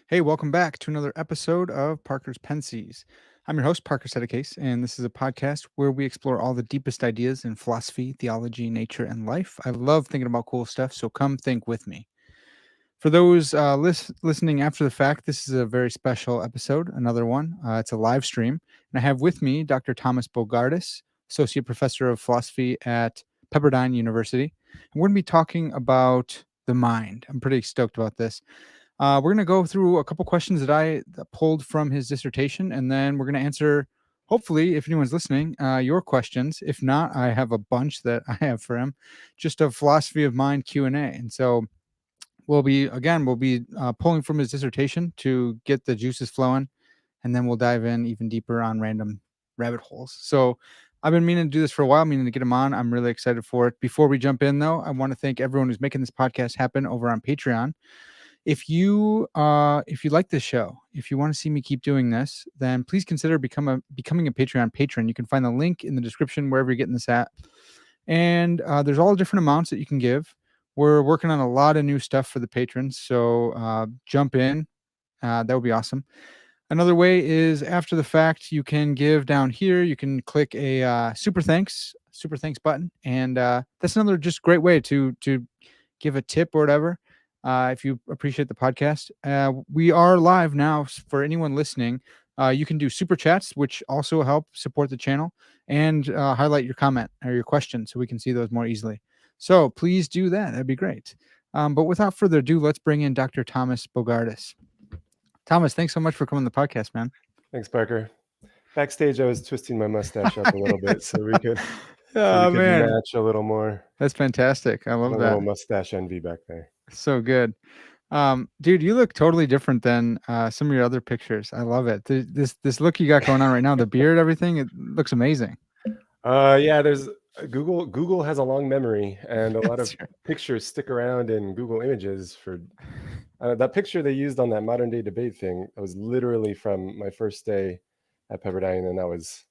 Hey, welcome back to another episode of Parker's Pensées. I'm your host, Parker Sedecase, and this is a podcast where we explore all the deepest ideas in philosophy, theology, nature, and life. I love thinking about cool stuff, so come think with me. For those listening after the fact, this is a very special episode, another one. It's a live stream, and I have with me Dr. Tomas Bogardus, Associate Professor of Philosophy at Pepperdine University. And we're going to be talking about the mind. I'm pretty stoked about this. We're going to go through a couple questions that I pulled from his dissertation, and then we're going to answer, hopefully, if anyone's listening, your questions. If not, I have a bunch that I have for him, just a philosophy of mind Q&A. And so we'll be pulling from his dissertation to get the juices flowing, and then we'll dive in even deeper on random rabbit holes. So I've been meaning to do this for a while, meaning to get him on. I'm really excited for it. Before we jump in, though, I want to thank everyone who's making this podcast happen over on Patreon. If you like this show, if you want to see me keep doing this, then please consider becoming a Patreon patron. You can find the link in the description wherever you're getting this at. And there's all different amounts that you can give. We're working on a lot of new stuff for the patrons, so jump in. That would be awesome. Another way is after the fact, you can give down here. You can click a super thanks button, and that's another just great way to give a tip or whatever. If you appreciate the podcast, we are live now for anyone listening. You can do super chats, which also help support the channel, and highlight your comment or your question so we can see those more easily. So please do that. That'd be great. But without further ado, let's bring in Dr. Tomas Bogardus. Thomas, thanks so much for coming on the podcast, man. Thanks, Parker. Backstage, I was twisting my mustache up a little bit so we could match a little more. That's fantastic. I love that. A little mustache envy back there. So good. Dude, you look totally different than some of your other pictures. I love it. This look you got going on right now, the beard, everything, it looks amazing. Yeah, there's Google has a long memory, and a lot of pictures stick around in Google Images. For that picture they used on that modern day debate thing, that was literally from my first day at Pepperdine, and that was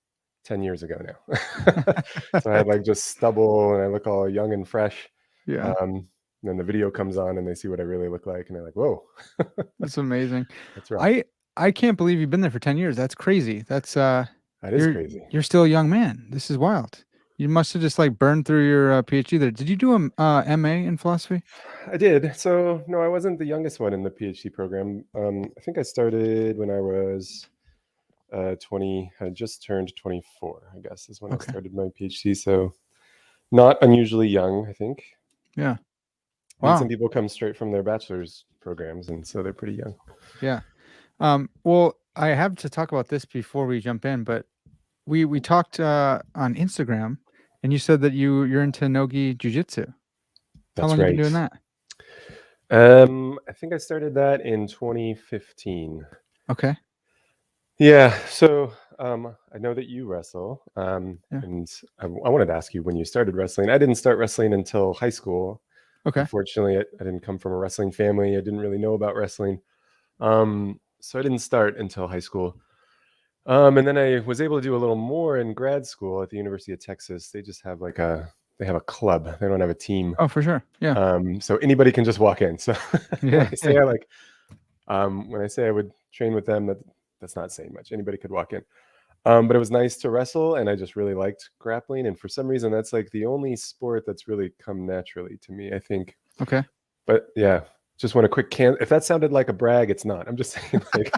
10 years ago now. So I had like just stubble, and I look all young and fresh. Yeah. Then the video comes on and they see what I really look like, and they're like, whoa. That's amazing. That's right. I can't believe you've been there for 10 years. That's crazy. That is crazy. You're still a young man. This is wild. You must have just like burned through your PhD there. Did you do a MA in philosophy? I did. So no, I wasn't the youngest one in the PhD program. I think I started when I was 20. I just turned 24, I guess, is when I started my PhD. So not unusually young, I think. Yeah. Wow. And some people come straight from their bachelor's programs, and so they're pretty young. Yeah. Well, I have to talk about this before we jump in, but we talked on Instagram, and you said that you're into Nogi Jiu-Jitsu. How long have you been doing that? I think I started that in 2015. Okay. Yeah. So I know that you wrestle, and I wanted to ask you when you started wrestling. I didn't start wrestling until high school. Okay. Unfortunately, I didn't come from a wrestling family. I didn't really know about wrestling. So I didn't start until high school. And then I was able to do a little more in grad school at the University of Texas. They just have they have a club. They don't have a team. Oh, for sure. Yeah. So anybody can just walk in. So when I say I would train with them, that's not saying much. Anybody could walk in. But it was nice to wrestle, and I just really liked grappling. And for some reason, that's like the only sport that's really come naturally to me, I think. Okay. But yeah, just want a quick if that sounded like a brag, it's not. I'm just saying, like,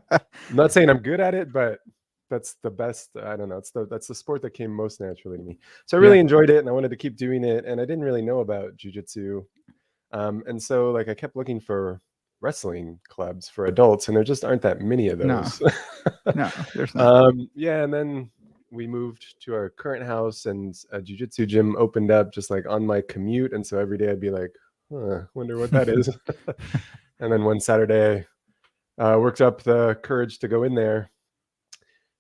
I'm not saying I'm good at it, but that's the best. I don't know. That's the sport that came most naturally to me. So I really enjoyed it, and I wanted to keep doing it. And I didn't really know about jiu-jitsu. And so like I kept looking for wrestling clubs for adults, and there just aren't that many of those. No, there's not. Yeah, and then we moved to our current house, and a jiu-jitsu gym opened up just like on my commute, and so every day I'd be like, wonder what that is. And then one Saturday I worked up the courage to go in there,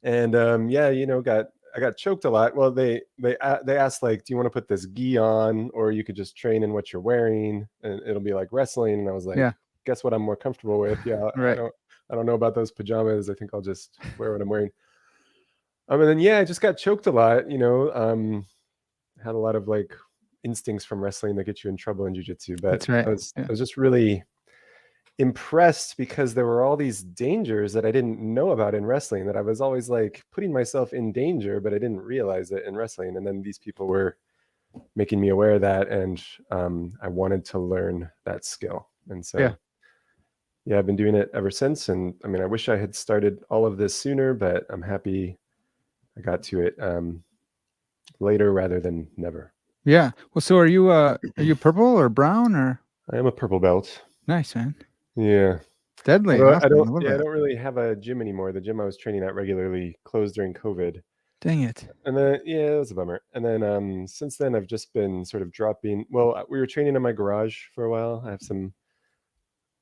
and I got choked a lot. Well, they asked, like, do you want to put this gi on, or you could just train in what you're wearing and it'll be like wrestling? And I was like, guess what I'm more comfortable with. Yeah. Right. I don't know about those pajamas. I think I'll just wear what I'm wearing. And then I just got choked a lot, had a lot of like instincts from wrestling that get you in trouble in jiu-jitsu. But that's right. I was just really impressed because there were all these dangers that I didn't know about in wrestling, that I was always like putting myself in danger, but I didn't realize it in wrestling. And then these people were making me aware of that, and I wanted to learn that skill. And so yeah, I've been doing it ever since. And I mean, I wish I had started all of this sooner, but I'm happy I got to it later rather than never. Yeah. Well, so are you purple or brown or? I am a purple belt. Nice, man. Yeah. Deadly. Although Awesome. I don't really have a gym anymore. The gym I was training at regularly closed during COVID. Dang it. And then, yeah, it was a bummer. And then since then, I've just been sort of dropping. Well, we were training in my garage for a while. I have some,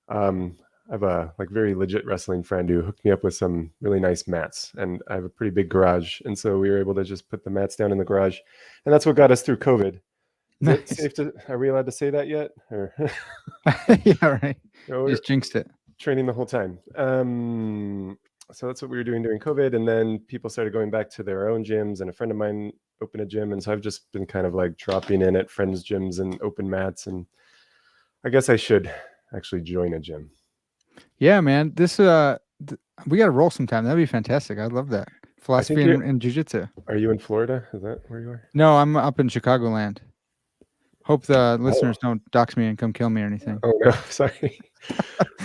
I have a like very legit wrestling friend who hooked me up with some really nice mats, and I have a pretty big garage. And so we were able to just put the mats down in the garage, and that's what got us through COVID. Is it safe to, are we allowed to say that yet? Or Yeah, right. no, Just jinxed it. training the whole time. So that's what we were doing during COVID. And then people started going back to their own gyms, and a friend of mine opened a gym. And so I've just been kind of like dropping in at friends' gyms and open mats. And I guess I should actually join a gym. Yeah, man. This we got to roll sometime. That'd be fantastic. I'd love that. Philosophy and jiu-jitsu. Are you in Florida? Is that where you are? No, I'm up in Chicagoland. Hope the listeners don't dox me and come kill me or anything. Oh no, sorry.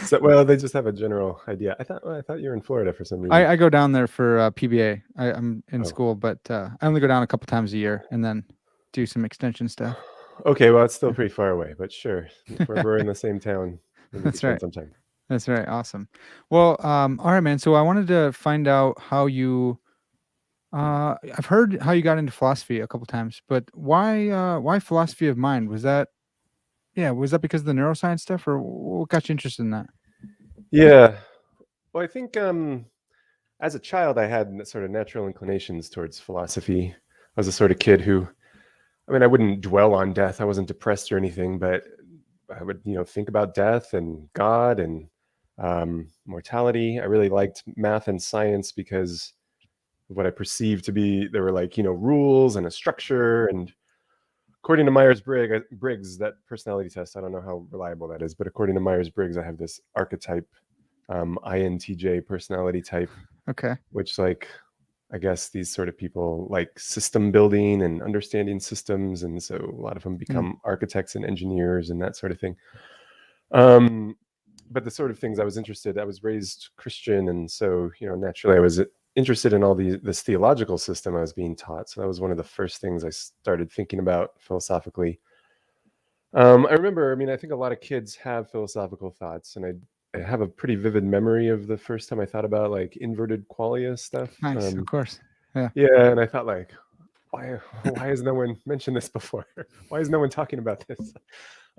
So, well, they just have a general idea. I thought you were in Florida for some reason. I go down there for PBA. I'm in school, but I only go down a couple times a year and then do some extension stuff. Okay, well, it's still pretty far away, but sure. If we're in the same town, that's right. Sometime. That's right. Awesome. Well, all right, man. So I wanted to find out how you. I've heard how you got into philosophy a couple times, but why philosophy of mind? Was that because of the neuroscience stuff, or what got you interested in that? Yeah. Well, I think as a child, I had sort of natural inclinations towards philosophy. I was the sort of kid who, I mean, I wouldn't dwell on death. I wasn't depressed or anything, but I would, think about death and God and mortality. I really liked math and science because of what I perceived to be, there were like, rules and a structure. And according to Myers-Briggs, that personality test, I don't know how reliable that is, but according to Myers-Briggs, I have this archetype, INTJ personality type. Okay. Which, like, I guess these sort of people like system building and understanding systems. And so a lot of them become architects and engineers and that sort of thing. But the sort of things I was interested, I was raised Christian. And so, naturally I was interested in all this theological system I was being taught. So that was one of the first things I started thinking about philosophically. I remember, I think a lot of kids have philosophical thoughts, and I have a pretty vivid memory of the first time I thought about like inverted qualia stuff. Nice, of course. Yeah. Yeah, and I thought like, why has no one mentioned this before? Why is no one talking about this?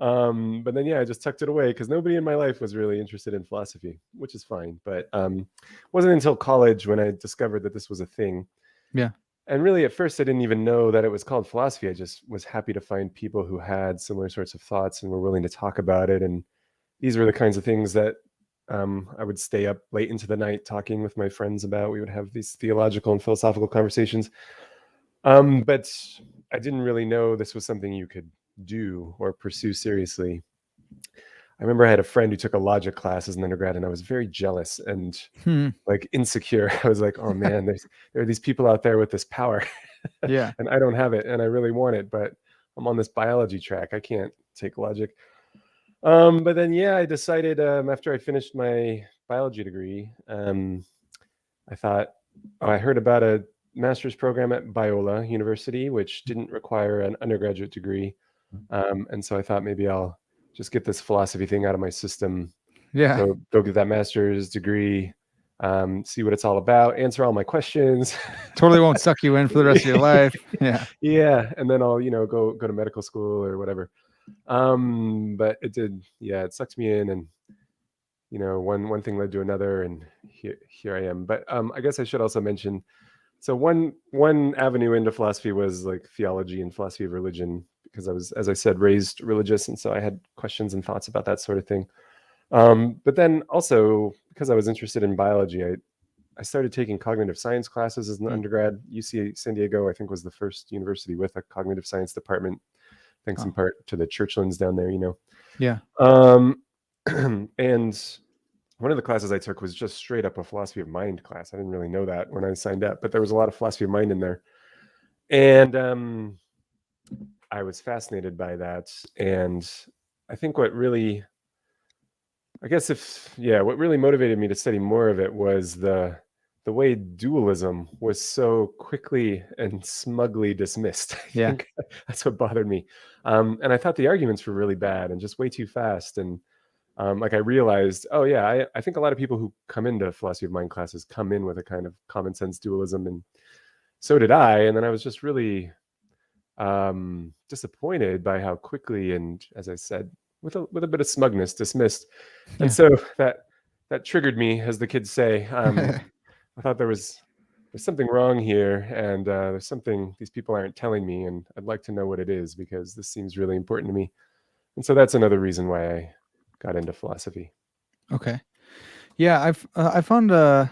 But then, I just tucked it away because nobody in my life was really interested in philosophy, which is fine. But wasn't until college when I discovered that this was a thing. Yeah. And really, at first, I didn't even know that it was called philosophy. I just was happy to find people who had similar sorts of thoughts and were willing to talk about it. And these were the kinds of things that I would stay up late into the night talking with my friends about. We would have these theological and philosophical conversations. But I didn't really know this was something you could do or pursue seriously. I remember I had a friend who took a logic class as an undergrad, and I was very jealous and like insecure. I was like, oh man, there are these people out there with this power. Yeah. And I don't have it, and I really want it, but I'm on this biology track. I can't take logic. But then, I decided after I finished my biology degree, I thought, I heard about a master's program at Biola University, which didn't require an undergraduate degree. And so I thought maybe I'll just get this philosophy thing out of my system. Yeah. Go get that master's degree, see what it's all about, answer all my questions. Totally won't suck you in for the rest of your life. Yeah. Yeah. And then I'll, go to medical school or whatever. But it did, it sucked me in, and one thing led to another, and here I am. But I guess I should also mention, so one avenue into philosophy was like theology and philosophy of religion, because I was, as I said, raised religious, and so I had questions and thoughts about that sort of thing. But then also, because I was interested in biology, I started taking cognitive science classes as an undergrad. UC San Diego, I think, was the first university with a cognitive science department, thanks in part to the Churchlands down there, Yeah. And one of the classes I took was just straight up a philosophy of mind class. I didn't really know that when I signed up, but there was a lot of philosophy of mind in there. And I was fascinated by that. And I think what really motivated me to study more of it was the way dualism was so quickly and smugly dismissed. I Yeah. think that's what bothered me. And I thought the arguments were really bad and just way too fast. And like I realized, oh yeah, I think a lot of people who come into philosophy of mind classes come in with a kind of common sense dualism, and so did I. And then I was just really disappointed by how quickly and, as I said, with a bit of smugness, dismissed. And Yeah. so that triggered me, as the kids say. I thought there's something wrong here, and there's something these people aren't telling me, and I'd like to know what it is, because this seems really important to me. And so that's another reason why I got into philosophy. Okay. Yeah, I found the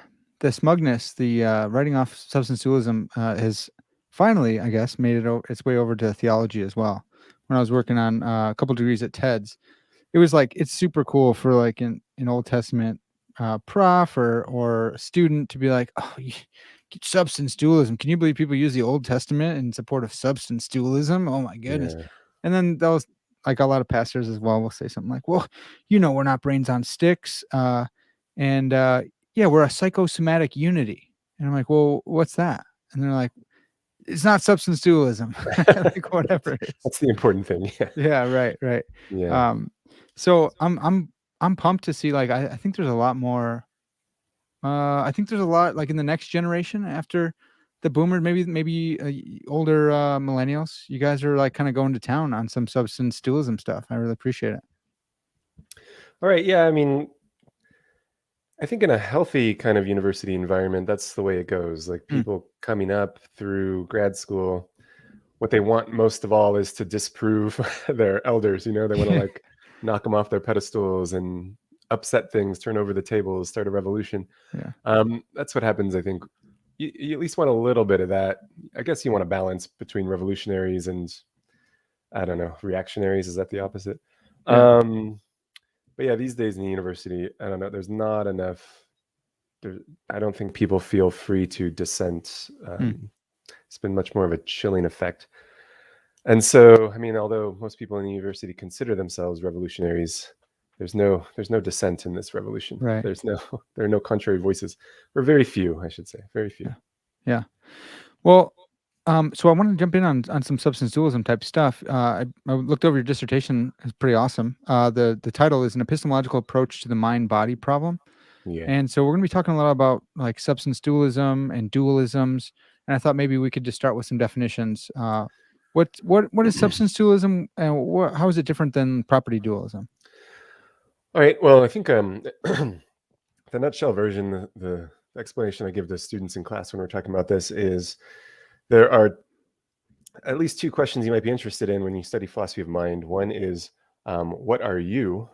smugness, the writing off substance dualism, has finally, I guess, made its way over to theology as well. When I was working on a couple degrees at TEDS, it was like it's super cool for like an Old Testament prof or student to be like, oh, substance dualism. Can you believe people use the Old Testament in support of substance dualism? Oh my goodness! Yeah, And then that was like a lot of pastors as well will say something like, well, we're not brains on sticks, and yeah, we're a psychosomatic unity. And I'm like, well, what's that? And they're like, it's not substance dualism. Like whatever it is. that's the important thing. Yeah, Yeah, right, right. yeah. Um, so I'm pumped to see, like, I think there's a lot more. I think there's a lot like in the next generation after the boomers, maybe older millennials. You guys are like kind of going to town on some substance dualism stuff. I really appreciate it. All right. Yeah, I mean, I think in a healthy kind of university environment, that's the way it goes. Like Hmm. people coming up through grad school, what they want most of all is to disprove their elders. They want to like knock them off their pedestals and upset things, turn over the tables, start a revolution. Yeah. That's what happens. I think you at least want a little bit of that. I guess you want a balance between revolutionaries and, I don't know, reactionaries. Is that the opposite? Yeah. Um, but yeah, these days in the university, I don't know, there's not enough. There, I don't think people feel free to dissent. Hmm. It's been much more of a chilling effect. And so, I mean, although most people in the university consider themselves revolutionaries, there's no dissent in this revolution. Right. There are no contrary voices, or very few, I should say, very few. Yeah. Yeah. Well, so I want to jump in on some substance dualism type stuff. I looked over your dissertation; it's pretty awesome. The title is an epistemological approach to the mind body problem. Yeah. And so we're going to be talking a lot about like substance dualism and dualisms. And I thought maybe we could just start with some definitions. What is substance dualism, and how is it different than property dualism? All right. Well, I think the nutshell version, the explanation I give to students in class when we're talking about this is there are at least two questions you might be interested in when you study philosophy of mind. One is, what are you?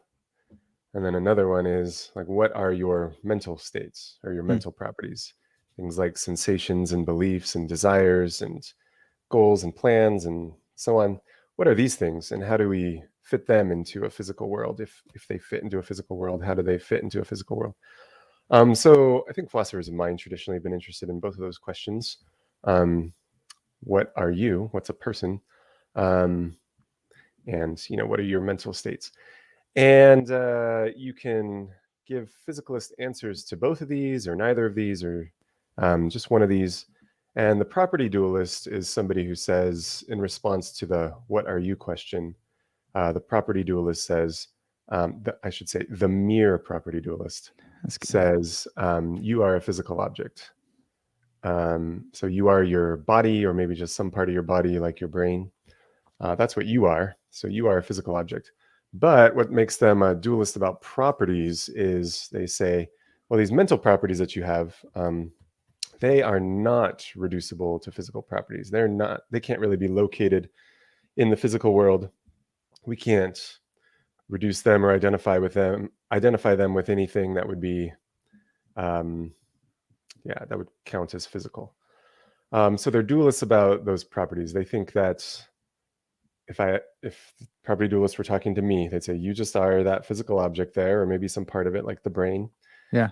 And then another one is like, what are your mental states or your Hmm. mental properties? Things like sensations and beliefs and desires and goals and plans and so on. What are these things, and how do we fit them into a physical world? If they fit into a physical world, how do they fit into a physical world? So I think philosophers of mind traditionally have been interested in both of those questions. What are you? What's a person? And what are your mental states? And you can give physicalist answers to both of these, or neither of these, or just one of these. And the property dualist is somebody who says, in response to the "what are you" question, the property dualist says, I should say, the mere property dualist That's good. says, you are a physical object. So you are your body, or maybe just some part of your body, like your brain. That's what you are. So you are a physical object. But what makes them a dualist about properties is they say, well, these mental properties that you have, they are not reducible to physical properties. They can't really be located in the physical world. We can't reduce them or identify them with anything that would be, that would count as physical. So they're dualists about those properties. They think that if property dualists were talking to me, they'd say, you just are that physical object there, or maybe some part of it, like the brain. Yeah.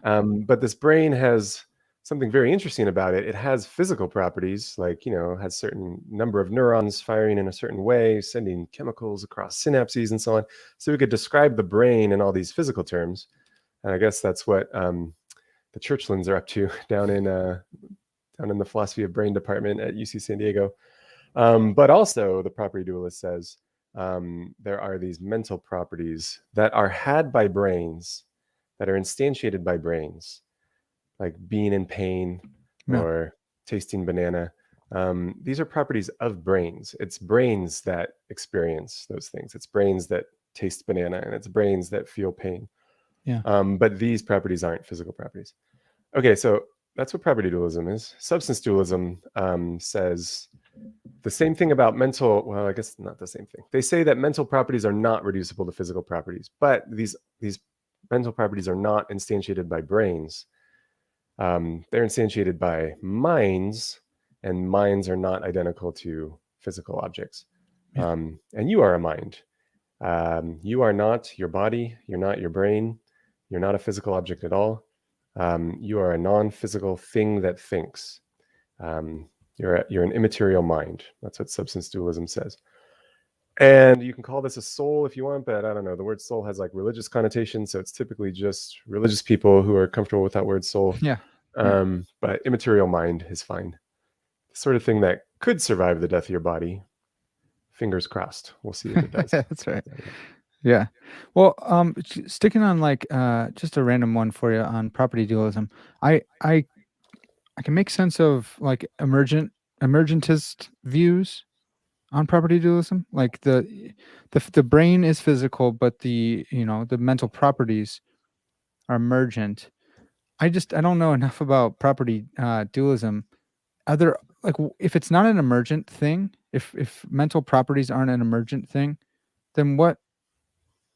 But this brain has something very interesting about it. It has physical properties, like, has certain number of neurons firing in a certain way, sending chemicals across synapses and so on. So we could describe the brain in all these physical terms. And I guess that's what the Churchlands are up to down in the philosophy of brain department at UC San Diego. But also the property dualist says there are these mental properties that are had by brains, that are instantiated by brains, like being in pain or tasting banana. These are properties of brains. It's brains that experience those things. It's brains that taste banana, and it's brains that feel pain. Yeah. But these properties aren't physical properties. Okay, so that's what property dualism is. Substance dualism says the same thing about mental. Well, I guess not the same thing. They say that mental properties are not reducible to physical properties, but these mental properties are not instantiated by brains. They're instantiated by minds, and minds are not identical to physical objects. And you are a mind. You are not your body. You're not your brain. You're not a physical object at all. You are a non-physical thing that thinks. You're an immaterial mind. That's what substance dualism says. And you can call this a soul if you want, but I don't know. The word soul has like religious connotations, so it's typically just religious people who are comfortable with that word soul. Yeah. But immaterial mind is fine. The sort of thing that could survive the death of your body. Fingers crossed. We'll see if it does. That's right. Yeah. Well, sticking on like just a random one for you on property dualism. I can make sense of like emergentist views on property dualism. Like the brain is physical, but the mental properties are emergent. I don't know enough about property dualism. Are there like if it's not an emergent thing, if mental properties aren't an emergent thing, then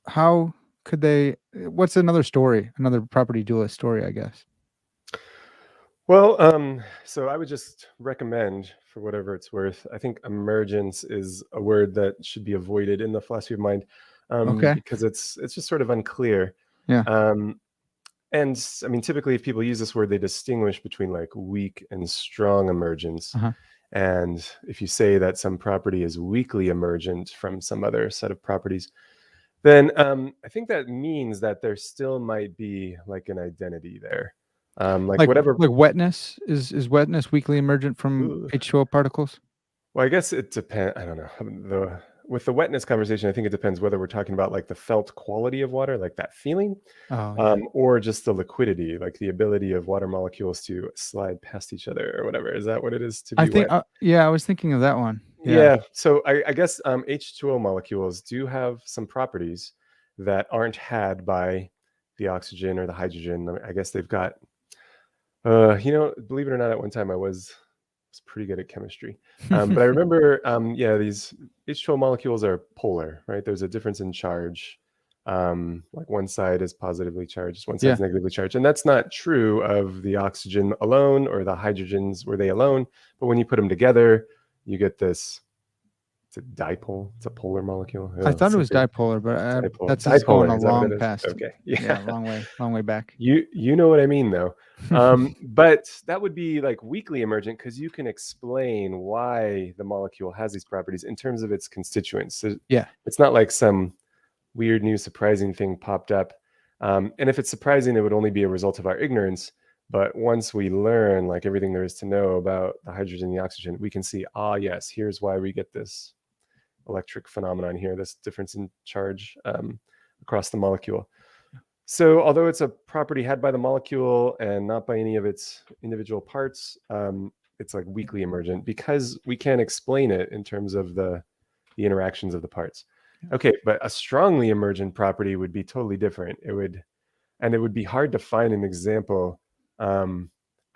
how could they? What's another story? Another property dualist story, I guess. Well, so I would just recommend, for whatever it's worth, I think emergence is a word that should be avoided in the philosophy of mind, Okay. because it's just sort of unclear. Yeah. And I mean, typically, if people use this word, they distinguish between like weak and strong emergence. Uh-huh. And if you say that some property is weakly emergent from some other set of properties, then I think that means that there still might be like an identity there. Like whatever, like wetness is wetness weakly emergent from H2O particles? Well, I guess it depends. I don't know. With the wetness conversation, I think it depends whether we're talking about like the felt quality of water, like that feeling, or just the liquidity, like the ability of water molecules to slide past each other or whatever. Is that what it is to be wet? I was thinking of that one. Yeah. So I guess H2O molecules do have some properties that aren't had by the oxygen or the hydrogen. I guess they've got, believe it or not, at one time I was pretty good at chemistry. But I remember, these H2O molecules are polar, right? There's a difference in charge. Like one side is positively charged, one side is negatively charged. And that's not true of the oxygen alone or the hydrogens were they alone. But when you put them together, you get this, it's a dipole. It's a polar molecule. I thought it was dipolar, but that's dipolar. Going a long past. Okay. Yeah, long way back. You know what I mean, though. But that would be like weakly emergent because you can explain why the molecule has these properties in terms of its constituents. So it's not like some weird new surprising thing popped up. And if it's surprising, it would only be a result of our ignorance. But once we learn like everything there is to know about the hydrogen and the oxygen, we can see, yes, here's why we get this electric phenomenon here, this difference in charge across the molecule. So although it's a property had by the molecule and not by any of its individual parts, it's like weakly emergent because we can't explain it in terms of the interactions of the parts. Okay, but a strongly emergent property would be totally different. It would be hard to find an example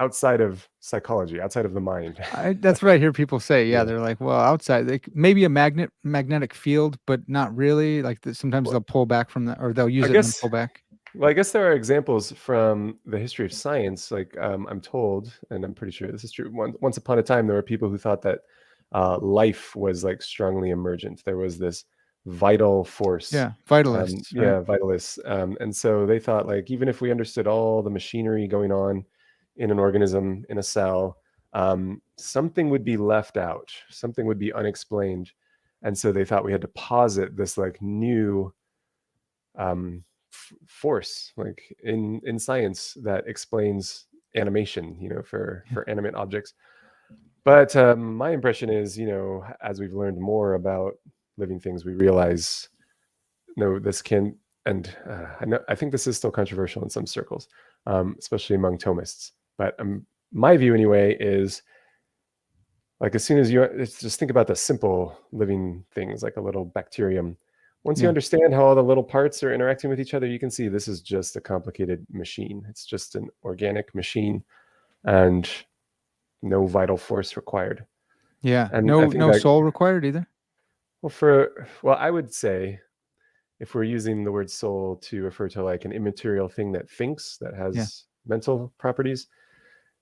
outside of psychology, outside of the mind. That's what I hear people say. Yeah, they're like, well, outside, maybe a magnetic field, but not really. Like sometimes they'll pull back from that, or they'll use it and pull back. Well, I guess there are examples from the history of science. Like I'm told, and I'm pretty sure this is true. Once upon a time, there were people who thought that life was like strongly emergent. There was this vital force. Yeah, vitalists, right? Yeah, vitalists. And so they thought like even if we understood all the machinery going on in an organism, in a cell, something would be left out, something would be unexplained. And so they thought we had to posit this like new force, like in science, that explains animation, for animate objects. But my impression is, as we've learned more about living things, we realize, no, this can, and I think this is still controversial in some circles, especially among Thomists. But my view, anyway, is like as soon as just think about the simple living things, like a little bacterium. Once you Yeah. understand how all the little parts are interacting with each other, you can see this is just a complicated machine. It's just an organic machine, and no vital force required. Yeah. And I No think no that, soul required either? well, I would say if we're using the word soul to refer to like an immaterial thing that thinks, that Yeah. has mental properties,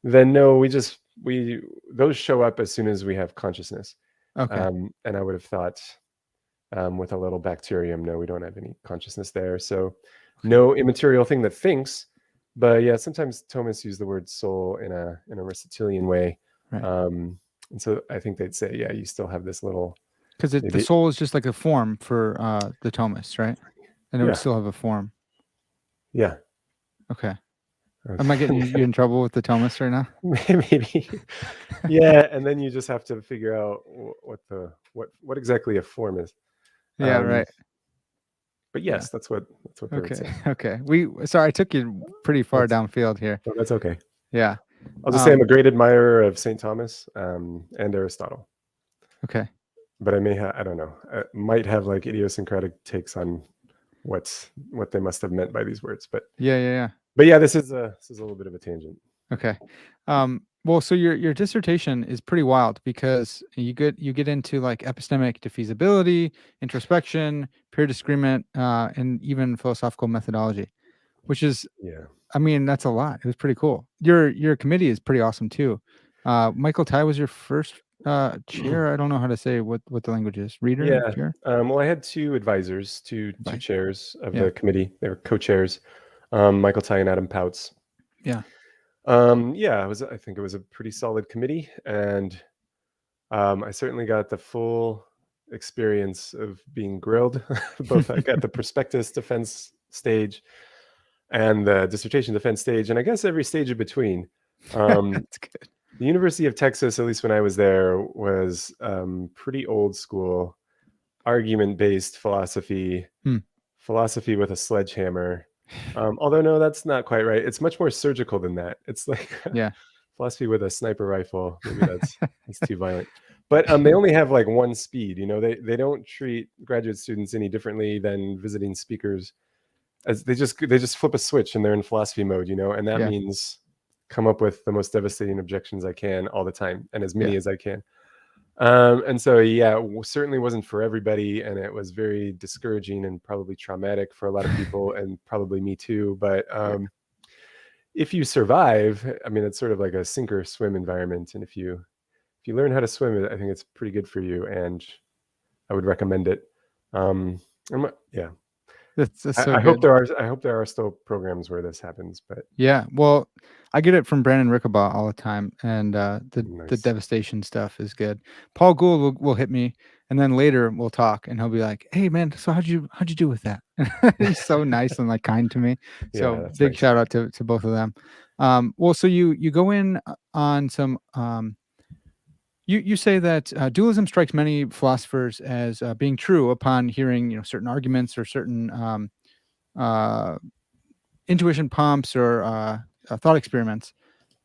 then no, those show up as soon as we have consciousness. Okay. And I would have thought with a little bacterium, no, we don't have any consciousness there. So no immaterial thing that thinks. But yeah, sometimes Thomas use the word soul in a Aristotelian way. Right. And so I think they'd say, yeah, you still have this little, Because the maybe, soul is just like a form for the Thomists, right? And it would yeah, still have a form. yeah. Okay. Am I getting you in trouble with the Thomists right now? Maybe. Yeah, and then you just have to figure out what exactly a form is. Yeah, Um, right. but Yeah. yes, that's what they would Okay. say. Okay. Sorry, I took you pretty far downfield here. Oh, that's okay. Yeah. I'll just say I'm a great admirer of St. Thomas and Aristotle. Okay. But I don't know, I might have like idiosyncratic takes on what they must have meant by these words. But Yeah. yeah, this is a little bit of a tangent. Okay. Well, so your dissertation is pretty wild because you get into like epistemic defeasibility, introspection, peer disagreement, and even philosophical methodology, which is, Yeah. I mean, that's a lot. It was pretty cool. Your committee is pretty awesome too. Michael Tai was your first chair. I don't know how to say what the language is. Reader, Yeah. chair. Well, I had two advisors, two Right. chairs of Yeah. the committee. They were co-chairs, Michael Tai and Adam Pouts. Yeah. Yeah, I think it was a pretty solid committee, and I certainly got the full experience of being grilled, both like at the prospectus defense stage and the dissertation defense stage, and I guess every stage in between. That's good. The University of Texas, at least when I was there, was pretty old school, argument-based philosophy, philosophy with a sledgehammer. Although no, that's not quite right. It's much more surgical than that. It's like Yeah. philosophy with a sniper rifle. Maybe that's too violent. But they only have like one speed. They don't treat graduate students any differently than visiting speakers. As they just flip a switch and they're in philosophy mode. And that Yeah. means come up with the most devastating objections I can all the time, and as many as I can. And so, yeah, certainly wasn't for everybody, and it was very discouraging and probably traumatic for a lot of people, and probably me too. But if you survive, I mean, it's sort of like a sink or swim environment, and if you learn how to swim, I think it's pretty good for you, and I would recommend it. Yeah, That's so I good. hope there are still programs where this happens, but Yeah, well, I get it from Brandon Rickabaugh all the time, and the nice. devastation stuff is good. Paul Gould will hit me, and then later we'll talk, and he'll be like, "Hey, man, so how'd you do with that?" He's so nice and like kind to me. So Yeah, that's big nice. shout out to both of them. Well, so you go in on some. You say that dualism strikes many philosophers as being true upon hearing certain arguments or certain uh, intuition pumps or thought experiments,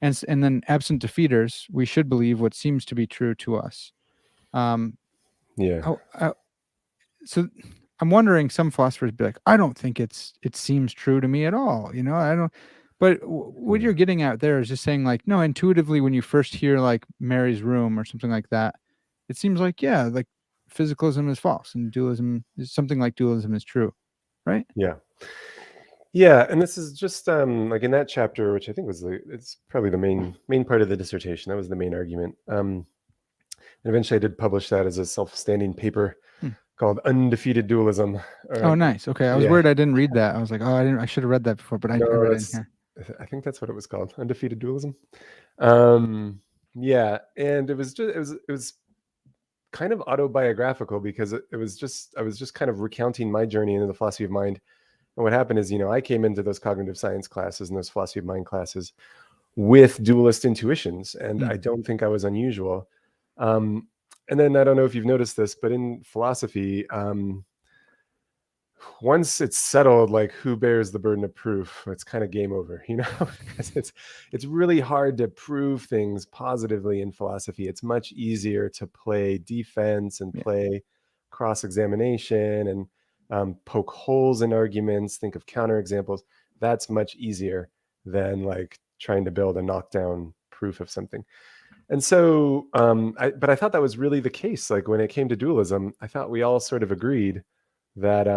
and then absent defeaters, we should believe what seems to be true to us. Yeah. So I'm wondering, some philosophers be like, I don't think it seems true to me at all. I don't. But what you're getting at there is just saying like, no, intuitively when you first hear like Mary's room or something like that, it seems like, yeah, like physicalism is false and dualism is something like dualism is true, right? Yeah, and this is just like in that chapter, which I think it's probably the main part of the dissertation. That was the main argument. And eventually I did publish that as a self-standing paper Hmm. called Undefeated Dualism. Oh, nice. Okay, I was Yeah. worried I didn't read that. I was like, oh, I should have read that before, but I No, read it in here. I think that's what it was called, Undefeated Dualism. Yeah, and it was kind of autobiographical because I was just kind of recounting my journey into the philosophy of mind. And what happened is, I came into those cognitive science classes and those philosophy of mind classes with dualist intuitions, and I don't think I was unusual. And then I don't know if you've noticed this, but in philosophy, once it's settled, like who bears the burden of proof, it's kind of game over, because it's really hard to prove things positively in philosophy. It's much easier to play defense and play cross-examination and poke holes in arguments, think of counterexamples. That's much easier than like trying to build a knockdown proof of something. And so, but I thought that was really the case. Like when it came to dualism, I thought we all sort of agreed that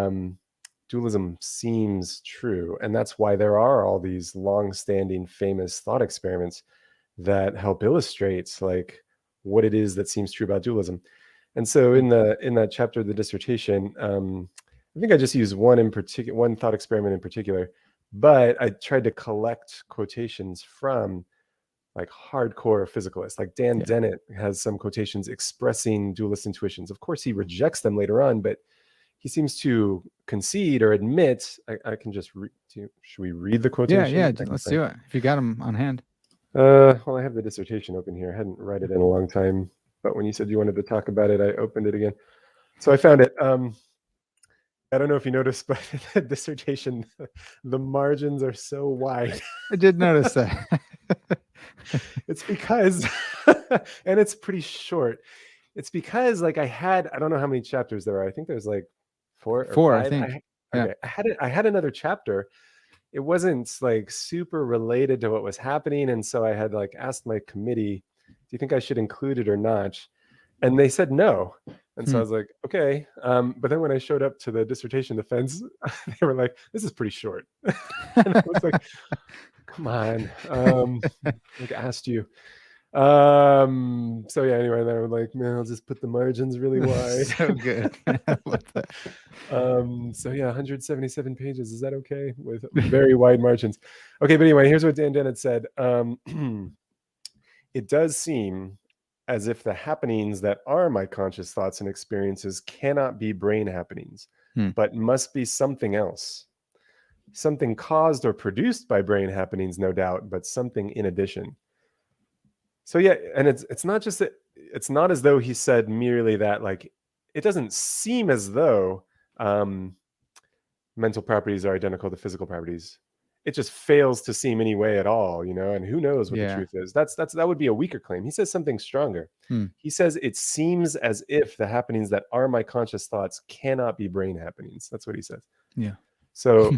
dualism seems true. And that's why there are all these long-standing famous thought experiments that help illustrate like what it is that seems true about dualism. And so in that chapter of the dissertation, I think I just used one thought experiment in particular, but I tried to collect quotations from like hardcore physicalists. Like Dan Dennett has some quotations expressing dualist intuitions. Of course, he rejects them later on, but he seems to concede or admit. I can just should we read the quotation? Yeah, let's do it. If you got them on hand. Well, I have the dissertation open here. I hadn't read it in a long time, but when you said you wanted to talk about it, I opened it again. So I found it. I don't know if you noticed, but the dissertation, the margins are so wide. I did notice that. It's because, and it's pretty short. It's because like I don't know how many chapters there are. I think there's like four or five. I think. I had another chapter. It wasn't like super related to what was happening. And so I had like asked my committee, do you think I should include it or not? And they said no. And so I was like, okay. But then when I showed up to the dissertation defense, they were like, this is pretty short. And I was like, come on. Like I asked you. So yeah, anyway, then I was like, man, I'll just put the margins really wide. So good. I love that. So yeah, 177 pages. Is that okay? With very wide margins. Okay, but anyway, here's what Dan Dennett said. It does seem as if the happenings that are my conscious thoughts and experiences cannot be brain happenings, but must be something else. Something caused or produced by brain happenings, no doubt, but something in addition. So yeah, and it's not just that, it's not as though he said merely that, like, it doesn't seem as though mental properties are identical to physical properties. It just fails to seem any way at all, and who knows what the truth is. That would be a weaker claim. He says something stronger. He says it seems as if the happenings that are my conscious thoughts cannot be brain happenings. That's what he says. Yeah. So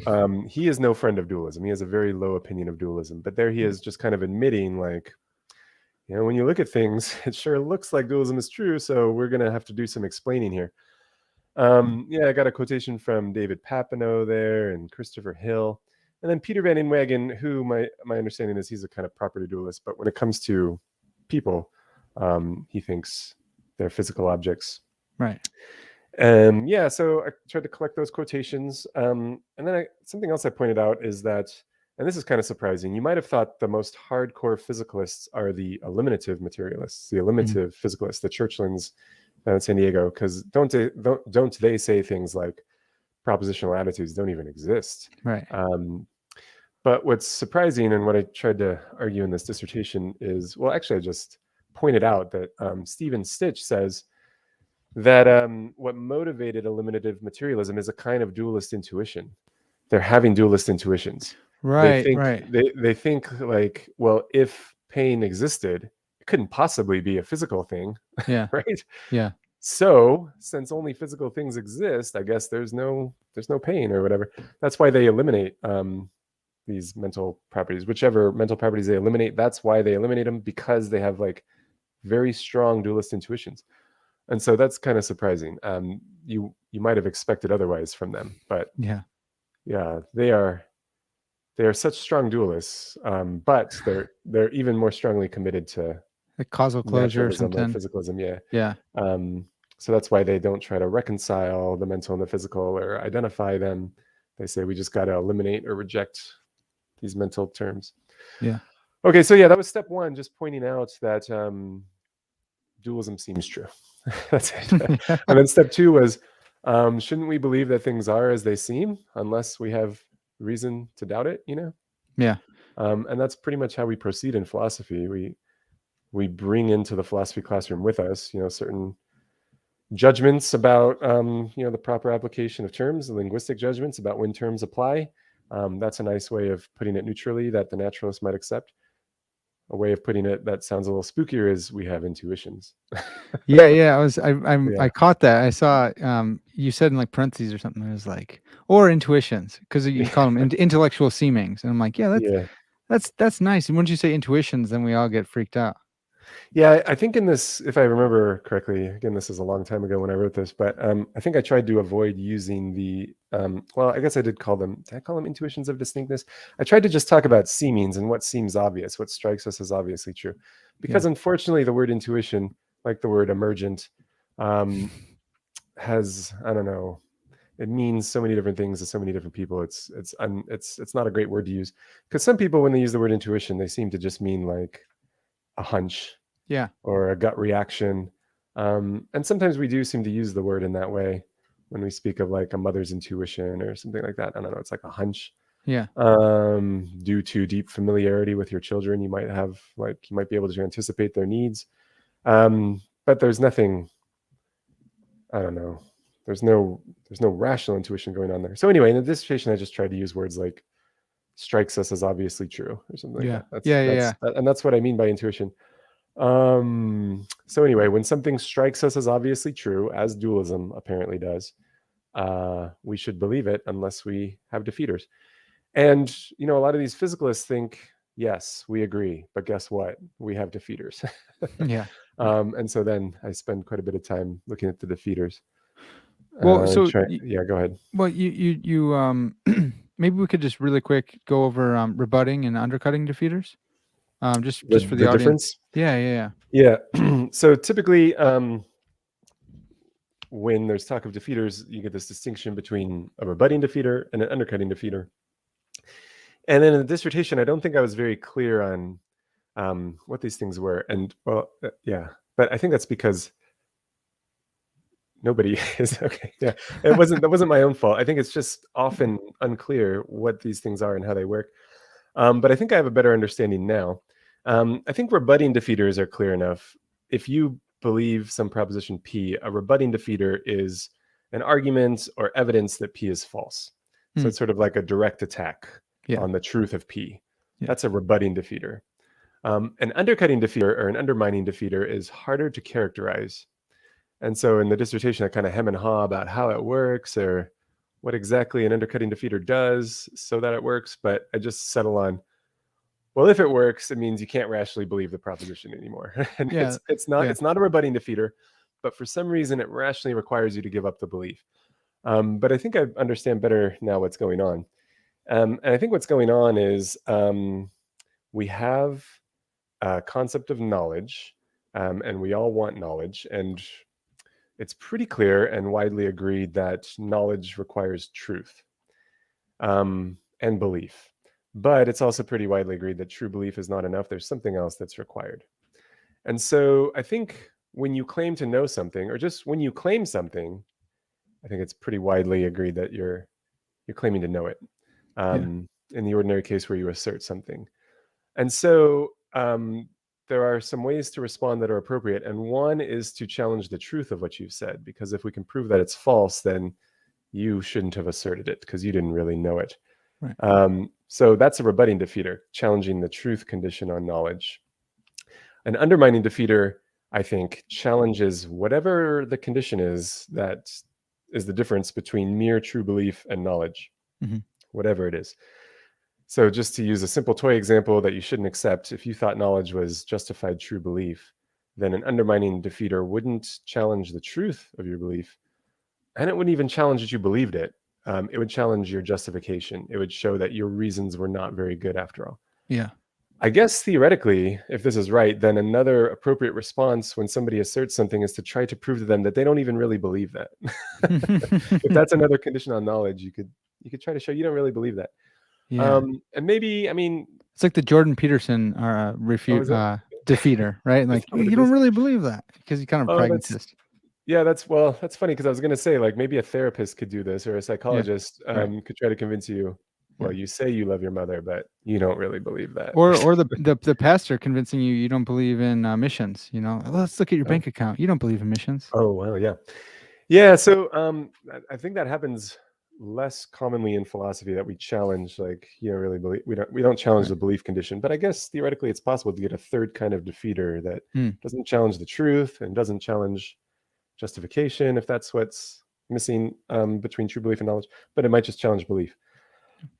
he is no friend of dualism. He has a very low opinion of dualism, but there he is just kind of admitting, like, when you look at things, it sure looks like dualism is true. So we're going to have to do some explaining here. I got a quotation from David Papineau there and Christopher Hill. And then Peter Van Inwagen, who my understanding is he's a kind of property dualist, but when it comes to people, he thinks they're physical objects. Right. So I tried to collect those quotations. And then something else I pointed out is that, and this is kind of surprising, you might have thought the most hardcore physicalists are the eliminative materialists, the eliminative physicalists, the Churchlands in San Diego, because don't they say things like propositional attitudes don't even exist. Right. But what's surprising, and what I tried to argue in this dissertation is, well, actually I just pointed out that Stephen Stitch says that what motivated eliminative materialism is a kind of dualist intuition. They're having dualist intuitions. Right. They think like, well, if pain existed, it couldn't possibly be a physical thing. Yeah. Right. Yeah. So since only physical things exist, I guess there's no pain or whatever. That's why they eliminate these mental properties, whichever mental properties they eliminate. That's why they eliminate them, because they have like very strong dualist intuitions. And so that's kind of surprising. You might have expected otherwise from them, but yeah, they are such strong dualists, but they're even more strongly committed to Like causal closure or naturalism or something. physicalism. Yeah. Yeah. So that's why they don't try to reconcile the mental and the physical or identify them. They say we just got to eliminate or reject these mental terms. Yeah. Okay, so yeah, that was step one, just pointing out that dualism seems true. That's it. And then step two was, shouldn't we believe that things are as they seem unless we have reason to doubt it, you know? Yeah. And that's pretty much how we proceed in philosophy. We bring into the philosophy classroom with us, you know, certain judgments about, you know, the proper application of terms, the linguistic judgments about when terms apply. That's a nice way of putting it neutrally that the naturalist might accept. A way of putting it that sounds a little spookier is we have intuitions. Yeah. I Yeah. caught that. I saw you said in like parentheses or something. It was like or intuitions because you call them intellectual seemings, and I'm like, yeah, Yeah. that's nice. And once you say intuitions, then we all get freaked out. Yeah, I think in this, if I remember correctly, again, this is a long time ago when I wrote this, but I think I tried to avoid using the, well, I guess I did I call them intuitions of distinctness? I tried to just talk about seemings and what seems obvious, what strikes us as obviously true. Because Yeah. unfortunately, the word intuition, like the word emergent, has, I don't know, it means so many different things to so many different people. It's not a great word to use because some people, when they use the word intuition, they seem to just mean like a hunch Yeah. or a gut reaction. And sometimes we do seem to use the word in that way when we speak of like a mother's intuition or something like that. I don't know. It's like a hunch. Yeah. Due to deep familiarity with your children, you might be able to anticipate their needs. But there's nothing, I don't know. There's no rational intuition going on there. So anyway, in the dissertation, I just tried to use words like strikes us as obviously true or something like Yeah. that. Yeah. And that's what I mean by intuition. So anyway, when something strikes us as obviously true, as dualism apparently does, we should believe it unless we have defeaters. And you know, a lot of these physicalists think, yes, we agree, but guess what? We have defeaters. Yeah. Yeah. And so then I spend quite a bit of time looking at the defeaters. Well, Yeah, go ahead. well, you maybe we could just really quick go over rebutting and undercutting defeaters. Just for the The audience. difference? Yeah. Yeah. So typically, when there's talk of defeaters, you get this distinction between a rebutting defeater and an undercutting defeater. And then in the dissertation, I don't think I was very clear on what these things were. And well, yeah, but I think that's because nobody is okay. Yeah, that wasn't my own fault. I think it's just often unclear what these things are and how they work. But I think I have a better understanding now. I think rebutting defeaters are clear enough. If you believe some proposition P, a rebutting defeater is an argument or evidence that P is false. So it's sort of like a direct attack Yeah. on the truth of P. Yeah. That's a rebutting defeater. An undercutting defeater or an undermining defeater is harder to characterize. And so in the dissertation, I kind of hem and haw about how it works or what exactly an undercutting defeater does so that it works. But I just settle on, well, if it works, it means you can't rationally believe the proposition anymore. And Yeah. it's not a rebutting defeater, but for some reason it rationally requires you to give up the belief. But I think I understand better now what's going on. And I think what's going on is we have a concept of knowledge, and we all want knowledge. And it's pretty clear and widely agreed that knowledge requires truth and belief. But it's also pretty widely agreed that true belief is not enough. There's something else that's required. And so I think when you claim to know something, or just when you claim something, I think it's pretty widely agreed that you're claiming to know it. In the ordinary case where you assert something. And so there are some ways to respond that are appropriate. And one is to challenge the truth of what you've said, because if we can prove that it's false, then you shouldn't have asserted it because you didn't really know it. Right. So that's a rebutting defeater, challenging the truth condition on knowledge. An undermining defeater, I think, challenges whatever the condition is that is the difference between mere true belief and knowledge, whatever it is. So just to use a simple toy example that you shouldn't accept, if you thought knowledge was justified true belief, then an undermining defeater wouldn't challenge the truth of your belief, and it wouldn't even challenge that you believed it. It would challenge your justification. It would show that your reasons were not very good after all. Yeah. I guess theoretically, if this is right, then another appropriate response when somebody asserts something is to try to prove to them that they don't even really believe that. If that's another condition on knowledge, you could try to show you don't really believe that. Yeah. And maybe, I mean, It's like the Jordan Peterson is that? defeater, right? Like, What you it don't is? really believe that because he's kind of Oh, pragmatist. that's funny because I was going to say like maybe a therapist could do this or a Yeah. psychologist Right. could try to convince you. Well, Yeah. you say you love your mother, but you don't really believe that. Or the pastor convincing you don't believe in missions. You know, let's look at your Oh, bank account. You don't believe in missions. oh, well, yeah. Yeah, so I think that happens less commonly in philosophy that we challenge like you don't really believe we don't challenge Right. the belief condition, but I guess theoretically it's possible to get a third kind of defeater that Hmm. doesn't challenge the truth and doesn't challenge justification if that's what's missing between true belief and knowledge, but it might just challenge belief.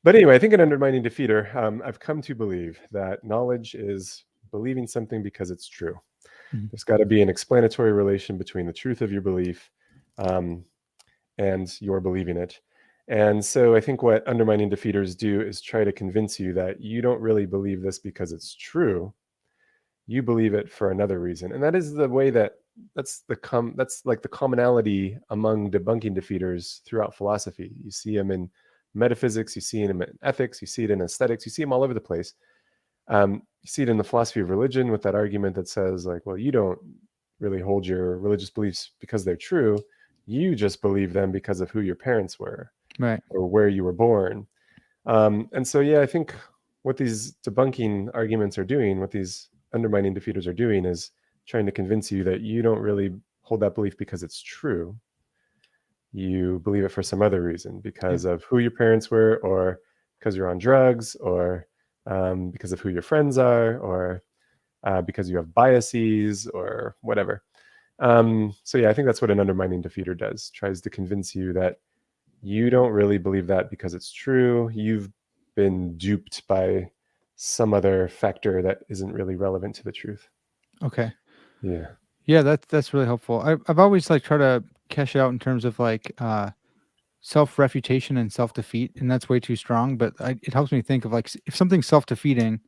But anyway, I think an undermining defeater, I've come to believe that knowledge is believing something because it's true. Mhm. There's got to be an explanatory relation between the truth of your belief um, and your believing it. And so I think what undermining defeaters do is try to convince you that you don't really believe this because it's true. You believe it for another reason. And that is the way that's like the commonality among debunking defeaters throughout philosophy. You see them in metaphysics, you see them in ethics, you see it in aesthetics, you see them all over the place. You see it in the philosophy of religion with that argument that says like, well, you don't really hold your religious beliefs because they're true. You just believe them because of who your parents were Right. or where you were born. And so, yeah, I think what these debunking arguments are doing, what these undermining defeaters are doing, is trying to convince you that you don't really hold that belief because it's true. You believe it for some other reason, because of who your parents were, or because you're on drugs, or because of who your friends are, or because you have biases, or whatever. So yeah, I think that's what an undermining defeater does. Tries to convince you that you don't really believe that because it's true. You've been duped by some other factor that isn't really relevant to the truth. Okay. Yeah. Yeah, that's really helpful. I've always like tried to cash it out in terms of like self-refutation and self-defeat, and that's way too strong. But it helps me think of like if something's self-defeating,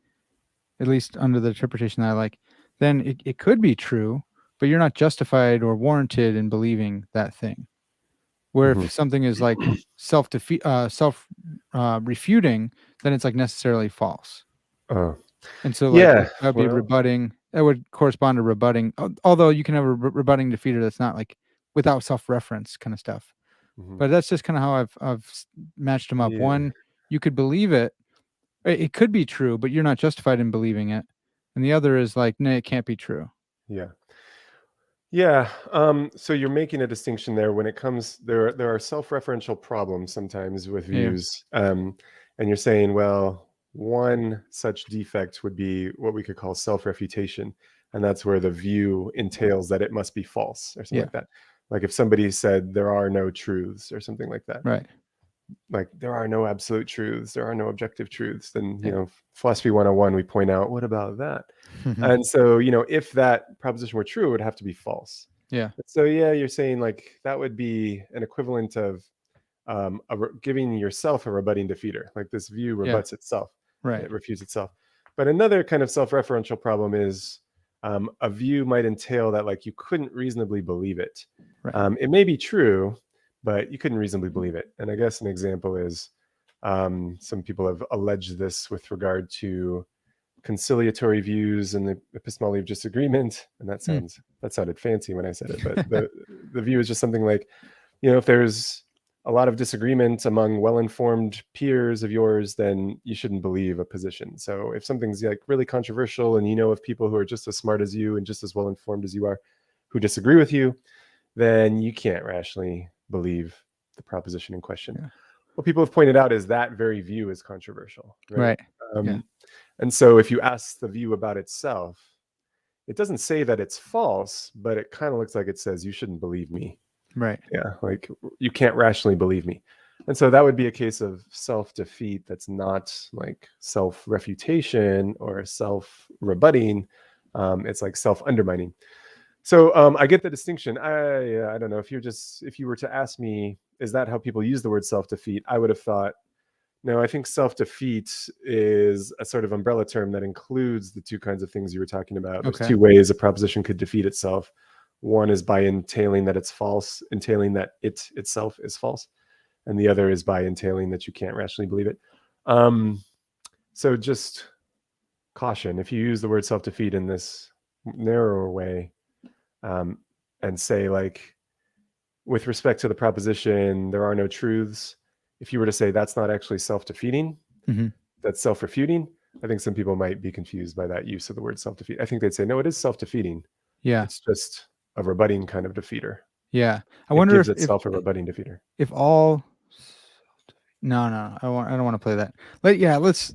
at least under the interpretation that I like, then it could be true, but you're not justified or warranted in believing that thing. Where Mhm. if something is like self-defeat, refuting, then it's like necessarily false. Oh, And so like yeah. that would be Well, rebutting. That would correspond to rebutting. Although you can have a rebutting defeater that's not like without self-reference kind of stuff. mhm. But that's just kind of how I've matched them up. Yeah. One, you could believe it. It could be true, but you're not justified in believing it. And the other is like, no, it can't be true. Yeah. Yeah. So you're making a distinction there when it comes there are self-referential problems sometimes with Yeah. views. And you're saying, well, one such defect would be what we could call self-refutation. And that's where the view entails that it must be false or something Yeah. like that. Like if somebody said there are no truths or something like that. Right. Like there are no absolute truths, there are no objective truths, then Yeah. philosophy 101 we point out, what about that? And so, if that proposition were true, it would have to be false. Yeah. So yeah, you're saying like that would be an equivalent of giving yourself a rebutting defeater. Like this view Yeah. rebuts itself, Right. it refutes itself. But another kind of self-referential problem is a view might entail that like you couldn't reasonably believe it. Right. It may be true, but you couldn't reasonably believe it. And I guess an example is some people have alleged this with regard to conciliatory views and the epistemology of disagreement. And that sounded fancy when I said it, but the view is just something like, if there's a lot of disagreement among well-informed peers of yours, then you shouldn't believe a position. So if something's like really controversial and of people who are just as smart as you and just as well-informed as you are who disagree with you, then you can't rationally believe the proposition in question. Yeah. What people have pointed out is that very view is controversial, right? Yeah. And so if you ask the view about itself, it doesn't say that it's false, but it kind of looks like it says you shouldn't believe me. Right. Yeah, like you can't rationally believe me. And so that would be a case of self-defeat that's not like self-refutation or self-rebutting. It's like self-undermining. So I get the distinction. I don't know if you were to ask me, is that how people use the word self-defeat? I would have thought, No, I think self-defeat is a sort of umbrella term that includes the two kinds of things you were talking about. There's Okay. two ways a proposition could defeat itself. One is by entailing that it's false, entailing that it itself is false, and the other is by entailing that you can't rationally believe it. So just caution, if you use the word self-defeat in this narrower way, and say, like, with respect to the proposition, there are no truths, if you were to say that's not actually self-defeating, Mhm. that's self-refuting, I think some people might be confused by that use of the word self-defeat. I think they'd say, no, it is self-defeating. Yeah. It's just a rebutting kind of defeater. Yeah. I It wonder gives if itself a rebutting defeater. if all no, I don't want to play that. Let's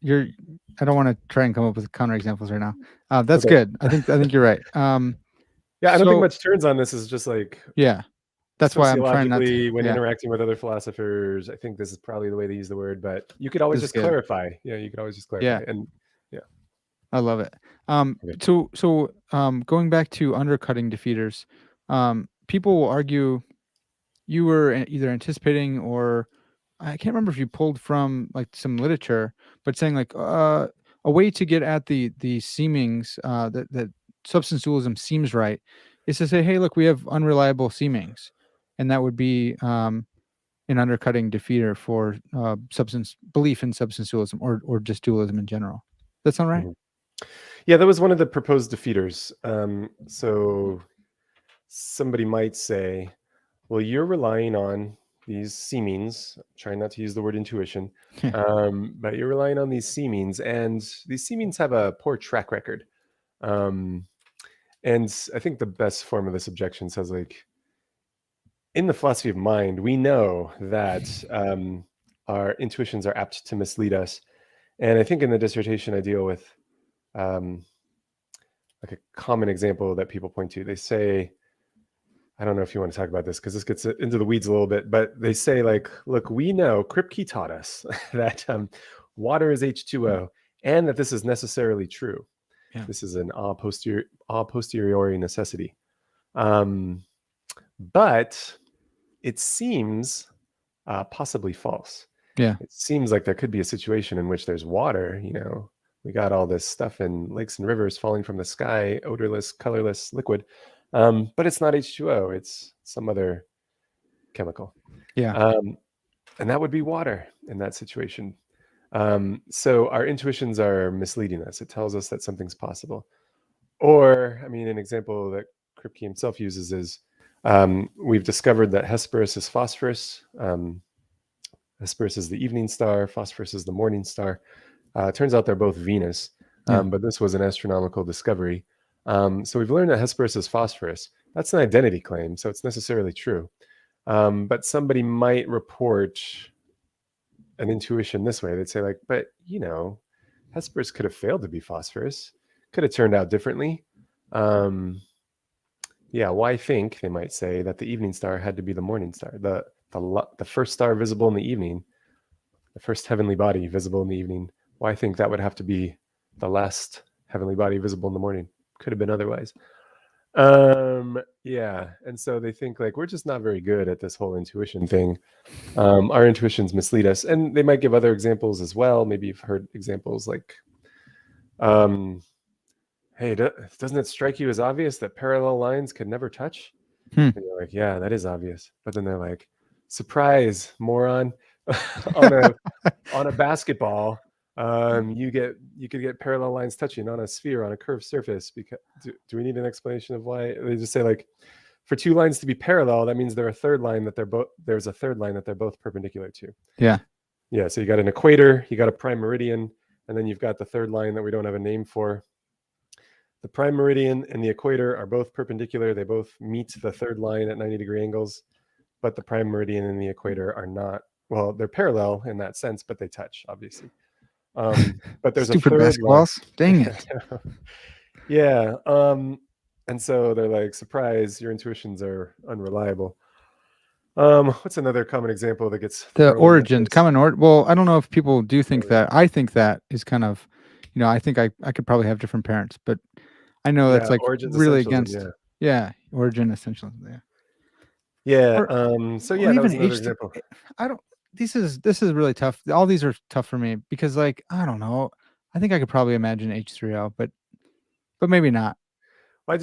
I don't want to try and come up with counterexamples right now. That's Okay. good. I think you're right. Yeah, I don't think So much turns on this. Is just like, yeah, that's why I'm trying not to. sociologically, when Yeah, interacting with other philosophers, I think this is probably the way to use the word, but you could always this is just good. clarify. Yeah, you could always just clarify. Yeah, And yeah, I love it. okay. Going back to undercutting defeaters, people will argue you were either anticipating or I can't remember if you pulled from like some literature, but saying like a way to get at the seemings that substance dualism seems right is to say, hey, look, we have unreliable seemings, and that would be an undercutting defeater for substance belief in substance dualism or just dualism in general. That sound right? Mhm. Yeah, that was one of the proposed defeaters. So somebody might say, well, you're relying on these seemings, trying not to use the word intuition, but you're relying on these seemings, and these seemings have a poor track record. Um, and I think the best form of this objection says, like, in the philosophy of mind, we know that our intuitions are apt to mislead us. And I think in the dissertation, I deal with like a common example that people point to. They say, I don't know if you want to talk about this because this gets into the weeds a little bit, but they say, like, look, we know Kripke taught us that water is H2O and that this is necessarily true. Yeah. This is an a posteriori necessity. But it seems possibly false. Yeah. It seems like there could be a situation in which there's water, we got all this stuff in lakes and rivers falling from the sky, odorless, colorless liquid. But it's not H2O, it's some other chemical. Yeah. And that would be water in that situation. So our intuitions are misleading us. It tells us that something's possible. Or, I mean, an example that Kripke himself uses is we've discovered that Hesperus is phosphorus. Hesperus is the evening star, phosphorus is the morning star. Turns out they're both Venus, but this was an astronomical discovery. So we've learned that Hesperus is phosphorus. That's an identity claim, so it's necessarily true. But somebody might report an intuition this way. They'd say, like, but, Hesperus could have failed to be phosphorus, could have turned out differently. Yeah, why think, they might say, that the evening star had to be the morning star, the first star visible in the evening, the first heavenly body visible in the evening? Why think that would have to be the last heavenly body visible in the morning? Could have been otherwise. Yeah, and so they think, like, we're just not very good at this whole intuition thing. Our intuitions mislead us, and they might give other examples as well. Maybe you've heard examples like, hey, doesn't it strike you as obvious that parallel lines could never touch? And you're like, yeah, that is obvious. But then they're like, surprise, moron. on a basketball, you could get parallel lines touching on a sphere on a curved surface. Because do we need an explanation of why? They just say, like, for two lines to be parallel, that means there's a third line that they're both perpendicular to. Yeah, so you got an equator, you got a prime meridian, and then you've got the third line that we don't have a name for. The prime meridian and the equator are both perpendicular. They both meet the third line at 90-degree angles, but the prime meridian and the equator are not. Well, they're parallel in that sense, but they touch, obviously. But there's Stupid a third basketballs. Dang it. Yeah. And so they're like, surprise, your intuitions are unreliable. What's another common example that gets The thrown origin, this? well, I don't know if people do think that. I think that is kind of, I think I could probably have different parents, but I know that's like Origin's really essentialism, against. Yeah, origin essentialism. Yeah. Yeah. So yeah, Or that was even another example. I don't. this is really tough. All these are tough for me because, like, I don't know. I think I could probably imagine H3O, but maybe not. Well,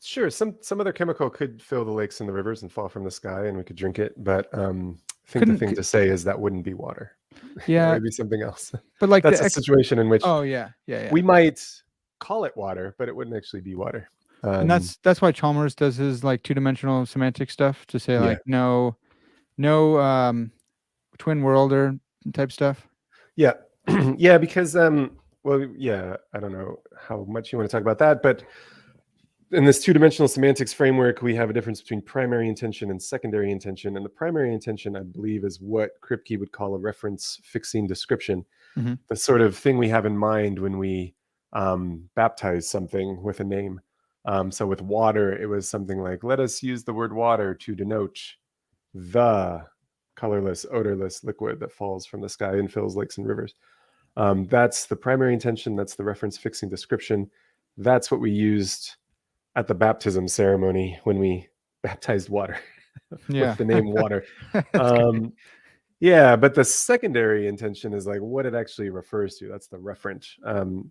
sure, some other chemical could fill the lakes and the rivers and fall from the sky, and we could drink it. But I think the Couldn't. thing to say is that wouldn't be water. That Yeah, would be something else. but like That's a situation in which oh yeah, yeah. we might call it water, but it wouldn't actually be water. And that's why Chalmers does his like two-dimensional semantic stuff to say Yeah. like no twin worlder type stuff. Yeah. Yeah, because well, yeah, I don't know how much you want to talk about that, but in this two-dimensional semantics framework, we have a difference between primary intention and secondary intention. And the primary intention, I believe, is what Kripke would call a reference fixing description. Mhm. The sort of thing we have in mind when we baptize something with a name. So with water, it was something like, let us use the word water to denote the colorless, odorless liquid that falls from the sky and fills lakes and rivers. That's the primary intention. That's the reference fixing description. That's what we used at the baptism ceremony when we baptized water with the name water. Yeah, but the secondary intention is like what it actually refers to. That's the referent.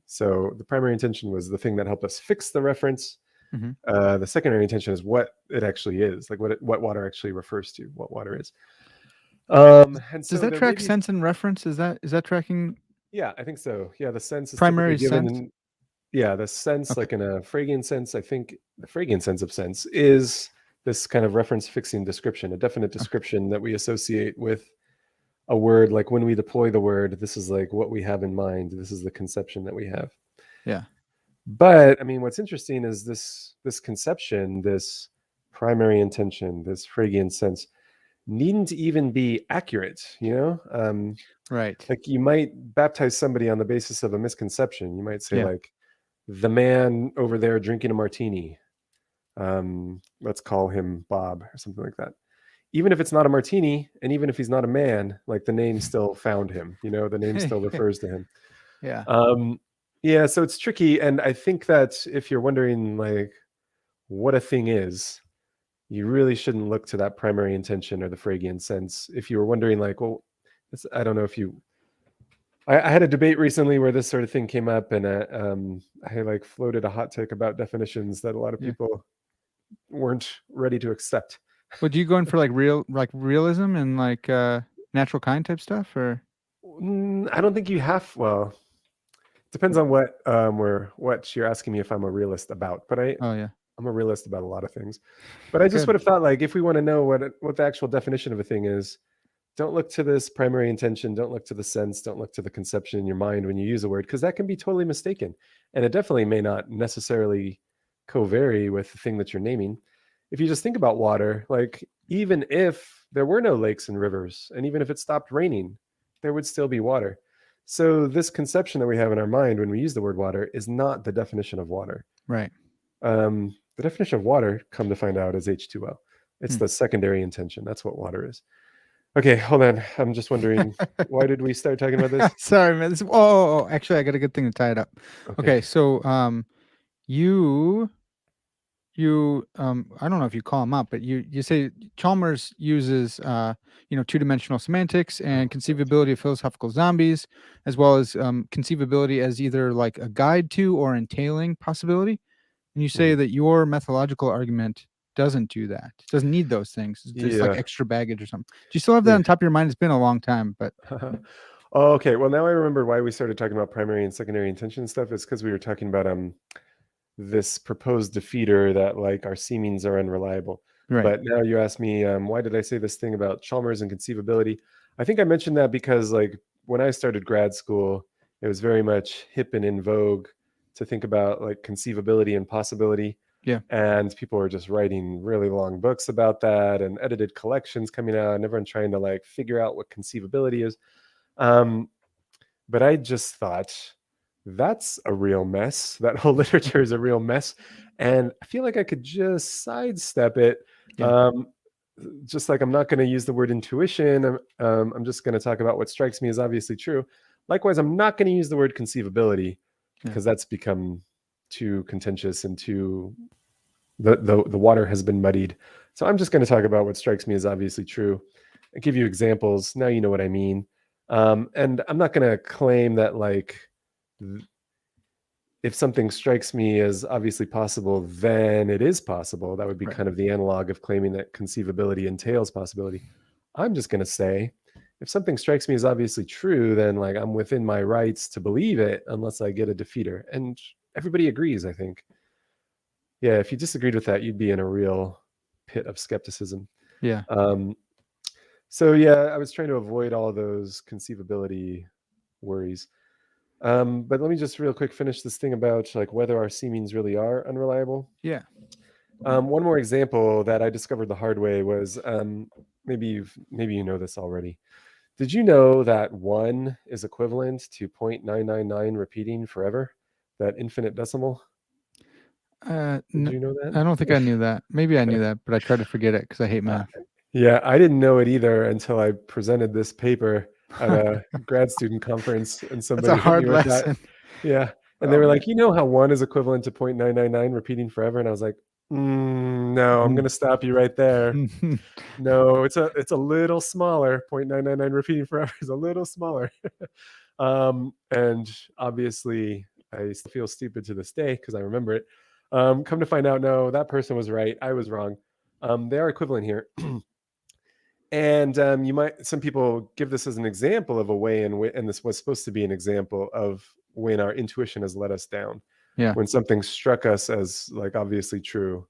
So the primary intention was the thing that helped us fix the reference. Mm-hmm. The secondary intention is what it actually is, like what water actually refers to, what water is. And so does that track sense and reference? Is that tracking? Yeah, I think so. Yeah, the sense is primary typically given sense. Yeah, the sense, Okay. like in a Frege sense, I think the Frege sense of sense is this kind of reference fixing description, a definite description that we associate with a word. Like when we deploy the word, this is like what we have in mind. This is the conception that we have. Yeah. But I mean, what's interesting is this conception, this primary intention, this Frege sense, needn't even be accurate, you know? Right. Like you might baptize somebody on the basis of a misconception. You might say like, the man over there drinking a martini, let's call him Bob or something like that. Even if it's not a martini, and even if he's not a man, like the name still found him, you know, the name still refers to him. Yeah. Yeah, so it's tricky. And I think that if you're wondering like what a thing is, you really shouldn't look to that primary intention or the Frege sense. If you were wondering like, well, I don't know if you I had a debate recently where this sort of thing came up, and I like floated a hot take about definitions that a lot of people weren't ready to accept. Well, do you go in for like realism and like natural kind type stuff, or? I don't think you have. Well, it depends on what you're asking me if I'm a realist about. But I'm a realist about a lot of things. But I just would have thought like if we want to know what the actual definition of a thing is, don't look to this primary intention. Don't look to the sense. Don't look to the conception in your mind when you use a word, because that can be totally mistaken. And it definitely may not necessarily co-vary with the thing that you're naming. If you just think about water, like even if there were no lakes and rivers, and even if it stopped raining, there would still be water. So this conception that we have in our mind when we use the word water is not the definition of water. Right. The definition of water, come to find out, is H2O. It's the secondary intention. That's what water is. Okay, hold on. I'm just wondering, why did we start talking about this? Sorry, man. Actually, I got a good thing to tie it up. Okay, so you I don't know if you call them up, but you say Chalmers uses two-dimensional semantics and conceivability of philosophical zombies, as well as conceivability as either like a guide to or entailing possibility. And you say that your methodological argument doesn't do that. It doesn't need those things. It's just like extra baggage or something. Do you still have that on top of your mind? It's been a long time, but okay. Well, now I remember why we started talking about primary and secondary intention stuff. Is because we were talking about this proposed defeater that like our seemings are unreliable. Right. But now you ask me, why did I say this thing about Chalmers and conceivability? I think I mentioned that because like when I started grad school, it was very much hip and in vogue to think about like conceivability and possibility. Yeah. And people were just writing really long books about that and edited collections coming out and everyone trying to like figure out what conceivability is. But I just thought that's a real mess. That whole literature is a real mess. And I feel like I could just sidestep it. Just like I'm not going to use the word intuition. I'm just going to talk about what strikes me as obviously true. Likewise, I'm not going to use the word conceivability because that's become too contentious and too the water has been muddied. So I'm just going to talk about what strikes me as obviously true. I give you examples. Now you know what I mean. And I'm not going to claim that like if something strikes me as obviously possible, then it is possible. That would be Right. kind of the analog of claiming that conceivability entails possibility. I'm just going to say, if something strikes me as obviously true, then like I'm within my rights to believe it unless I get a defeater. And everybody agrees, I think. Yeah, if you disagreed with that, you'd be in a real pit of skepticism. Yeah. So yeah, I was trying to avoid all of those conceivability worries. But let me just real quick finish this thing about like whether our seemings really are unreliable. Yeah. One more example that I discovered the hard way was maybe you know this already. Did you know that 1 is equivalent to 0.999 repeating forever? That infinite decimal? Did you know that? I don't think I knew that. Maybe I knew that, but I try to forget it because I hate math. Yeah, I didn't know it either until I presented this paper at a grad student conference, and That's somebody a hit me hard with that. lesson. Yeah, and they Oh, were man. like, you know how 1 is equivalent to 0.999 repeating forever? And I was like, no, I'm going to stop you right there. No, it's a little smaller. 0.999 repeating forever is a little smaller. And obviously, I still feel stupid to this day because I remember it. Come to find out, no, that person was right. I was wrong. They are equivalent here. And some people give this as an example of a way in which, and this was supposed to be an example of when our intuition has let us down. Yeah. When something struck us as like obviously true,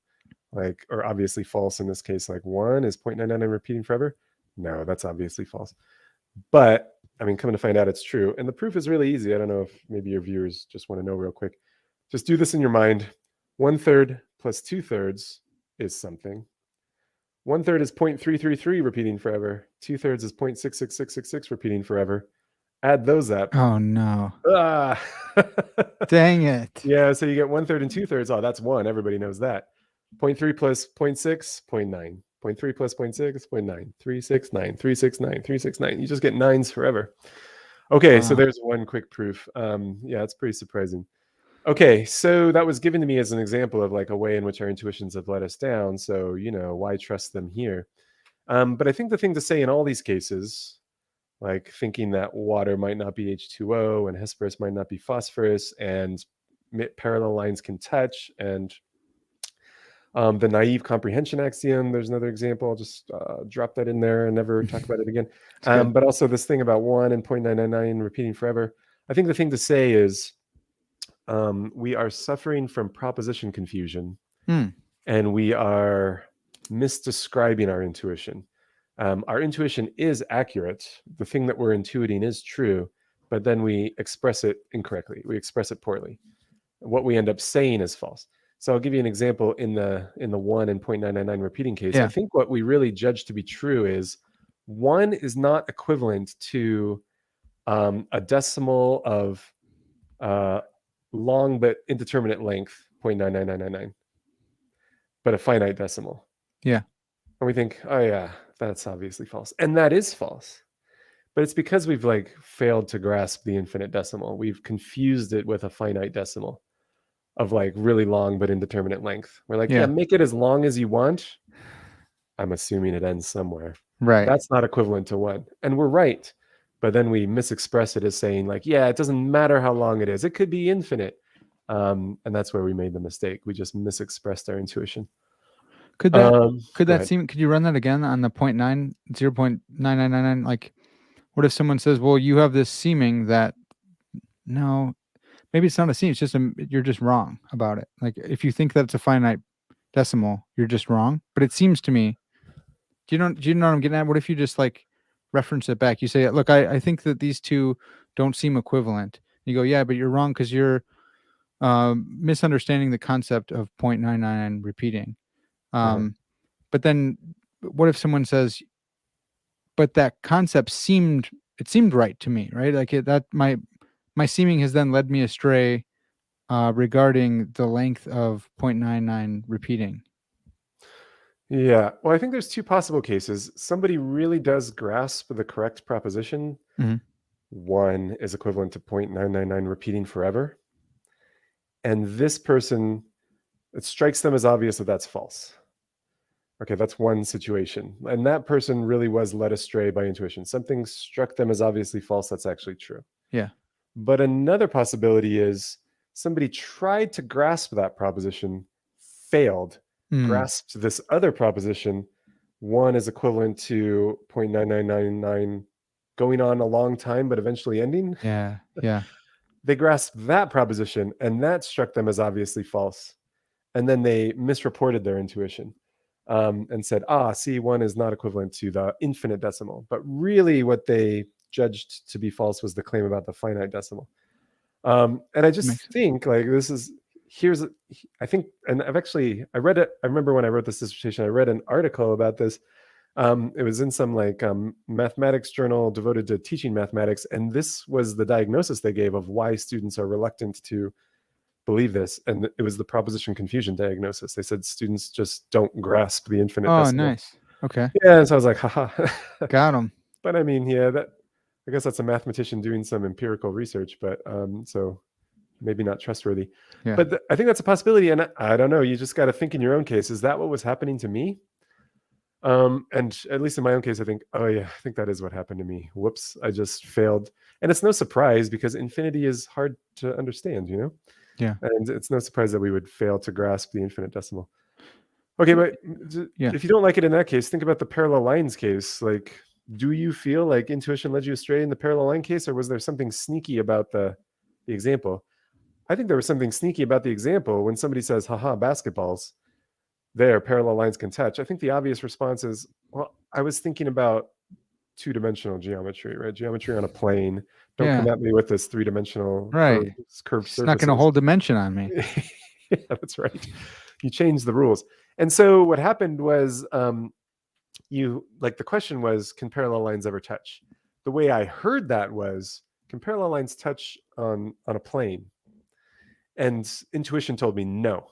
like, or obviously false in this case, like 1 is 0.999 repeating forever. No, that's obviously false. But I mean, coming to find out it's true. And the proof is really easy. I don't know if maybe your viewers just want to know real quick. Just do this in your mind. 1/3 plus 2/3 is something. 1/3 is 0.333 repeating forever. 2/3 is 0.66666 repeating forever. Add those up. Oh no. Ah. Dang it. Yeah, so you get 1/3 and 2/3. Oh, that's 1. Everybody knows that. 0.3 plus 0.6, 0.9. 0.3 plus 0.6, 0.9. 369, 369, 369. You just get 9s forever. Okay, so Wow. there's one quick proof. Yeah, it's pretty surprising. Okay, so that was given to me as an example of like a way in which our intuitions have let us down. So, why trust them here? But I think the thing to say in all these cases, like thinking that water might not be H2O and Hesperus might not be phosphorus and parallel lines can touch, and the naive comprehension axiom, there's another example. I'll just drop that in there and never talk about it again. But also this thing about 1 and 0.999 repeating forever. I think the thing to say is we are suffering from proposition confusion, and we are misdescribing our intuition. Our intuition is accurate. The thing that we're intuiting is true, but then we express it incorrectly. We express it poorly. What we end up saying is false. So I'll give you an example in the 1 and 0.999 repeating case. Yeah. I think what we really judge to be true is 1 is not equivalent to a decimal of long but indeterminate length, 0.99999, but a finite decimal. Yeah. And we think, oh yeah, that's obviously false. And that is false. But it's because we've like failed to grasp the infinite decimal. We've confused it with a finite decimal of like really long but indeterminate length. We're like, yeah, make it as long as you want. I'm assuming it ends somewhere. Right. That's not equivalent to 1. And we're right. But then we misexpress it as saying like, yeah, it doesn't matter how long it is. It could be infinite. And that's where we made the mistake. We just misexpressed our intuition. Could you run that again on the 0.99999? Like, what if someone says, well, you have this seeming that, no, maybe it's not a seeming, it's just you're just wrong about it. Like, if you think that it's a finite decimal, you're just wrong. But it seems to me, do you know what I'm getting at? What if you just like reference it back? You say, look, I think that these two don't seem equivalent. You go, yeah, but you're wrong because you're misunderstanding the concept of 0.999 repeating. But then what if someone says, but that concept seemed right to me, right? Like that my seeming has then led me astray regarding the length of 0.99 repeating. Yeah. Well, I think there's two possible cases. Somebody really does grasp the correct proposition. 1 is equivalent to 0.999 repeating forever. And this person, it strikes them as obvious that that's false. Okay, that's one situation. And that person really was led astray by intuition. Something struck them as obviously false. That's actually true. Yeah. But another possibility is somebody tried to grasp that proposition, failed, Mm. grasped this other proposition. One is equivalent to 0.9999 going on a long time, but eventually ending. Yeah. Yeah. They grasped that proposition, and that struck them as obviously false. And then they misreported their intuition and said, C1 is not equivalent to the infinite decimal. But really, what they judged to be false was the claim about the finite decimal. And I just think like this is I think, and I read it. I remember when I wrote this dissertation, I read an article about this. It was in some like mathematics journal devoted to teaching mathematics, and this was the diagnosis they gave of why students are reluctant to believe this. And it was the proposition confusion diagnosis. They said students just don't grasp the infinite decimal. Nice. Okay. Yeah, and so I was like, haha. Got them. But I mean, yeah, I guess that's a mathematician doing some empirical research, but so maybe not trustworthy. Yeah. But I think that's a possibility, and I don't know. You just got to think in your own case. Is that what was happening to me? And at least in my own case, I think, oh yeah, I think that is what happened to me. Whoops, I just failed. And it's no surprise because infinity is hard to understand, you know? Yeah. And it's no surprise that we would fail to grasp the infinite decimal. Okay, but if you don't like it in that case, think about the parallel lines case. Like, do you feel like intuition led you astray in the parallel line case, or was there something sneaky about the example? I think there was something sneaky about the example when somebody says, haha, basketballs, there, parallel lines can touch. I think the obvious response is, well, I was thinking about two-dimensional geometry, right? Geometry on a plane. Don't come at me with this three-dimensional curved surface. It's not going to hold dimension on me. Yeah, that's right. You changed the rules. And so what happened was the question was, can parallel lines ever touch? The way I heard that was, can parallel lines touch on a plane? And intuition told me no.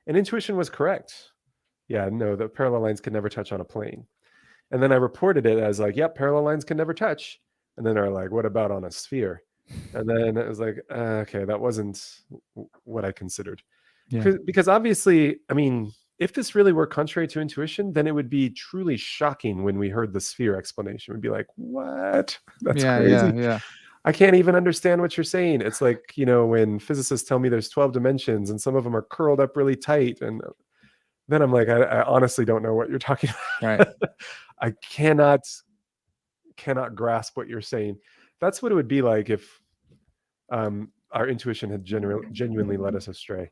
And intuition was correct. Yeah, no, the parallel lines can never touch on a plane. And then I reported it as like, yep, parallel lines can never touch. And then they're like, what about on a sphere? And then it was like, okay, that wasn't what I considered. Yeah. Because obviously, I mean, if this really were contrary to intuition, then it would be truly shocking when we heard the sphere explanation. We'd be like, what? That's crazy. Yeah. I can't even understand what you're saying. It's like, when physicists tell me there's 12 dimensions and some of them are curled up really tight. And then I'm like, I honestly don't know what you're talking about. Right. I cannot grasp what you're saying. That's what it would be like if our intuition had genuinely led us astray.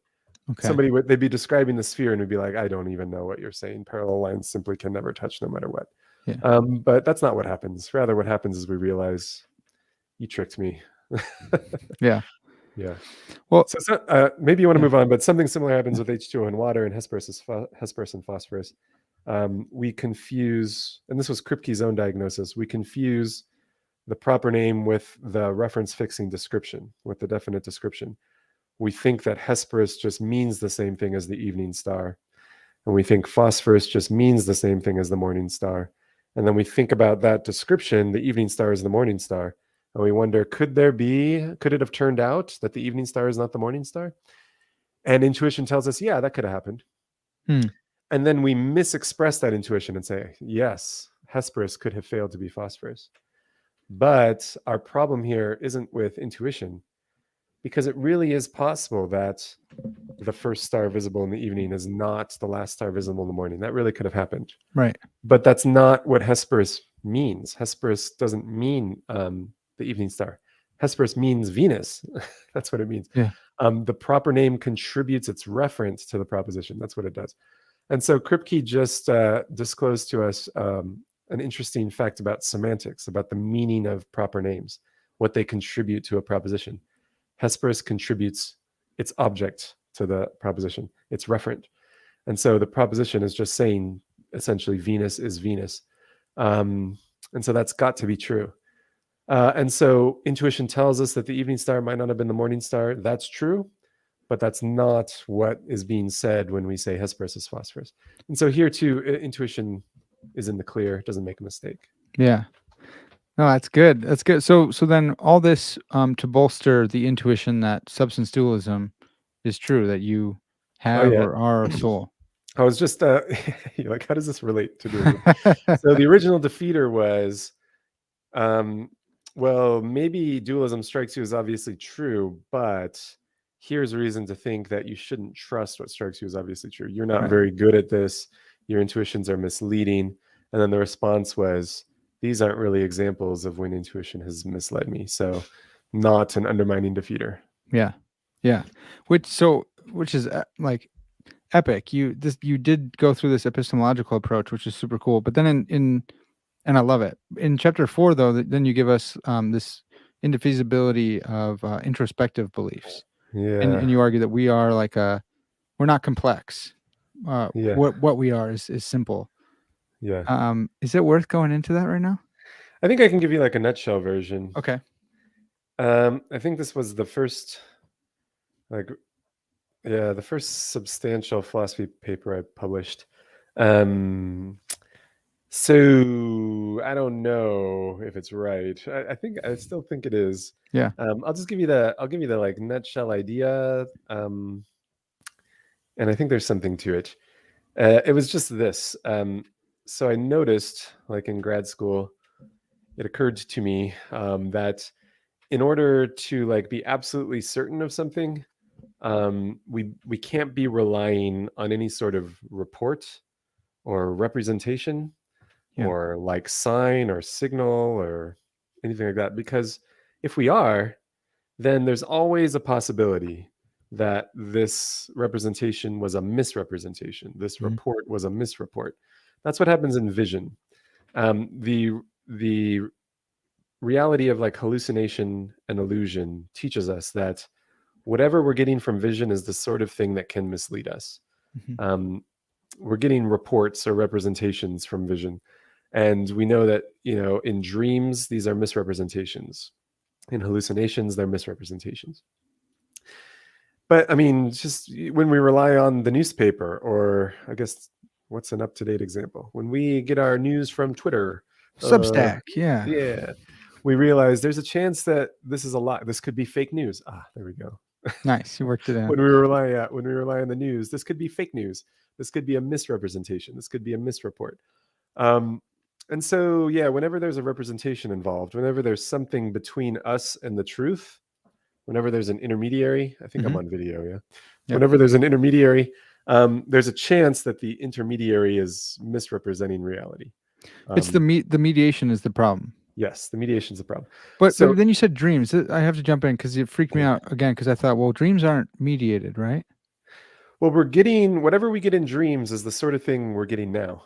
Okay. They'd be describing the sphere and would be like, I don't even know what you're saying. Parallel lines simply can never touch no matter what. Yeah. But that's not what happens. Rather, what happens is we realize you tricked me. Yeah. Yeah. Well, so maybe you want to move on, but something similar happens with H2O and water and Hesperus and phosphorus. We confuse, and this was Kripke's own diagnosis, we confuse the proper name with the reference fixing description, with the definite description. We think that Hesperus just means the same thing as the evening star. And we think phosphorus just means the same thing as the morning star. And then we think about that description, the evening star is the morning star. And we wonder, could it have turned out that the evening star is not the morning star? And intuition tells us, yeah, that could have happened. And then we misexpress that intuition and say, yes, Hesperus could have failed to be phosphorus. But our problem here isn't with intuition, because it really is possible that the first star visible in the evening is not the last star visible in the morning. That really could have happened. Right. But that's not what Hesperus means. Hesperus doesn't mean the evening star. Hesperus means Venus. That's what it means. Yeah. The proper name contributes its reference to the proposition. That's what it does. And so Kripke just disclosed to us an interesting fact about semantics, about the meaning of proper names, what they contribute to a proposition. Hesperus contributes its object to the proposition, its referent. And so the proposition is just saying, essentially, Venus is Venus. And so that's got to be true. And so intuition tells us that the evening star might not have been the morning star. That's true, but that's not what is being said when we say Hesperus is phosphorus. And so here too, intuition is in the clear, doesn't make a mistake. Yeah. No, that's good. That's good. So then all this to bolster the intuition that substance dualism is true, that you have or are a soul. I was just you're like, how does this relate to dualism? So the original defeater was, um, well, maybe dualism strikes you as obviously true, but here's a reason to think that you shouldn't trust what strikes you as obviously true. You're not Right. very good at this. Your intuitions are misleading. And then the response was, these aren't really examples of when intuition has misled me. So not an undermining defeater. Yeah. Yeah. Which is like epic. You did go through this epistemological approach, which is super cool. But then in and I love it. In chapter 4, though, then you give us this indefeasibility of introspective beliefs, Yeah. and you argue that we are like we're not complex. Yeah. What we are is simple. Yeah. Is it worth going into that right now? I think I can give you like a nutshell version. Okay. I think this was the first, like, the first substantial philosophy paper I published. So I don't know if it's right. I still think it is. Yeah. I'll give you the like nutshell idea. And I think there's something to it. It was just this. So I noticed, like in grad school, it occurred to me that in order to like be absolutely certain of something, we can't be relying on any sort of report or representation Yeah. or like sign or signal or anything like that, because if we are, then there's always a possibility that this representation was a misrepresentation, this Mhm. report was a misreport. That's what happens in vision. The reality of like hallucination and illusion teaches us that whatever we're getting from vision is the sort of thing that can mislead us. Mhm. We're getting reports or representations from vision, and we know that, in dreams these are misrepresentations, in hallucinations they're misrepresentations. But I mean, just when we rely on the newspaper, or I guess what's an up-to-date example, when we get our news from Twitter, Substack. Yeah. yeah, we realize there's a chance that this is a lie. This could be fake news. There we go. Nice. You worked it in. When we rely on the news, this could be fake news. This could be a misrepresentation. This could be a misreport. And so, yeah, whenever there's a representation involved, whenever there's something between us and the truth, whenever there's an intermediary, I think I'm on video, yeah. Yep. Whenever there's an intermediary, there's a chance that the intermediary is misrepresenting reality. It's the mediation is the problem. Yes, the mediation's the problem. But So, then you said dreams. I have to jump in because it freaked me out again because I thought, well, dreams aren't mediated, right? well, we're getting whatever we get in dreams is the sort of thing we're getting now.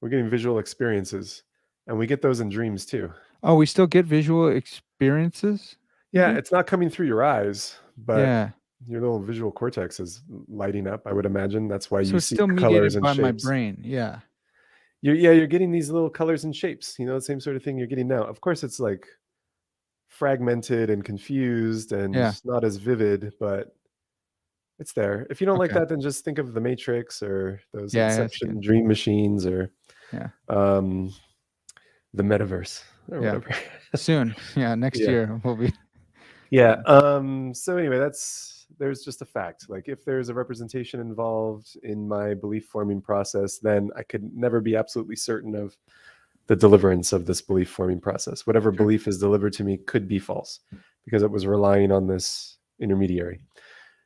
We're getting visual experiences, and we get those in dreams too. Oh, we still get visual experiences? Yeah, it's not coming through your eyes, but Yeah. your little visual cortex is lighting up, I would imagine. That's why So you it's see still colors mediated and by my shapes. brain. Yeah. You're getting these little colors and shapes, the same sort of thing you're getting now. Of course, it's like fragmented and confused and Yeah. not as vivid, but it's there. If you don't like Okay. that, then just think of the Matrix or those Yeah, that's Inception good. dream machines, or Yeah. the metaverse or Yeah. whatever. Soon. Yeah. Next Yeah. year we'll be. Yeah. So anyway, there's just a fact. Like, if there's a representation involved in my belief forming process, then I could never be absolutely certain of the deliverance of this belief forming process. Whatever Sure. belief is delivered to me could be false because it was relying on this intermediary.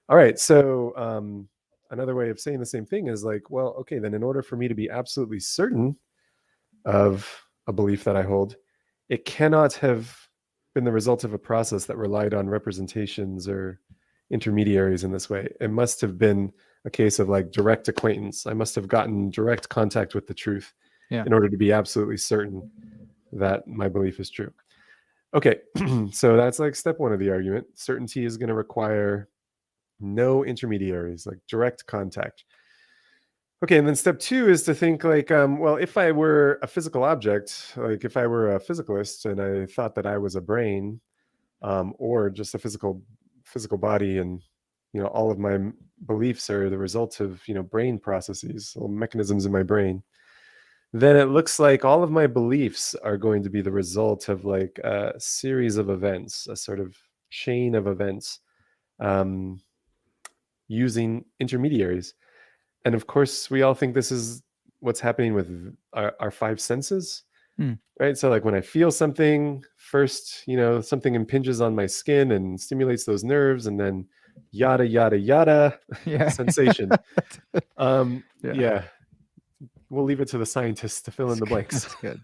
All right. So another way of saying the same thing is like, well, okay, then in order for me to be absolutely certain of a belief that I hold, it cannot have been the result of a process that relied on representations or intermediaries in this way. It must have been a case of like direct acquaintance. I must have gotten direct contact with the truth in order to be absolutely certain that my belief is true. Okay, so that's like step one of the argument. Certainty is going to require no intermediaries, like direct contact. Okay, and then step two is to think like, well, if I were a physical object, like if I were a physicalist and I thought that I was a brain, or just a physical body, and all of my beliefs are the result of brain processes, little mechanisms in my brain, then it looks like all of my beliefs are going to be the result of like a series of events, a sort of chain of events, using intermediaries. And of course, we all think this is what's happening with our five senses, right? So like when I feel something first, something impinges on my skin and stimulates those nerves, and then yada, yada, yada, Yeah. sensation. Yeah. Yeah. We'll leave it to the scientists to fill in the blanks. That's good.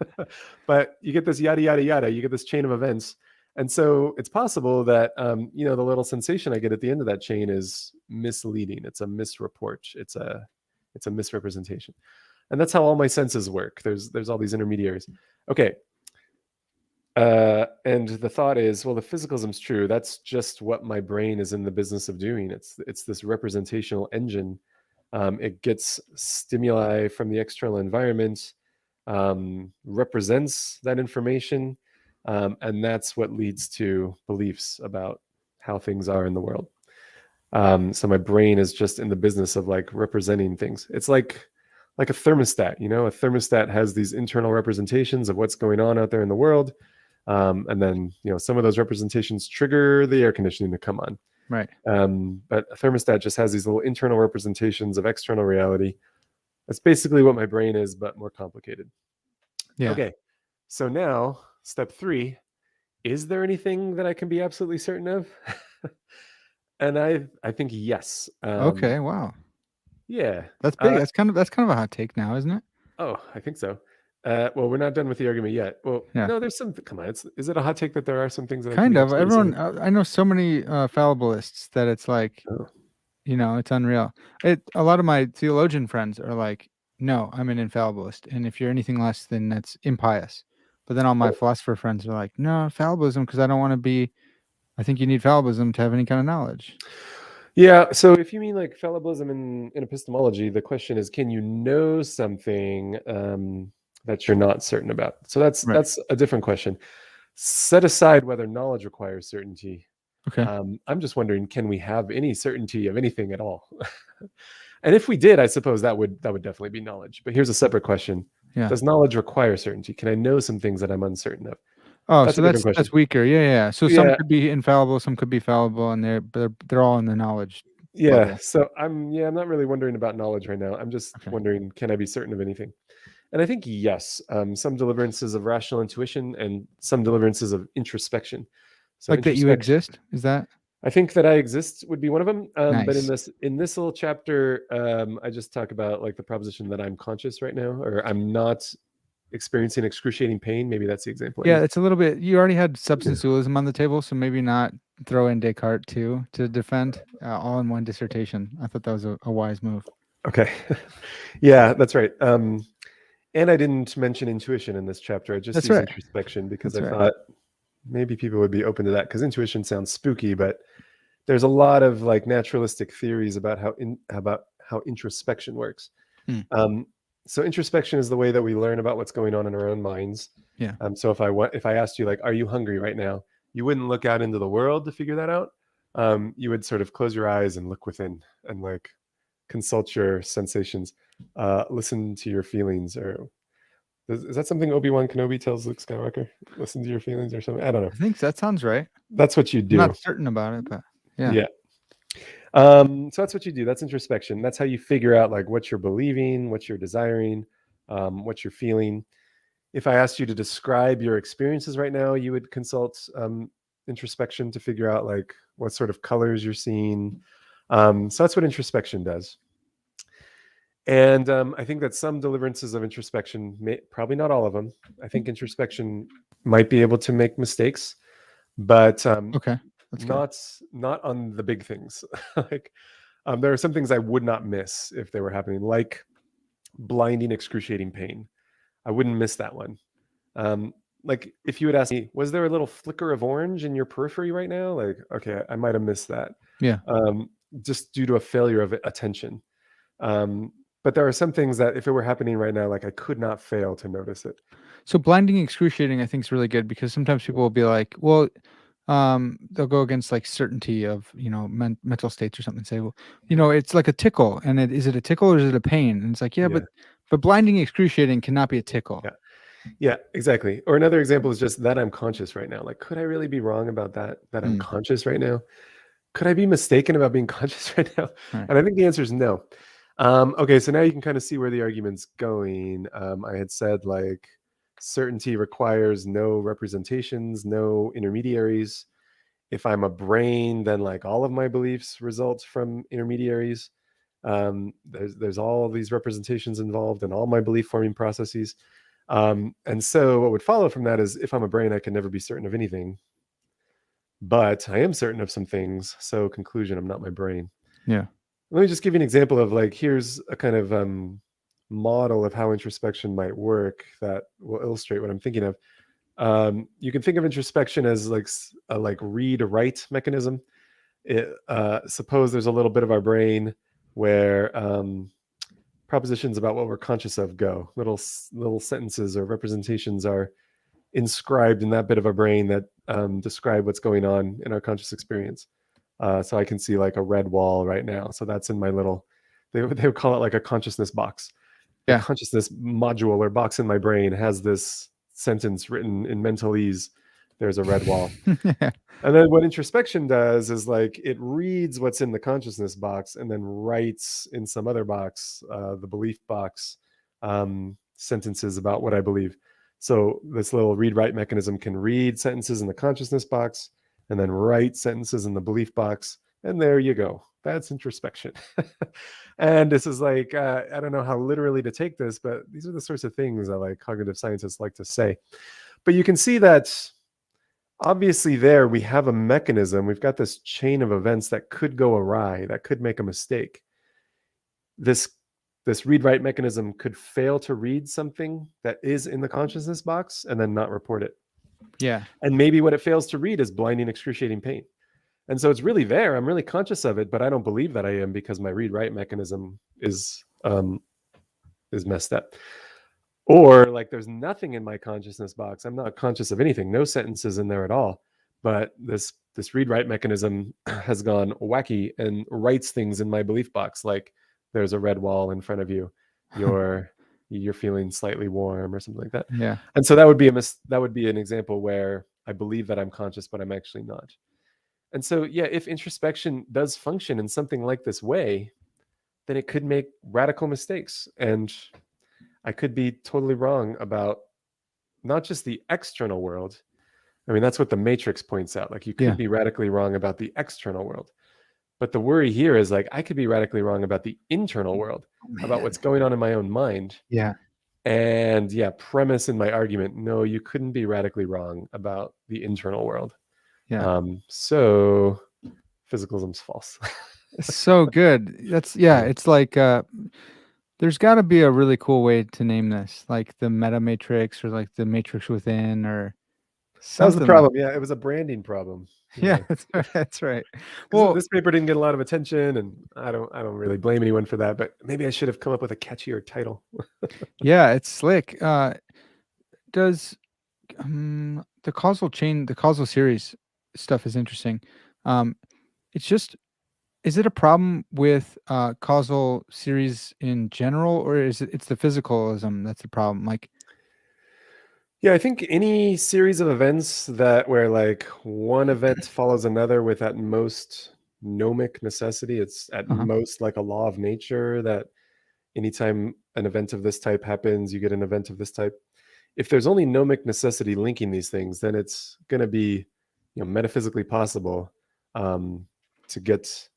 But you get this yada, yada, yada, you get this chain of events. And so it's possible that, the little sensation I get at the end of that chain is misleading. It's a misreport. It's a misrepresentation. And that's how all my senses work. There's all these intermediaries. Okay. And the thought is, well, the physicalism's true. That's just what my brain is in the business of doing. It's this representational engine. It gets stimuli from the external environment, represents that information, and that's what leads to beliefs about how things are in the world. So my brain is just in the business of like representing things. It's like a thermostat. A thermostat has these internal representations of what's going on out there in the world, and then some of those representations trigger the air conditioning to come on. Right. But a thermostat just has these little internal representations of external reality. That's basically what my brain is, but more complicated. Yeah. Okay. So now, step 3, is there anything that I can be absolutely certain of? And I think yes. Okay. Wow. Yeah. That's big. That's kind of a hot take now, isn't it? Oh, I think so. Well, we're not done with the argument yet. Well, Yeah. no, there's some. Come on, is it a hot take that there are some things that Kind I of. Everyone, I know so many fallibilists that it's like, it's unreal. A lot of my theologian friends are like, no, I'm an infallibilist, and if you're anything less, then that's impious. But then all my philosopher friends are like, no, fallibilism, because I don't want to be. I think you need fallibilism to have any kind of knowledge. Yeah. So if you mean like fallibilism in epistemology, the question is, can you know something that you're not certain about? So that's a different question. Set aside whether knowledge requires certainty. Okay. I'm just wondering, can we have any certainty of anything at all? And if we did, I suppose that would definitely be knowledge. But here's a separate question. Yeah. Does knowledge require certainty? Can I know some things that I'm uncertain of? Oh, so that's weaker. Yeah. So some could be infallible, some could be fallible, and they're all in the knowledge. Yeah. level. So I'm not really wondering about knowledge right now. I'm just wondering, can I be certain of anything? And I think yes. Some deliverances of rational intuition and some deliverances of introspection. So like that you exist? Is that? I think that I exist would be one of them. Nice. But in this little chapter, I just talk about like the proposition that I'm conscious right now, or I'm not experiencing excruciating pain. Maybe that's the example. Yeah, it's a little bit. You already had substance dualism on the table, so maybe not throw in Descartes too to defend all in one dissertation. I thought that was a wise move. Okay. Yeah, that's right. And I didn't mention intuition in this chapter. I just used introspection because I thought maybe people would be open to that, because intuition sounds spooky, but there's a lot of like naturalistic theories about how introspection works. So introspection is the way that we learn about what's going on in our own minds. Yeah. So if I asked you like, are you hungry right now? You wouldn't look out into the world to figure that out. You would sort of close your eyes and look within and like consult your sensations, listen to your feelings. Or is that something Obi-Wan Kenobi tells Luke Skywalker? Listen to your feelings or something? I don't know. I think that sounds right. That's what you do. I'm not certain about it, but yeah. Yeah. So that's what you do. That's introspection. That's how you figure out like what you're believing, what you're desiring, what you're feeling. If I asked you to describe your experiences right now, you would consult introspection to figure out like what sort of colors you're seeing. So that's what introspection does. And I think that some deliverances of introspection, probably not all of them. I think introspection might be able to make mistakes, but okay. Not on the big things. Like there are some things I would not miss if they were happening, like blinding, excruciating pain. I wouldn't miss that one. Like if you would ask me, was there a little flicker of orange in your periphery right now? Like, okay, I might have missed that. Yeah. Just due to a failure of attention. But there are some things that if it were happening right now, like I could not fail to notice it. So blinding, excruciating, I think is really good, because sometimes people will be like, well, they'll go against like certainty of, mental states or something, and say, well, it's like a tickle, and is it a tickle or is it a pain? And it's like, but blinding, excruciating cannot be a tickle. Yeah, exactly. Or another example is just that I'm conscious right now. Like, could I really be wrong about that I'm conscious right now? Could I be mistaken about being conscious right now? Right. And I think the answer is no. Okay, so now you can kind of see where the argument's going. I had said like certainty requires no representations, no intermediaries. If I'm a brain, then like all of my beliefs result from intermediaries. There's all these representations involved in all my belief forming processes. And so what would follow from that is if I'm a brain, I can never be certain of anything, but I am certain of some things. So conclusion, I'm not my brain. Yeah. Let me just give you an example of like, here's a kind of model of how introspection might work that will illustrate what I'm thinking of. You can think of introspection as like a like read-write mechanism. Suppose there's a little bit of our brain where propositions about what we're conscious of go. Little sentences or representations are inscribed in that bit of our brain that describe what's going on in our conscious experience. So I can see like a red wall right now. So that's in my little, they would call it like a consciousness box. The Yeah. consciousness module or box in my brain has this sentence written in mentalese. There's a red wall. Yeah. And then what introspection does is like it reads what's in the consciousness box and then writes in some other box, the belief box, sentences about what I believe. So this little read-write mechanism can read sentences in the consciousness box and then write sentences in the belief box. And there you go. That's introspection. And this is like, I don't know how literally to take this, but these are the sorts of things that like cognitive scientists like to say. But you can see that obviously there we have a mechanism. We've got this chain of events that could go awry, that could make a mistake. This read-write mechanism could fail to read something that is in the consciousness box and then not report it. Yeah. And maybe what it fails to read is blinding, excruciating pain. And so it's really there. I'm really conscious of it, but I don't believe that I am because my read-write mechanism is messed up. Or like there's nothing in my consciousness box. I'm not conscious of anything, no sentences in there at all. But this read-write mechanism has gone wacky and writes things in my belief box, like there's a red wall in front of you. You're feeling slightly warm or something like that. Yeah. And so that would be an example where I believe that I'm conscious, but I'm actually not. And so, yeah, if introspection does function in something like this way, then it could make radical mistakes. And I could be totally wrong about not just the external world. I mean, that's what the Matrix points out. Like you could be radically wrong about the external world. But the worry here is like I could be radically wrong about the internal world, about what's going on in my own mind. Yeah. And yeah, premise in my argument, no, you couldn't be radically wrong about the internal world. Yeah. So physicalism's false. So good. That's it's like there's got to be a really cool way to name this, like the meta matrix or like the matrix within or something. That was the problem. Yeah, it was a branding problem. Yeah, that's right. Well, this paper didn't get a lot of attention, and I don't really blame anyone for that. But maybe I should have come up with a catchier title. Yeah, it's slick. Does the causal chain, the causal series stuff is interesting. It's just, is it a problem with causal series in general, or is it's the physicalism that's the problem? Like, yeah, I think any series of events where like one event follows another with at most gnomic necessity, it's at most like a law of nature that anytime an event of this type happens, you get an event of this type. If there's only gnomic necessity linking these things, then it's going to be, metaphysically possible to get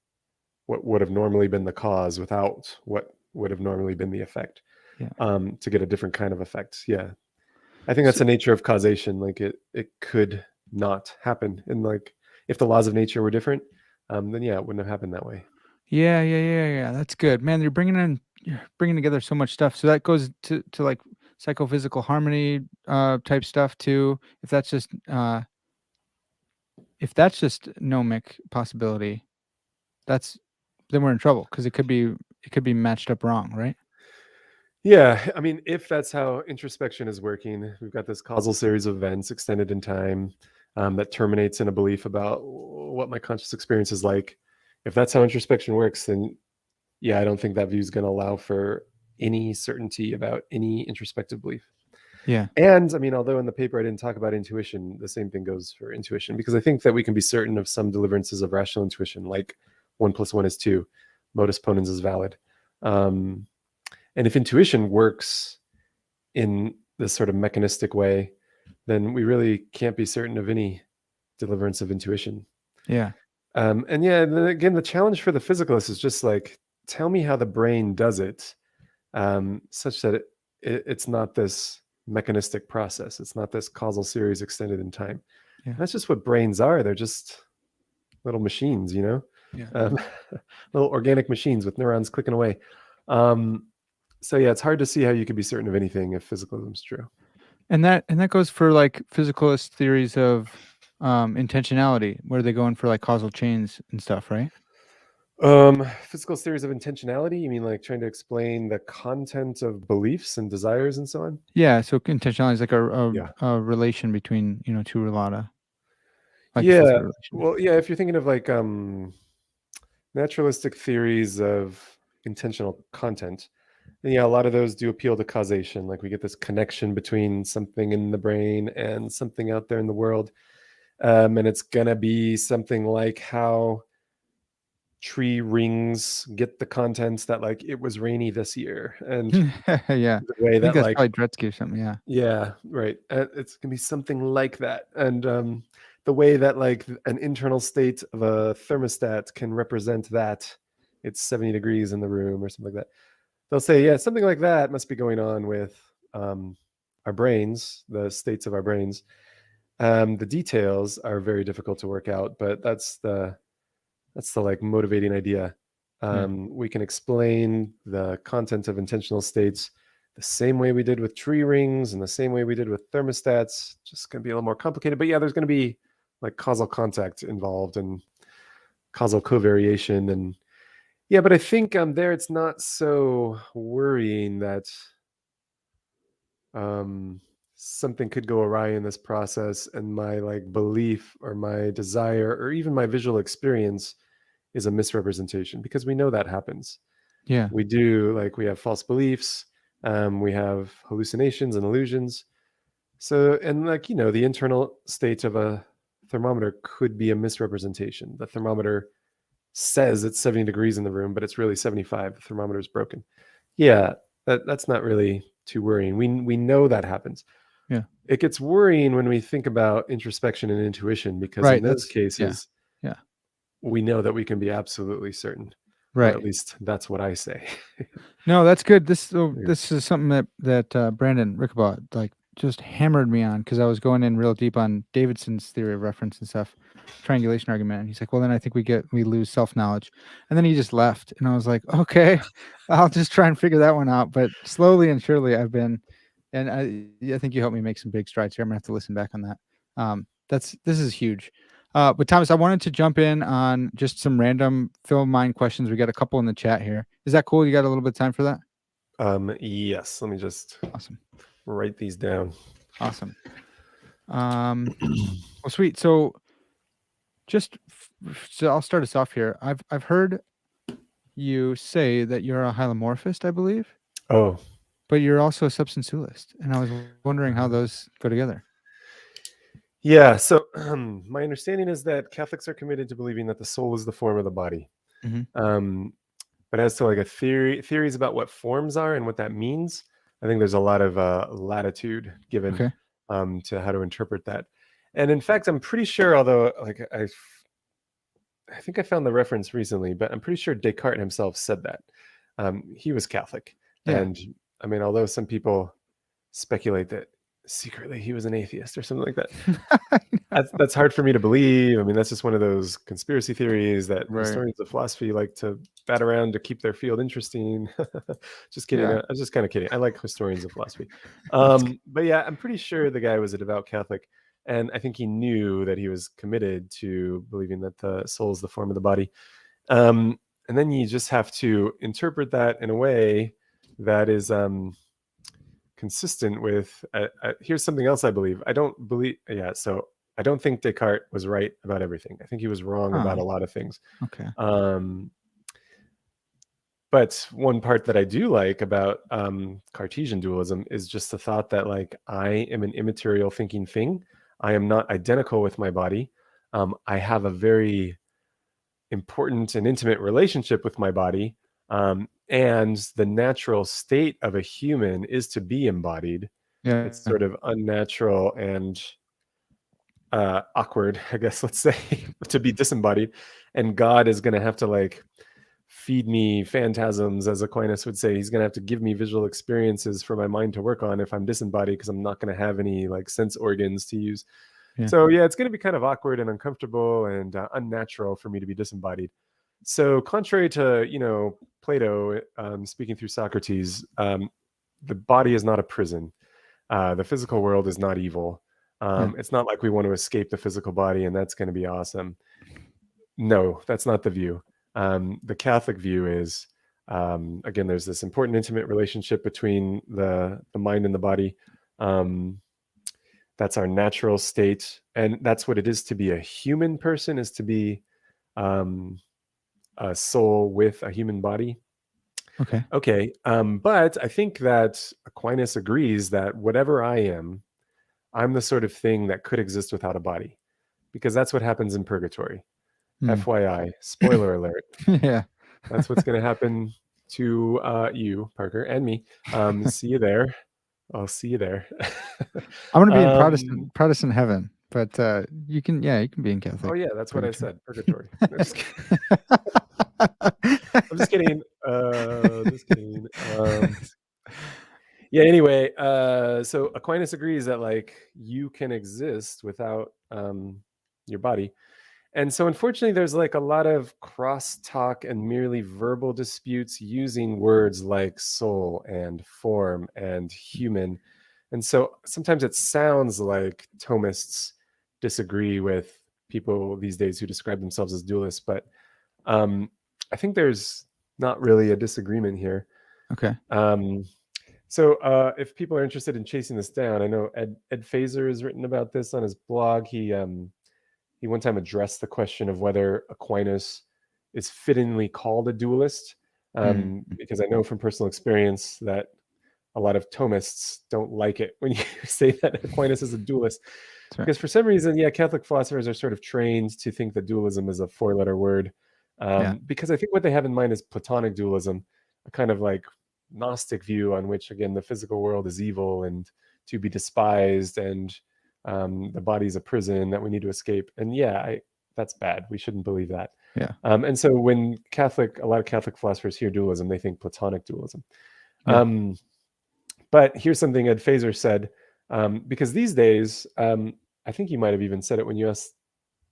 what would have normally been the cause without what would have normally been the effect. To get a different kind of effect. Yeah. I think that's the nature of causation. Like it could not happen. And like if the laws of nature were different, then yeah, it wouldn't have happened that way. Yeah. That's good, man. You're bringing together so much stuff. So that goes to like psychophysical harmony type stuff too. If that's just gnomic possibility, then we're in trouble because it could be matched up wrong, right? Yeah, I mean, if that's how introspection is working, we've got this causal series of events extended in time that terminates in a belief about what my conscious experience is like. If that's how introspection works, then yeah, I don't think that view is going to allow for any certainty about any introspective belief. Yeah. And I mean, although in the paper I didn't talk about intuition, the same thing goes for intuition, because I think that we can be certain of some deliverances of rational intuition, like 1 + 1 is 2, modus ponens is valid. And if intuition works in this sort of mechanistic way, then we really can't be certain of any deliverance of intuition. Yeah. And yeah, then again, the challenge for the physicalist is just like, tell me how the brain does it, such that it's not this mechanistic process. It's not this causal series extended in time. Yeah. That's just what brains are. They're just little machines, Yeah. little organic machines with neurons clicking away. So yeah, it's hard to see how you could be certain of anything if physicalism is true. And that goes for like physicalist theories of intentionality, where they go in for like causal chains and stuff, right? Physical theories of intentionality, you mean like trying to explain the content of beliefs and desires and so on? Yeah. So intentionality is like Yeah. a relation between, two relata, like a Yeah. sister relation. Well, yeah, if you're thinking of like naturalistic theories of intentional content, then yeah, a lot of those do appeal to causation. Like we get this connection between something in the brain and something out there in the world. And it's gonna be something like how tree rings get the contents that like it was rainy this year, and Yeah. the way I think that that's like, probably Dretsky or something. Yeah. yeah, right, it's gonna be something like that. And the way that like an internal state of a thermostat can represent that it's 70 degrees in the room or something like that, they'll say, yeah, something like that must be going on with our brains, the states of our brains. The details are very difficult to work out, but that's the like motivating idea. Yeah. We can explain the content of intentional states the same way we did with tree rings and the same way we did with thermostats. Just going to be a little more complicated, but yeah, there's going to be like causal contact involved and causal covariation. And yeah, but I think there it's not so worrying that something could go awry in this process and my like belief or my desire or even my visual experience is a misrepresentation, because we know that happens. Yeah. We do, like, we have false beliefs, we have hallucinations and illusions. So, and like, the internal state of a thermometer could be a misrepresentation. The thermometer says it's 70 degrees in the room, but it's really 75. The thermometer is broken. Yeah, that's not really too worrying. We know that happens. Yeah. It gets worrying when we think about introspection and intuition, because Right. in those Yeah. cases, Yeah. we know that we can be absolutely certain, or at Right. least that's what I say. No, that's good. This Yeah. this is something that Brandon Rickabaugh like just hammered me on, because I was going in real deep on Davidson's theory of reference and stuff, triangulation argument, and he's like, "Well, then I think we lose self knowledge," and then he just left, and I was like, "Okay, I'll just try and figure that one out." But slowly and surely, and I think you helped me make some big strides here. I'm gonna have to listen back on that. This is huge. But Thomas, I wanted to jump in on just some random fill mind questions. We got a couple in the chat here. Is that cool? You got a little bit of time for that? Yes, let me just Awesome. write these down. Awesome. Well, sweet. So so I'll start us off here. I've heard you say that you're a hylomorphist, I believe, Oh, but you're also a substantialist, and I was wondering how those go together. yeah. So my understanding is that Catholics are committed to believing that the soul is the form of the body. Mhm. But as to like theories about what forms are and what that means, I think there's a lot of latitude given Okay. to how to interpret that. And in fact, I'm pretty sure, although like I think I found the reference recently, but I'm pretty sure Descartes himself said that. He was Catholic. Yeah. And I mean, although some people speculate that secretly he was an atheist or something like that, that's hard for me to believe. I mean, that's just one of those conspiracy theories that Right. historians of philosophy like to bat around to keep their field interesting. Just kidding. Yeah. I was just kind of kidding. I like historians of philosophy. That's good. But yeah, I'm pretty sure the guy was a devout Catholic. And I think he knew that he was committed to believing that the soul is the form of the body. And then you just have to interpret that in a way that is consistent with. Here's something else I believe. I don't believe. Yeah, so I don't think Descartes was right about everything. I think he was wrong about a lot of things. Okay. But one part that I do like about Cartesian dualism is just the thought that like I am an immaterial thinking thing. I am not identical with my body. I have a very important and intimate relationship with my body. And the natural state of a human is to be embodied. Yeah. It's sort of unnatural and awkward, I guess, let's say, to be disembodied. And God is going to have to like feed me phantasms, as Aquinas would say. He's going to have to give me visual experiences for my mind to work on if I'm disembodied, because I'm not going to have any like sense organs to use. Yeah. So yeah, it's going to be kind of awkward and uncomfortable and unnatural for me to be disembodied. So contrary to, Plato, speaking through Socrates, the body is not a prison. The physical world is not evil. It's not like we want to escape the physical body and that's going to be awesome. No, that's not the view. The Catholic view is, again, there's this important intimate relationship between the mind and the body. That's our natural state. And that's what it is to be a human person, is to be a soul with a human body. Okay. But I think that Aquinas agrees that whatever I am, I'm the sort of thing that could exist without a body, because that's what happens in purgatory. FYI, spoiler alert. Yeah. That's what's going to happen to you, Parker, and me. See you there. I'll see you there. I'm going to be in Protestant heaven, but you can be in Catholic. Oh yeah, that's what I said. Purgatory. No, just I'm just kidding. Just kidding. Yeah. Anyway, so Aquinas agrees that like you can exist without your body. And so unfortunately, there's like a lot of crosstalk and merely verbal disputes using words like soul and form and human. And so sometimes it sounds like Thomists disagree with people these days who describe themselves as dualists, but I think there's not really a disagreement here. Okay. So if people are interested in chasing this down, I know Ed Feser has written about this on his blog. He one time addressed the question of whether Aquinas is fittingly called a dualist, because I know from personal experience that a lot of Thomists don't like it when you say that Aquinas is a dualist. Right. Because for some reason, Catholic philosophers are sort of trained to think that dualism is a four-letter word, because I think what they have in mind is Platonic dualism, a kind of like Gnostic view on which, again, the physical world is evil and to be despised, and the body's a prison that we need to escape. And that's bad. We shouldn't believe that. Yeah. And so when a lot of Catholic philosophers hear dualism, they think Platonic dualism. Yeah. But here's something Ed Feser said, because these days, I think you might have even said it when you asked.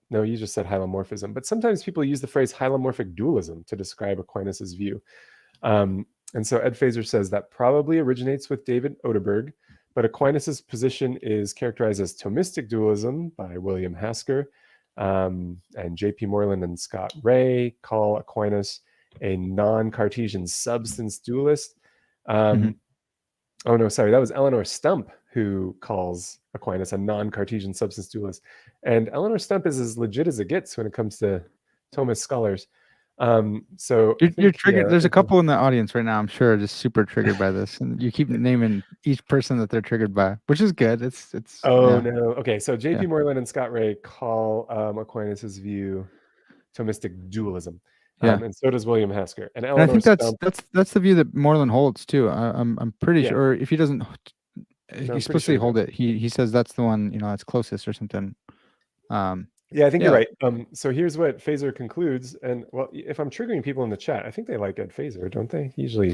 No, you just said hylomorphism. But sometimes people use the phrase hylomorphic dualism to describe Aquinas's view. And so Ed Feser says that probably originates with David Oderberg, but Aquinas's position is characterized as Thomistic dualism by William Hasker, and J.P. Moreland and Scott Ray call Aquinas a non-Cartesian substance dualist. Oh no, sorry, that was Eleanor Stump who calls Aquinas a non-Cartesian substance dualist, and Eleanor Stump is as legit as it gets when it comes to Thomist scholars. So you're triggered. There's a couple in the audience right now, I'm sure, just super triggered by this, and you keep naming each person that they're triggered by, which is good. It's. Oh no. Okay, so J.P. Moreland and Scott Ray call Aquinas's view Thomistic dualism, and so does William Hasker. And I think that's the view that Moreland holds too. I'm pretty sure, or if he doesn't explicitly hold it, he says that's the one that's closest or something. I think you're right. So here's what Feser concludes, and well, if I'm triggering people in the chat, I think they like Ed Feser, don't they? Usually,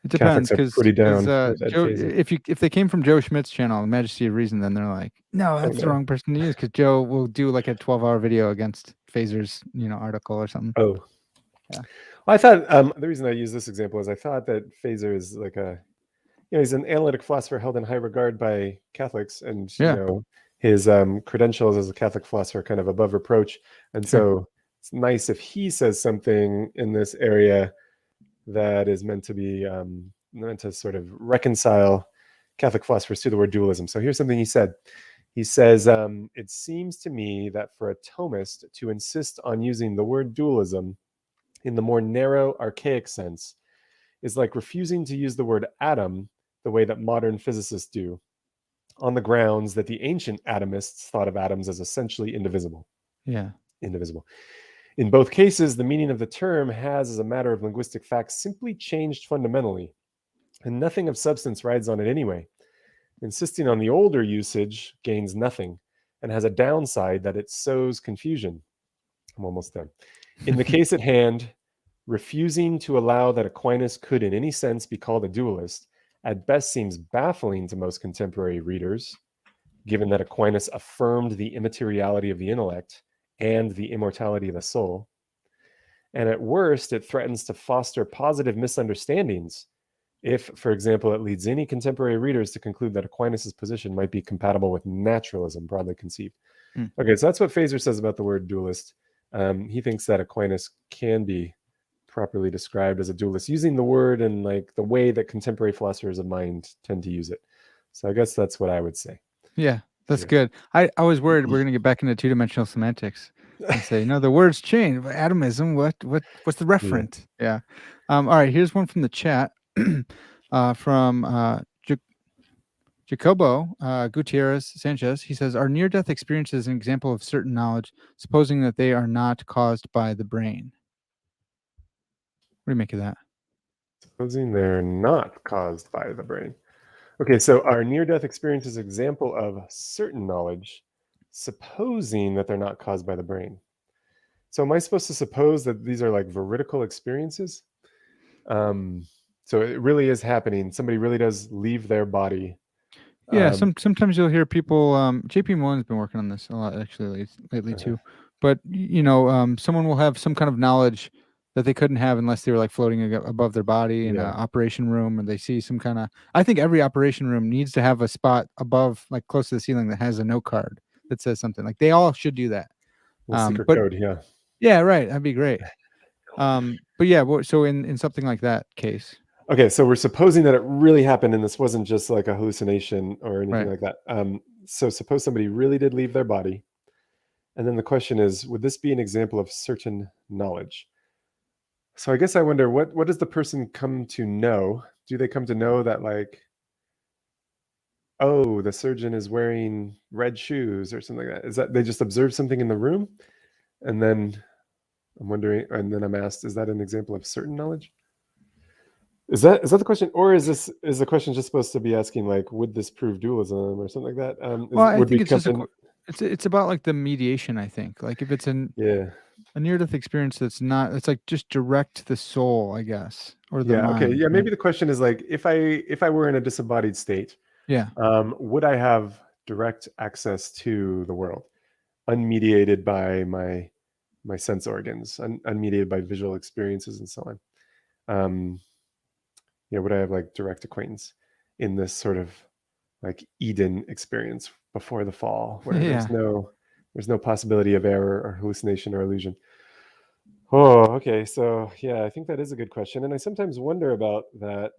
it depends, because pretty down. If they came from Joe Schmidt's channel, Majesty of Reason, then they're like, no, that's the wrong person to use, because Joe will do like a 12-hour video against Feser's article or something. Oh, yeah. Well, I thought the reason I use this example is I thought that Feser is like he's an analytic philosopher held in high regard by Catholics, and his credentials as a Catholic philosopher are kind of above reproach. And so it's nice if he says something in this area that is meant to sort of reconcile Catholic philosophers to the word dualism. So here's something he said. He says, it seems to me that for a Thomist to insist on using the word dualism in the more narrow, archaic sense is like refusing to use the word atom the way that modern physicists do, on the grounds that the ancient atomists thought of atoms as essentially indivisible. Yeah. Indivisible. In both cases, the meaning of the term has, as a matter of linguistic fact, simply changed fundamentally, and nothing of substance rides on it anyway. Insisting on the older usage gains nothing and has a downside that it sows confusion. I'm almost done. In the case at hand, refusing to allow that Aquinas could in any sense be called a dualist at best seems baffling to most contemporary readers, given that Aquinas affirmed the immateriality of the intellect and the immortality of the soul. And at worst, it threatens to foster positive misunderstandings if, for example, it leads any contemporary readers to conclude that Aquinas' position might be compatible with naturalism, broadly conceived. Okay, so that's what Fazer says about the word dualist. He thinks that Aquinas can be properly described as a dualist, using the word in like the way that contemporary philosophers of mind tend to use it. So I guess that's what I would say. Yeah, that's good. I was worried we're gonna get back into two-dimensional semantics and say, no, the words change. Atomism, what's the referent? Yeah. All right, here's one from the chat from Jacobo Gutierrez Sanchez. He says, are near-death experiences an example of certain knowledge, supposing that they are not caused by the brain? What do you make of that? Supposing they're not caused by the brain. Okay, so our near-death experience is an example of certain knowledge, supposing that they're not caused by the brain. So am I supposed to suppose that these are like veridical experiences? So it really is happening. Somebody really does leave their body. Yeah, sometimes you'll hear people. JP Mullen's been working on this a lot actually lately too. But someone will have some kind of knowledge that they couldn't have unless they were like floating above their body in an operation room, or they see some kind of. I think every operation room needs to have a spot above, like close to the ceiling, that has a note card that says something. Like they all should do that. Secret code, yeah. Yeah, right. That'd be great. But yeah, so in something like that case. Okay, so we're supposing that it really happened and this wasn't just like a hallucination or anything like that. So suppose somebody really did leave their body. And then the question is, would this be an example of certain knowledge? So I guess I wonder, what does the person come to know? Do they come to know that like, oh, the surgeon is wearing red shoes or something like that? Is that they just observe something in the room? And then I'm wondering, and then I'm asked, is that an example of certain knowledge? Is that the question, or is the question just supposed to be asking like, would this prove dualism or something like that? I think it's just it's about like the mediation. I think like if it's a near-death experience that's not, it's like just direct the soul, I guess, or the mind. Okay, yeah. Maybe the question is like, if I were in a disembodied state, would I have direct access to the world, unmediated by my sense organs, unmediated by visual experiences and so on? Would I have like direct acquaintance in this sort of like Eden experience before the fall, where there's no possibility of error or hallucination or illusion? Oh, okay. So yeah, I think that is a good question. And I sometimes wonder about that.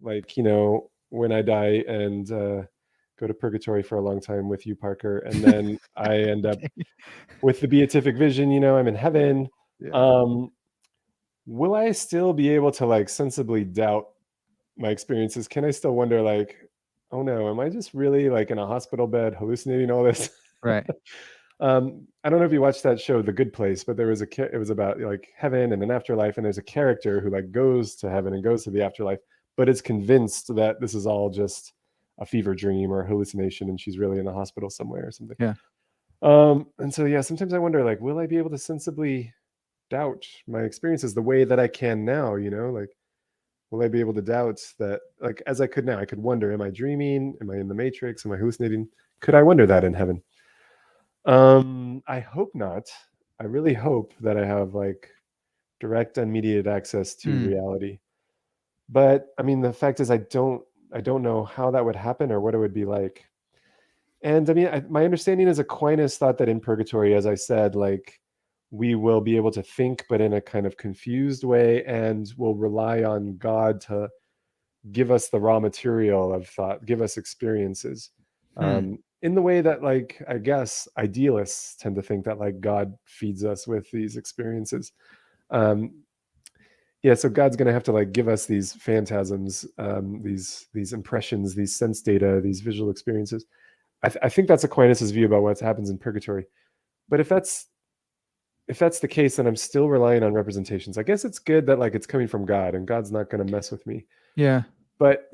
Like, when I die and go to purgatory for a long time with you, Parker, and then I end up with the beatific vision, I'm in heaven. Will I still be able to like sensibly doubt my experiences? Can I still wonder like, oh no, am I just really like in a hospital bed hallucinating all this? Right. I don't know if you watched that show, The Good Place, but it was about like heaven and an afterlife, and there's a character who like goes to heaven and goes to the afterlife, but is convinced that this is all just a fever dream or a hallucination, and she's really in the hospital somewhere or something. Yeah. And so sometimes I wonder like, will I be able to sensibly doubt my experiences the way that I can now? Like, will I be able to doubt that, like, as I could now? I could wonder, am I dreaming? Am I in the matrix? Am I hallucinating? Could I wonder that in heaven? I hope not. I really hope that I have like direct unmediated access to reality. But I mean, the fact is I don't know how that would happen or what it would be like. And I mean, my understanding is Aquinas thought that in purgatory, as I said, like we will be able to think, but in a kind of confused way, and will rely on God to give us the raw material of thought, give us experiences. In the way that, like, I guess idealists tend to think that like God feeds us with these experiences. So God's going to have to like give us these phantasms, these impressions, these sense data, these visual experiences. I think that's Aquinas's view about what happens in purgatory. But if that's if that's the case, then I'm still relying on representations. I guess it's good that like it's coming from God, and God's not going to mess with me. Yeah. But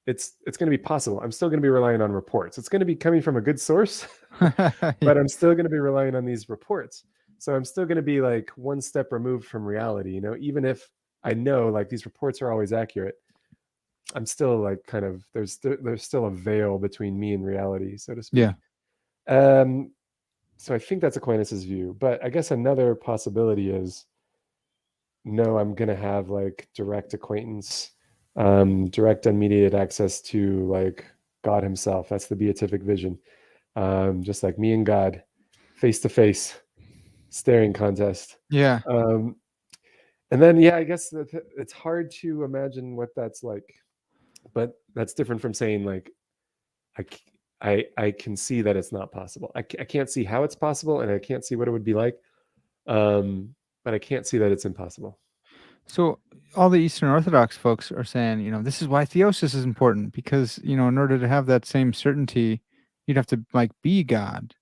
it's going to be possible. I'm still going to be relying on reports. It's going to be coming from a good source, but I'm still going to be relying on these reports. So I'm still going to be like one step removed from reality, you know, even if I know like these reports are always accurate. I'm still like kind of there's still a veil between me and reality, so to Yeah. speak. Um, so I think that's Aquinas' view. But I guess another possibility is no, I'm gonna have like direct acquaintance, direct unmediated access to like God Himself. That's the beatific vision. Just like me and God, face to face, staring contest. Yeah. Um, and then yeah, I guess that it's hard to imagine what that's like. But that's different from saying like I can see that it's not possible. I can't see how it's possible, and I can't see what it would be like. But I can't see that it's impossible. So all the Eastern Orthodox folks are saying, this is why theosis is important because, in order to have that same certainty, you'd have to like be God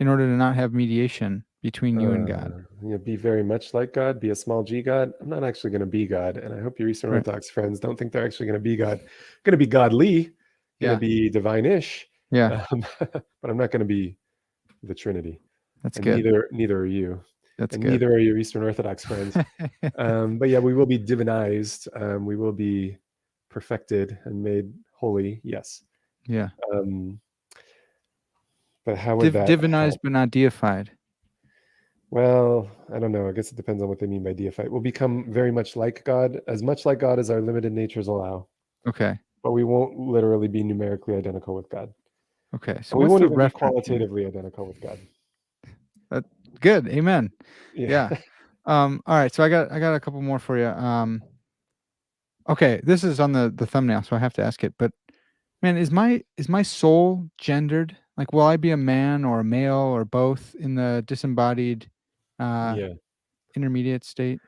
in order to not have mediation between you and God. Be very much like God, be a small g God. I'm not actually going to be God, and I hope your Eastern Right. Orthodox friends don't think they're actually going to be God. Going to be godly, going to Yeah. be divine-ish, Yeah. but I'm not going to be the Trinity. That's And good. neither are you, That's and good. neither are your Eastern Orthodox friends. But yeah, we will be divinized. We will be perfected and made holy. Yes. Yeah. But how would that Divinized help? but not deified. Well, I don't know. I guess it depends on what they mean by deified. We'll become very much like God as our limited natures allow. Okay. But we won't literally be numerically identical with God. Okay. So And we what's won't the even be reference here? qualitatively identical with God. That's good. Amen. Yeah. Yeah. All right. So I got a couple more for you. Okay, this is on the thumbnail, so I have to ask it. But man, is my soul gendered? Like, will I be a man or a male or both in the disembodied, uh, Yeah. intermediate state?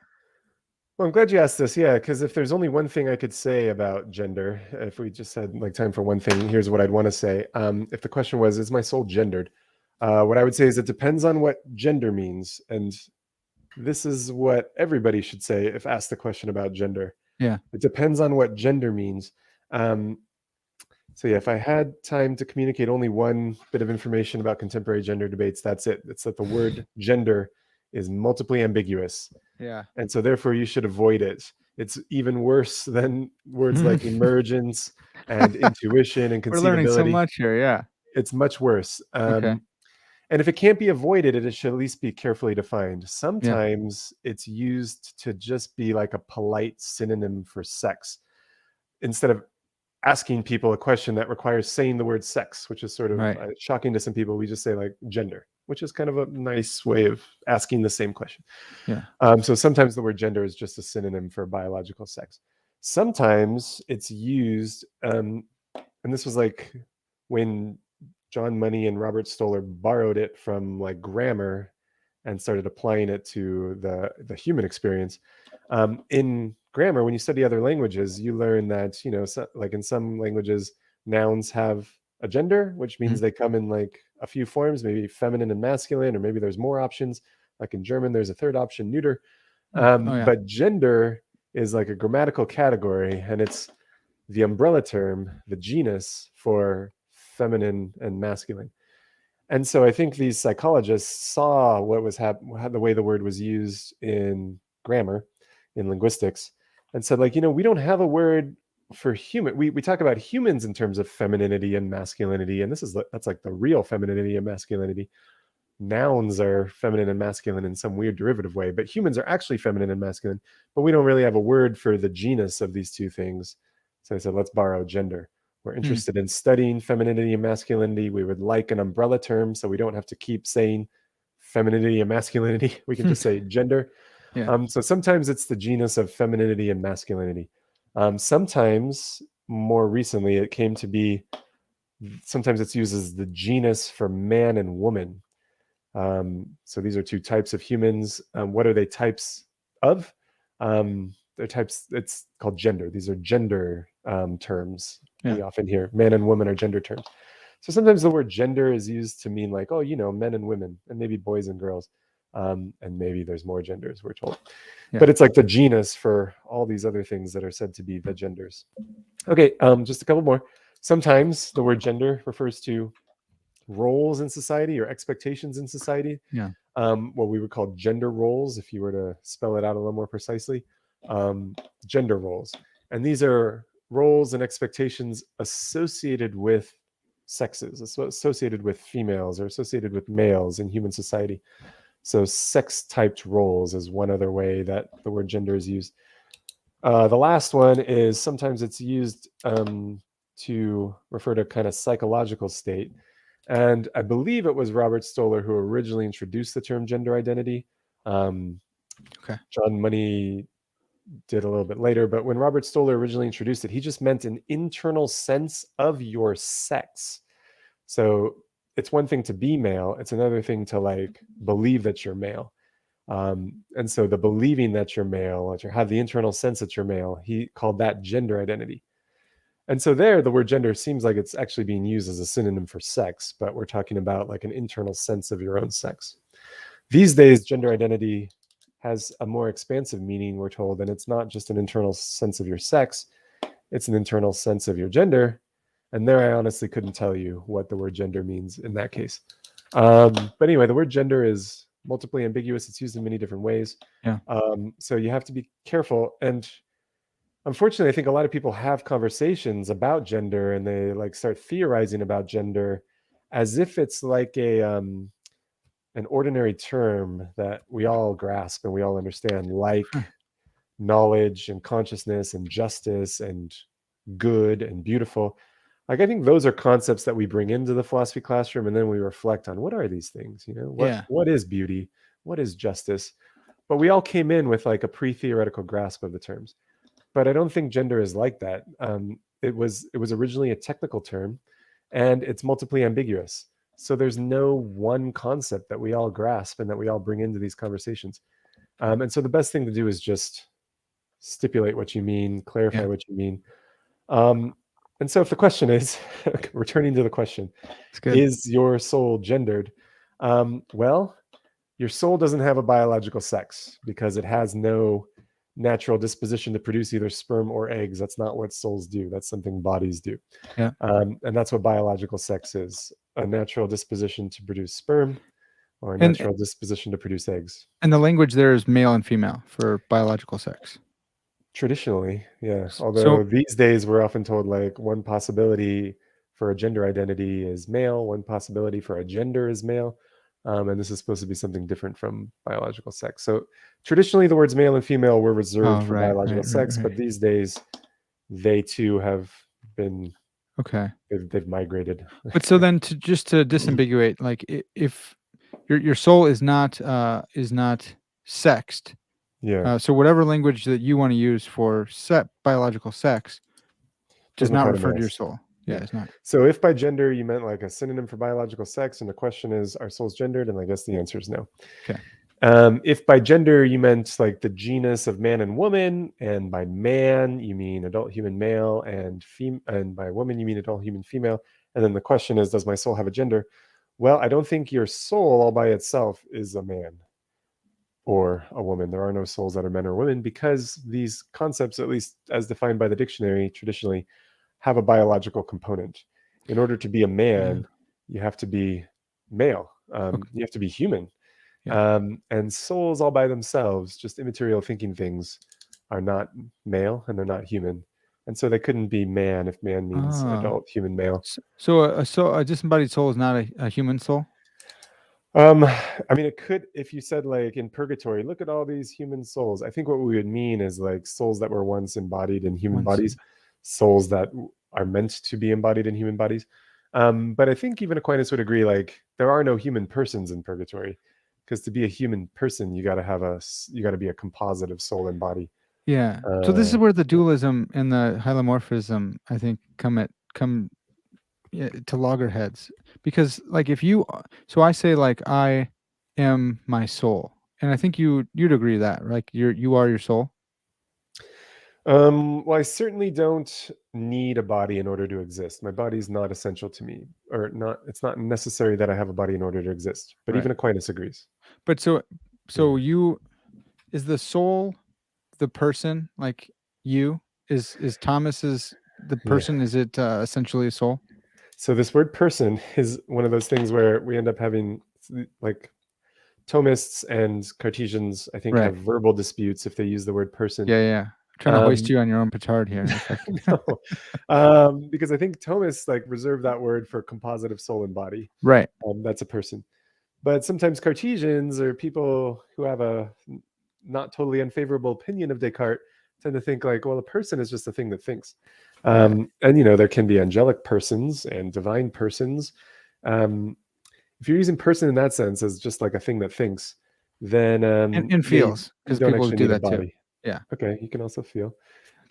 Well, I'm glad you asked this. Yeah, because if there's only one thing I could say about gender, if we just had like time for one thing, here's what I'd want to say. If the question was, is my soul gendered? What I would say is it depends on what gender means. And this is what everybody should say if asked the question about gender. Yeah. It depends on what gender means. Um, so yeah, if I had time to communicate only one bit of information about contemporary gender debates, that's it. It's that the word gender is multiply ambiguous. Yeah. And so therefore you should avoid it. It's even worse than words like emergence and intuition and We're learning so conceivability. much here. Yeah. It's much worse. Okay. And if it can't be avoided, it should at least be carefully defined. Yeah. Sometimes it's used to just be like a polite synonym for sex instead of asking people a question that requires saying the word sex, which is sort of Right. shocking to some people. We just say like gender, which is kind of a nice way of asking the same question. Yeah. So sometimes the word gender is just a synonym for biological sex. Sometimes it's used, and this was like when John Money and Robert Stoller borrowed it from like grammar and started applying it to the human experience. In grammar, when you study other languages, you learn that like in some languages, nouns have a gender, which means Mhm. they come in like a few forms, maybe feminine and masculine, or maybe there's more options. Like in German, there's a third option, neuter. Oh yeah. But gender is like a grammatical category, and it's the umbrella term, the genus for feminine and masculine. And so I think these psychologists saw what was the way the word was used in grammar, in linguistics, and said, like, we don't have a word for human. We talk about humans in terms of femininity and masculinity, and that's like the real femininity and masculinity. Nouns are feminine and masculine in some weird derivative way, but humans are actually feminine and masculine, but we don't really have a word for the genus of these two things. So I said, let's borrow gender. We're Hmm. interested in studying femininity and masculinity. We would like an umbrella term so we don't have to keep saying femininity and masculinity. We can just say gender. Yeah. So sometimes it's the genus of femininity and masculinity. Sometimes, more recently, it came to be, sometimes it's used as the genus for man and woman. So these are two types of humans. What are they types of? They're types, it's called gender. These are gender terms. Yeah. We often hear man and woman are gender terms. So sometimes the word gender is used to mean like, oh, men and women, and maybe boys and girls. And maybe there's more genders, we're told. Yeah. But it's like the genus for all these other things that are said to be the genders. Okay, just a couple more. Sometimes the word gender refers to roles in society or expectations in society. Yeah. What we would call gender roles, if you were to spell it out a little more precisely. Gender roles. And these are roles and expectations associated with sexes, associated with females or associated with males in human society. So sex-typed roles is one other way that the word gender is used. The last one is sometimes it's used to refer to kind of psychological state. And I believe it was Robert Stoller who originally introduced the term gender identity. Okay. John Money did a little bit later, but when Robert Stoller originally introduced it, he just meant an internal sense of your sex. So it's one thing to be male, it's another thing to like believe that you're male. And so the believing that you're male, that you have the internal sense that you're male, he called that gender identity. And so there, the word gender seems like it's actually being used as a synonym for sex, but we're talking about like an internal sense of your own sex. These days, gender identity has a more expansive meaning, we're told, and it's not just an internal sense of your sex, it's an internal sense of your gender. And there, I honestly couldn't tell you what the word gender means in that case. But anyway, the word gender is multiply ambiguous. It's used in many different ways. Yeah. So you have to be careful. And unfortunately, I think a lot of people have conversations about gender and they like start theorizing about gender as if it's like an ordinary term that we all grasp and we all understand, like knowledge and consciousness and justice and good and beautiful. Like, I think those are concepts that we bring into the philosophy classroom, and then we reflect on what are these things, you know, what is beauty, what is justice. But we all came in with like a pre-theoretical grasp of the terms. But I don't think gender is like that. It was originally a technical term, and it's multiply ambiguous. So there's no one concept that we all grasp and that we all bring into these conversations. And so the best thing to do is just stipulate what you mean, clarify what you mean. And so if the question is, returning to the question, is your soul gendered? Well, your soul doesn't have a biological sex because it has no natural disposition to produce either sperm or eggs. That's not what souls do. That's something bodies do. Yeah. And that's what biological sex is: a natural disposition to produce sperm or a natural disposition to produce eggs. And the language there is male and female for biological sex. Traditionally, yeah. Although these days we're often told like one possibility for a gender identity is male, one possibility for a gender is male. And this is supposed to be something different from biological sex. So traditionally the words male and female were reserved for biological sex, but these days they too have been, they've migrated. But so then to disambiguate, like if your soul is not sexed, so whatever language that you want to use for biological sex does not refer to your soul. Yeah, it's not. So if by gender you meant like a synonym for biological sex, and the question is, are souls gendered? And I guess the answer is no. Okay. If by gender you meant like the genus of man and woman, and by man you mean adult human male, and by woman you mean adult human female, and then the question is, does my soul have a gender? Well, I don't think your soul all by itself is a man or a woman. There are no souls that are men or women, because these concepts, at least as defined by the dictionary traditionally, have a biological component. In order to be a man, you have to be male. You have to be human. And souls all by themselves, just immaterial thinking things, are not male and they're not human. And so they couldn't be man if man means adult human male. So a disembodied soul is not a human soul? I mean, it could, if you said like in purgatory, look at all these human souls. I think what we would mean is like souls that were once embodied in human bodies, souls that are meant to be embodied in human bodies. But I think even Aquinas would agree, like there are no human persons in purgatory, because to be a human person, you got to be a composite of soul and body. Yeah. So this is where the dualism and the hylomorphism, I think, come to loggerheads, because like so I say like I am my soul, and I think you'd agree that, like you are your soul. Well, I certainly don't need a body in order to exist. My body's not essential to me, or not. It's not necessary that I have a body in order to exist. But Right. even Aquinas agrees. But so Yeah. you is the soul the person like you? Is Thomas's the Yeah. person? Is it essentially a soul? So this word "person" is one of those things where we end up having like Thomists and Cartesians, I think, Right. have verbal disputes if they use the word "person." Yeah, yeah. Trying to hoist Um, you on your own petard here. It's like no, because I think Thomists like reserve that word for composite of soul and body. right. That's a person. But sometimes Cartesians or people who have a not totally unfavorable opinion of Descartes tend to think like, well, a person is just a thing that thinks. Right. And there can be angelic persons and divine persons. Um, if you're using person in that sense as just like a thing that thinks, then And yeah, you feels, you because don't people actually do need a that too. body. Yeah. Okay, you can also feel.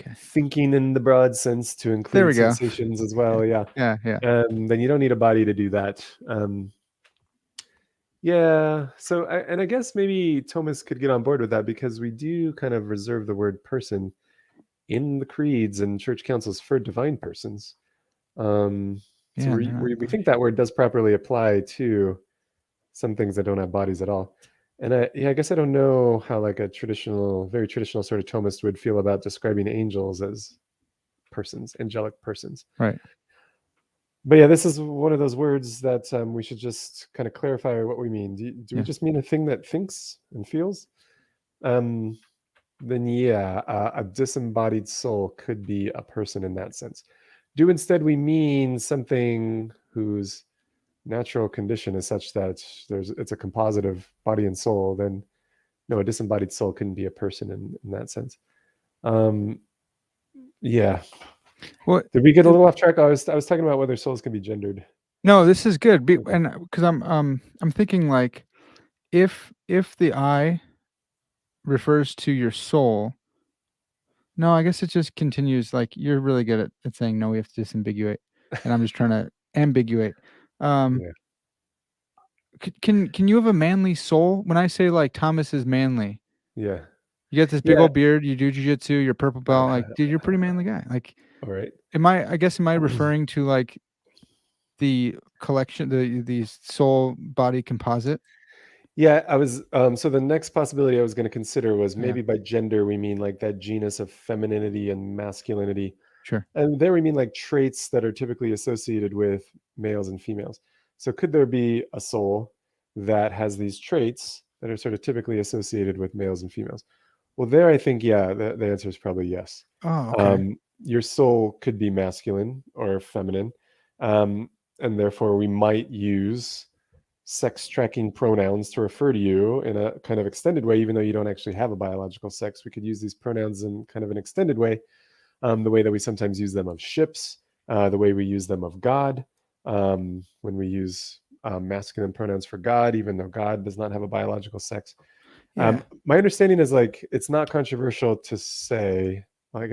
Okay. Thinking in the broad sense to There include we go. sensations as well. Yeah. Yeah, yeah. Then you don't need a body to do that. Yeah. So, and I guess maybe Thomas could get on board with that because we do kind of reserve the word person in the creeds and church councils for divine persons. So Yeah, and they're not we think that word does properly apply to some things that don't have bodies at all. And I guess I don't know how like a very traditional sort of Thomist would feel about describing angels as persons, angelic persons. right. But yeah, this is one of those words that we should just kind of clarify what we mean. Do we Yeah. just mean a thing that thinks and feels? Then yeah, a disembodied soul could be a person in that sense. Do instead we mean something whose natural condition is such that it's a composite of body and soul? Then no, a disembodied soul couldn't be a person in that sense. Yeah. Well, Did we get a little off track? I was talking about whether souls can be gendered. no, this is good. Okay. And because I'm thinking like if the I refers to your soul, no, I guess it just continues. Like you're really good at saying no. We have to disambiguate, and I'm just trying to ambiguate. Yeah. Can you have a manly soul? When I say like Thomas is manly, Yeah. you got this big Yeah. old beard, you do jujitsu, you're purple belt, like dude, you're a pretty manly guy. Like, All right. am I referring to like the collection, the soul body composite? Yeah, I was so the next possibility I was going to consider was Yeah, maybe by gender we mean like that genus of femininity and masculinity. sure. And there we mean like traits that are typically associated with males and females. So could there be a soul that has these traits that are sort of typically associated with males and females? Well, there I think yeah, the answer is probably yes. Oh, okay. Your soul could be masculine or feminine, and therefore we might use sex tracking pronouns to refer to you in a kind of extended way, even though you don't actually have a biological sex. We could use these pronouns in kind of an extended way, the way that we sometimes use them of ships, the way we use them of God, when we use masculine pronouns for God, even though God does not have a biological sex. Yeah. My understanding is like it's not controversial to say. Well,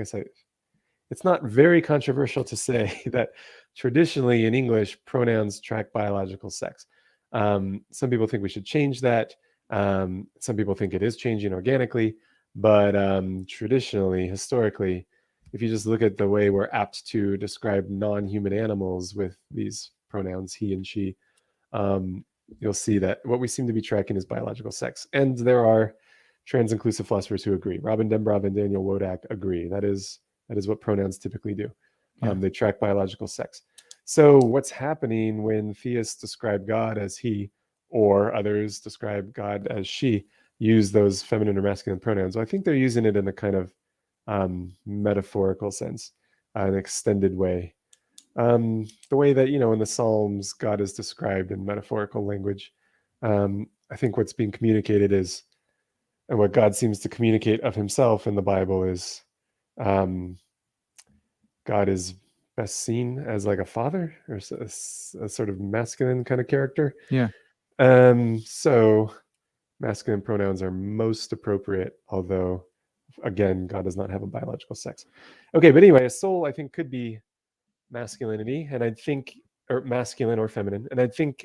it's not very controversial to say that traditionally in English pronouns track biological sex. Some people think we should change that. Some people think it is changing organically, but traditionally, historically, if you just look at the way we're apt to describe non-human animals with these pronouns he and she, you'll see that what we seem to be tracking is biological sex. And there are trans-inclusive philosophers who agree. Robin Dembrov and Daniel Wodak agree. That is what pronouns typically do. Yeah. They track biological sex. So what's happening when theists describe God as he, or others describe God as she, use those feminine or masculine pronouns? Well, I think they're using it in a kind of metaphorical sense, an extended way. The way that, in the Psalms, God is described in metaphorical language. I think what's being communicated is, and what God seems to communicate of himself in the Bible is, God is best seen as like a father or a sort of masculine kind of character. Yeah. So masculine pronouns are most appropriate, although again, God does not have a biological sex. Okay, but anyway, a soul I think could be masculinity, and I think, or masculine or feminine, and I think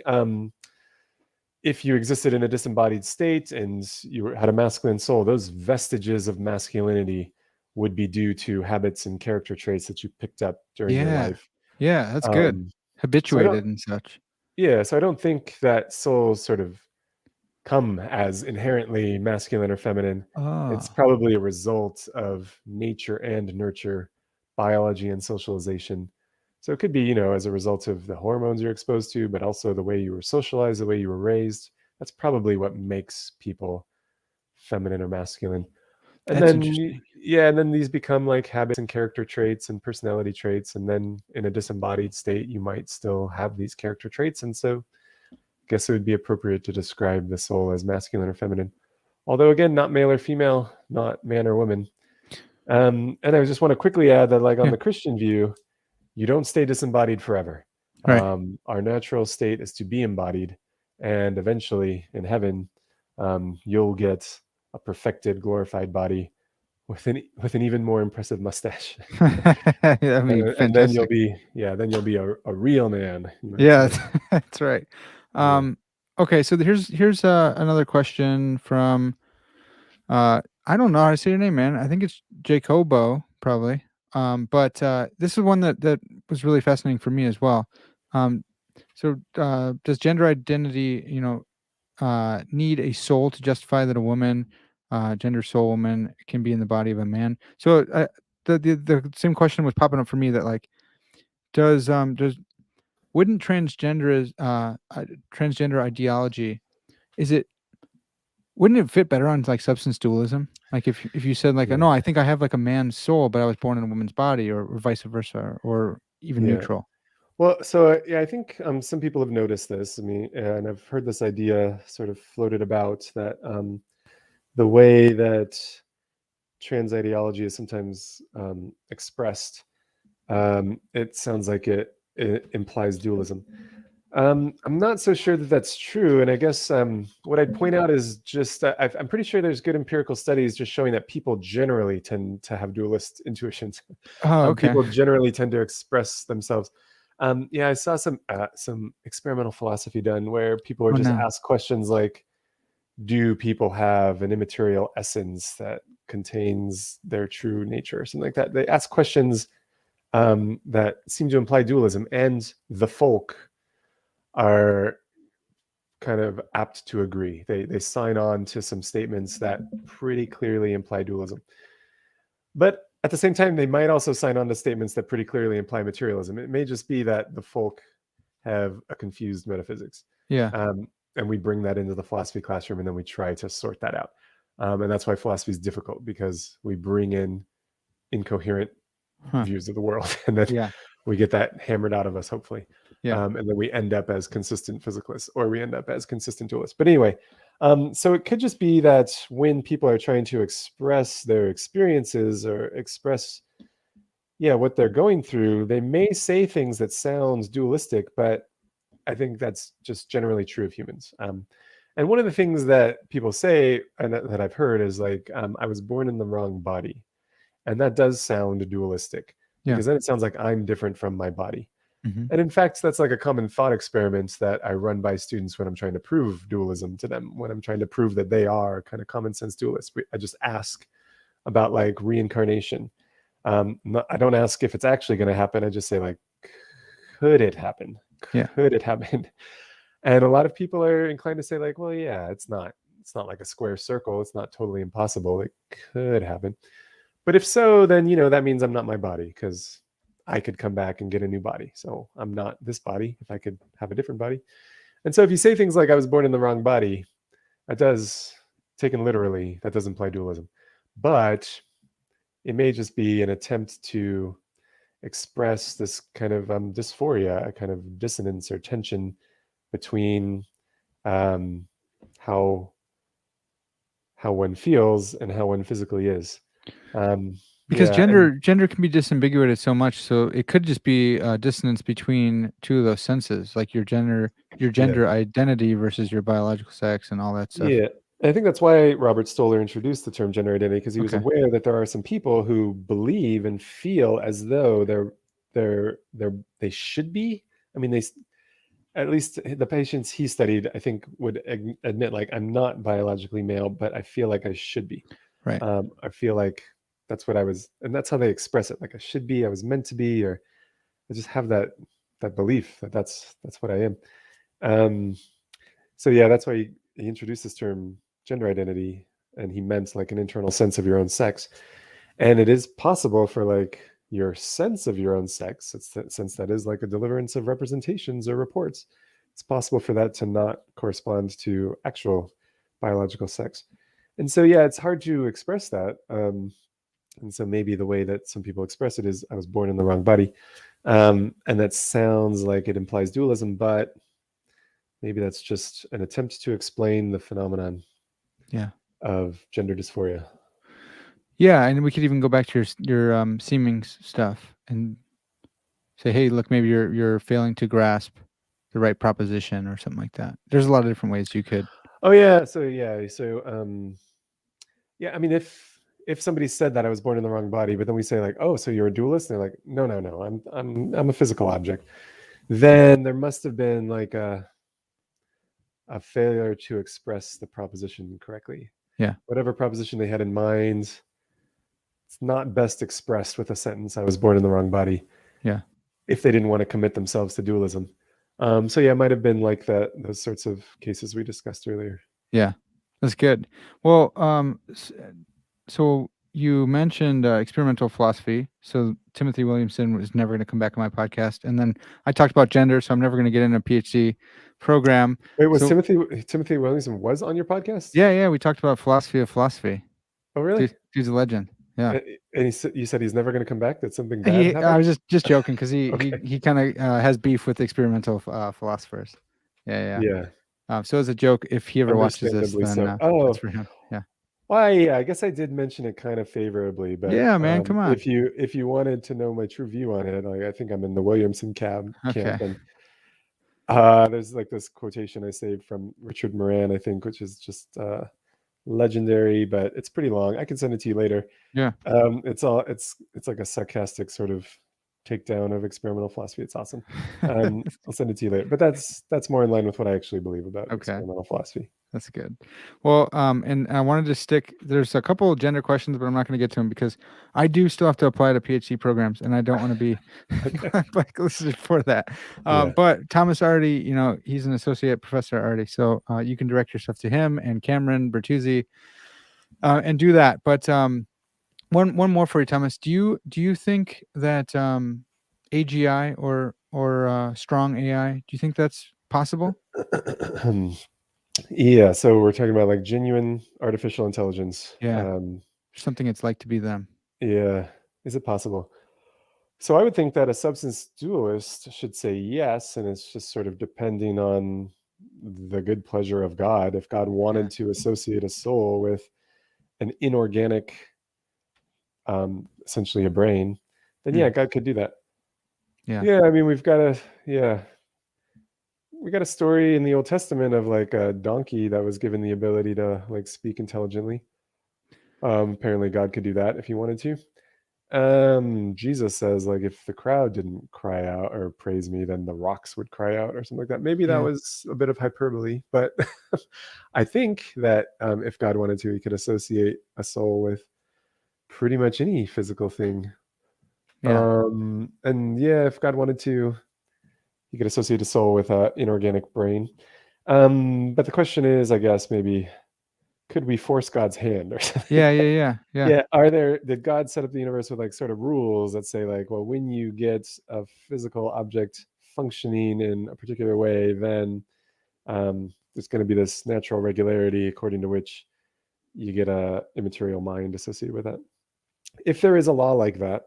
if you existed in a disembodied state and you had a masculine soul, those vestiges of masculinity would be due to habits and character traits that you picked up during your Yeah. life. Yeah, that's good. Um, so I don't, Habituated and such. yeah, so I don't think that souls sort of come as inherently masculine or feminine. It's Oh, probably a result of nature and nurture, biology and socialization. So it could be, as a result of the hormones you're exposed to, but also the way you were socialized, the way you were raised. That's probably what makes people feminine or masculine. And that's then, interesting. yeah, and then these become like habits and character traits and personality traits. And then in a disembodied state, you might still have these character traits. And so guess it would be appropriate to describe the soul as masculine or feminine. Although again, not male or female, not man or woman. And I just want to quickly add that, like on Yeah, the Christian view, you don't stay disembodied forever. right. Our natural state is to be embodied, and eventually in heaven, you'll get a perfected, glorified body with an even more impressive mustache. That'd be And then fantastic. then you'll be a real man, you might Yeah, say. that's right. Yeah. Um, okay, so here's another question from I don't know how to say your name, man. I think it's Jacobo, probably. But this is one that was really fascinating for me as well. Um, does gender identity, need a soul to justify that a woman, gender soul woman, can be in the body of a man? So the same question was popping up for me that like does wouldn't transgender ideology, is it wouldn't it fit better on like substance dualism? Like if you said like, Yeah. no, I think I have like a man's soul, but I was born in a woman's body, or vice versa, or even Yeah. neutral. Well, so yeah, I think some people have noticed this. I mean, and I've heard this idea sort of floated about that the way that trans ideology is sometimes expressed, it sounds like it implies dualism. I'm not so sure that that's true, and I guess what I'd point out is just that I'm pretty sure there's good empirical studies just showing that people generally tend to have dualist intuitions. Oh, okay. People generally tend to express themselves. Yeah, I saw some experimental philosophy done where people were Oh just no. asked questions like, "Do people have an immaterial essence that contains their true nature?" or something like that. They ask questions that seem to imply dualism, and the folk are kind of apt to agree. They sign on to some statements that pretty clearly imply dualism. But at the same time, they might also sign on to statements that pretty clearly imply materialism. It may just be that the folk have a confused metaphysics. Yeah. Um, and we bring that into the philosophy classroom and then we try to sort that out. And that's why philosophy is difficult, because we bring in incoherent Huh. views of the world and then Yeah. we get that hammered out of us, hopefully. Yeah. And then we end up as consistent physicalists, or we end up as consistent dualists. But anyway, so it could just be that when people are trying to express their experiences or express, yeah, what they're going through, they may say things that sound dualistic, but I think that's just generally true of humans. And one of the things that people say, and that I've heard, is like, I was born in the wrong body. And that does sound dualistic, Yeah. because then it sounds like I'm different from my body. Hmm. And in fact, that's like a common thought experiment that I run by students when I'm trying to prove dualism to them, when I'm trying to prove that they are kind of common sense dualists. I just ask about like reincarnation. I don't ask if it's actually going to happen. I just say like, could it happen? Yeah. Could it happen? And a lot of people are inclined to say like, well, yeah, it's not like a square circle. It's not totally impossible. It could happen. But if so, then that means I'm not my body, because I could come back and get a new body. So I'm not this body if I could have a different body. And so if you say things like I was born in the wrong body, that does, taken literally, that does imply dualism. But it may just be an attempt to express this kind of dysphoria, a kind of dissonance or tension between um, how how one feels and how one physically is. Um, Because yeah, and gender can be disambiguated so much, so it could just be a dissonance between two of those senses, like your yeah, gender identity versus your biological sex and all that stuff. yeah. I think that's why Robert Stoller introduced the term gender identity, because he was Okay. aware that there are some people who believe and feel as though they should be. I mean, at least the patients he studied, I think, would admit like, I'm not biologically male, but I feel like I should be. Right. I feel like that's what I was, and that's how they express it. Like I should be, I was meant to be, or I just have that belief that that's what I am. So yeah, that's why he introduced this term gender identity, and he meant like an internal sense of your own sex. And it is possible for like your sense of your own sex, since that is like a deliverance of representations or reports, it's possible for that to not correspond to actual biological sex. And so yeah, it's hard to express that. And so maybe the way that some people express it is I was born in the wrong body. And that sounds like it implies dualism, but maybe that's just an attempt to explain the phenomenon Yeah. of gender dysphoria. Yeah, and we could even go back to your seeming stuff and say, hey, look, maybe you're failing to grasp the right proposition or something like that. There's a lot of different ways you could. Oh yeah, so yeah, I mean, if somebody said that I was born in the wrong body, but then we say like, oh, so you're a dualist, and they're like, no, I'm a physical object, then there must have been like a failure to express the proposition correctly. Yeah. Whatever proposition they had in mind, it's not best expressed with a sentence, I was born in the wrong body. Yeah. If they didn't want to commit themselves to dualism. So yeah, it might have been like that, those sorts of cases we discussed earlier. Yeah, that's good. Well, so you mentioned experimental philosophy. So Timothy Williamson was never going to come back on my podcast, and then I talked about gender, so I'm never going to get in a PhD program. Wait, was So, Timothy Williamson was on your podcast? yeah, we talked about philosophy of philosophy. Oh, really? He's a legend. Yeah. And you said he's never going to come back? That something bad happened? I was just joking because Okay. he kind of has beef with experimental philosophers. Yeah. So as a joke, if he ever watches this, Understandably then so. that's for him. Yeah. Well, yeah, I guess I did mention it kind of favorably, but Yeah, man, come on. if you wanted to know my true view on it, like, I think I'm in the Williamson camp, Okay. and there's like this quotation I saved from Richard Moran, I think, which is just legendary, but it's pretty long. I can send it to you later. Yeah. It's like a sarcastic sort of takedown of experimental philosophy. It's awesome. I'll send it to you later. But that's more in line with what I actually believe about experimental philosophy. That's good. Well, and I wanted to stick. There's a couple of gender questions, but I'm not going to get to them because I do still have to apply to PhD programs, and I don't want to be blacklisted for that. But Thomas already, he's an associate professor already, so you can direct your stuff to him and Cameron Bertuzzi, and do that. But one more for you, Thomas. Do you think that AGI or strong AI? Do you think that's possible? Yeah, so we're talking about like genuine artificial intelligence. Yeah, something it's like to be them. Yeah, is it possible? So I would think that a substance dualist should say yes, and it's just sort of depending on the good pleasure of God. If God wanted to associate a soul with an inorganic, essentially a brain, then yeah, God could do that. Yeah, I mean, we got a story in the Old Testament of like a donkey that was given the ability to like speak intelligently. Apparently God could do that if he wanted to. Jesus says like if the crowd didn't cry out or praise me, then the rocks would cry out or something like that. Maybe that was a bit of hyperbole, but I think that if God wanted to, he could associate a soul with pretty much any physical thing. And yeah, if God wanted to, he could associate a soul with an inorganic brain. But the question is, I guess, maybe could we force God's hand or something? Yeah. Did God set up the universe with like sort of rules that say like, well, when you get a physical object functioning in a particular way, then there's going to be this natural regularity according to which you get a immaterial mind associated with that. If there is a law like that,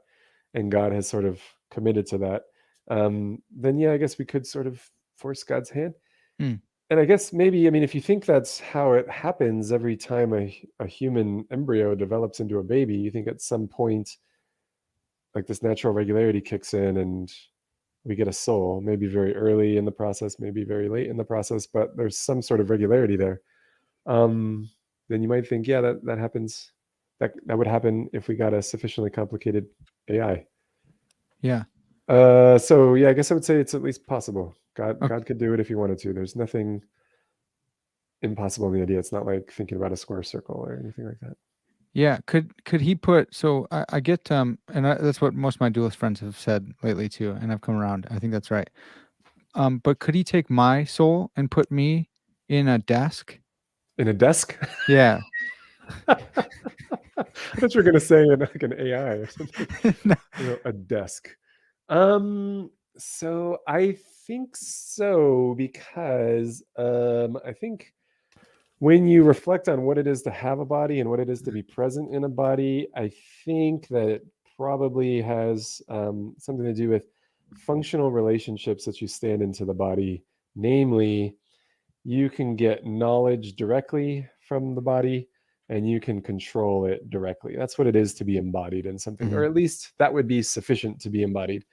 and God has sort of committed to that, then yeah, I guess we could sort of force God's hand. And I guess maybe, I mean, if you think that's how it happens every time a human embryo develops into a baby, you think at some point, like this natural regularity kicks in and we get a soul, maybe very early in the process, maybe very late in the process, but there's some sort of regularity there. Then you might think, yeah, that happens. That would happen if we got a sufficiently complicated AI. Yeah. So yeah, I guess I would say it's at least possible. God could do it if he wanted to. There's nothing impossible in the idea. It's not like thinking about a square circle or anything like that. Yeah, could he put so I get that's what most of my dualist friends have said lately too, and I've come around. I think that's right. But could he take my soul and put me in a desk? In a desk? Yeah. I thought you were gonna say in like an AI or something. No. A desk. So I think so because I think when you reflect on what it is to have a body and what it is to be present in a body, I think that it probably has something to do with functional relationships that you stand into the body. Namely, you can get knowledge directly from the body and you can control it directly. That's what it is to be embodied in something, or Mhm. at least that would be sufficient to be embodied.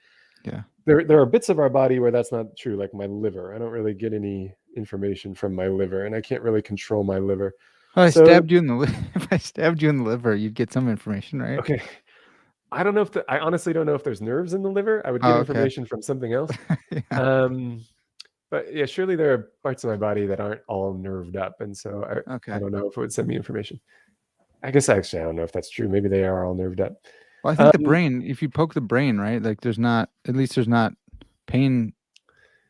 Yeah. There are bits of our body where that's not true, like my liver. I don't really get any information from my liver, and I can't really control my liver. Well, I So, stabbed you in the if I stabbed you in the liver, you'd get some information, right? okay, I don't know if I honestly don't know if there's nerves in the liver. I would get Oh, okay. information from something else. Yeah. Um, but yeah, surely there are parts of my body that aren't all nerved up, and so I Okay. don't know if it would send me information. I guess actually I don't know if that's true. Maybe they are all nerved up. Well, I think the Um, brain, if you poke the brain, right? Like there's not at least there's not pain.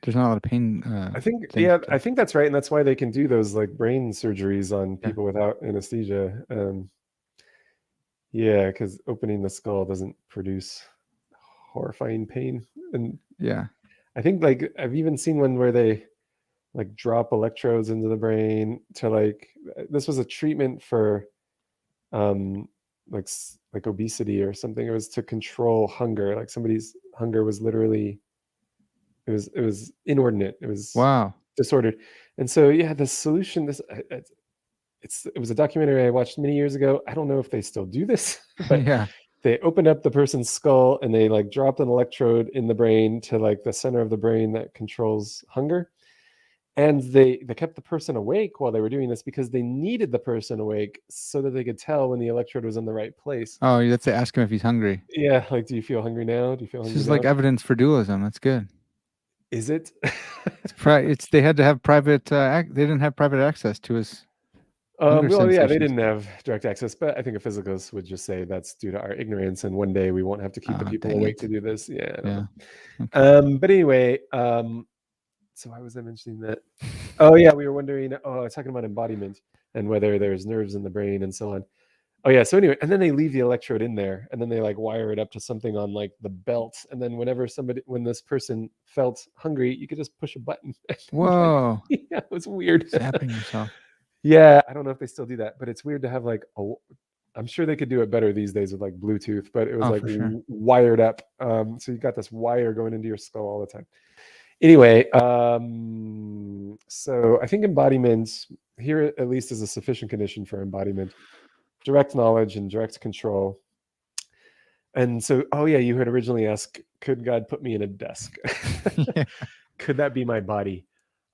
There's not a lot of pain I think things yeah, to I think that's right, and that's why they can do those like brain surgeries on yeah. people without anesthesia. Yeah, because opening the skull doesn't produce horrifying pain, and Yeah. I think like I've even seen one where they like drop electrodes into the brain to like this was a treatment for um like obesity or something. It was to control hunger. Like somebody's hunger was literally it was inordinate. It was Wow. disordered. And so yeah, the solution it was a documentary I watched many years ago. I don't know if they still do this, but Yeah. they opened up the person's skull and they like dropped an electrode in the brain to like the center of the brain that controls hunger. And they kept the person awake while they were doing this because they needed the person awake so that they could tell when the electrode was in the right place. Oh, you have to ask him if he's hungry. Yeah, like, do you feel hungry now? Do you feel This hungry is like now? evidence for dualism. That's good. Is it? It's they had to have private. They didn't have private access to his hunger Well, yeah, they sensations. didn't have direct access, but I think a physicist would just say that's due to our ignorance, and one day we won't have to keep the Oh, people dang awake to it. do this. Yeah, I don't Yeah. know. Okay. But anyway, so why was I mentioning that? Oh yeah, we were wondering. Oh, I was talking about embodiment and whether there's nerves in the brain and so on. Oh yeah. So anyway, and then they leave the electrode in there, and then they like wire it up to something on like the belt, and then when this person felt hungry, you could just push a button. Like, Whoa. yeah, it was weird. Zapping yourself. Yeah, I don't know if they still do that, but it's weird to have like I'm sure they could do it better these days with like Bluetooth, but it was Oh, like for sure. wired up. So you got this wire going into your skull all the time. Anyway, so I think embodiment here at least is a sufficient condition for embodiment, direct knowledge and direct control. And so, oh yeah, you had originally asked, could God put me in a desk? Yeah. Could that be my body?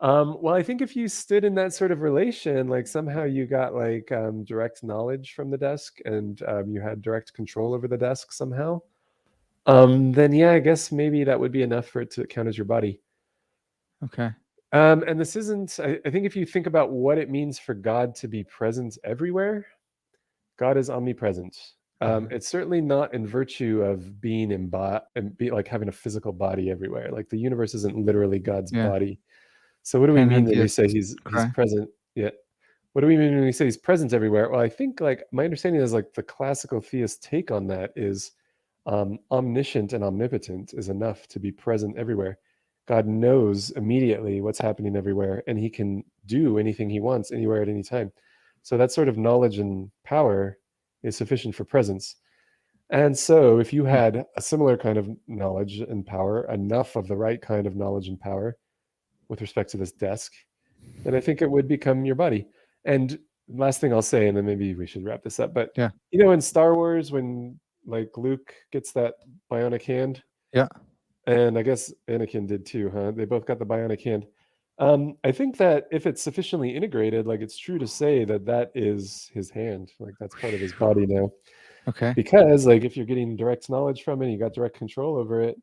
Well, I think if you stood in that sort of relation, like somehow you got like direct knowledge from the desk and you had direct control over the desk somehow, then yeah, I guess maybe that would be enough for it to count as your body. Okay. And this isn't, I think if you think about what it means for God to be present everywhere, God is omnipresent. Mhm. It's certainly not in virtue of being and be like having a physical body everywhere. Like the universe isn't literally God's Yeah. body. So what do we mean when we say Panentheists he's cry. present? Yeah. What do we mean when we say he's present everywhere? Well, I think like my understanding is like the classical theist take on that is omniscient and omnipotent is enough to be present everywhere. God knows immediately what's happening everywhere, and he can do anything he wants anywhere at any time. So that sort of knowledge and power is sufficient for presence. And so if you Hmm. had a similar kind of knowledge and power, enough of the right kind of knowledge and power with respect to this desk, then I think it would become your body. And last thing I'll say, and then maybe we should wrap this up, but Yeah. in Star Wars, when like Luke gets that bionic hand, Yeah. and I guess Anakin did too, huh? They both got the bionic hand. I think that if it's sufficiently integrated, like it's true to say that that is his hand, like that's part of his body now. Okay. Because like if you're getting direct knowledge from it, you got direct control over it.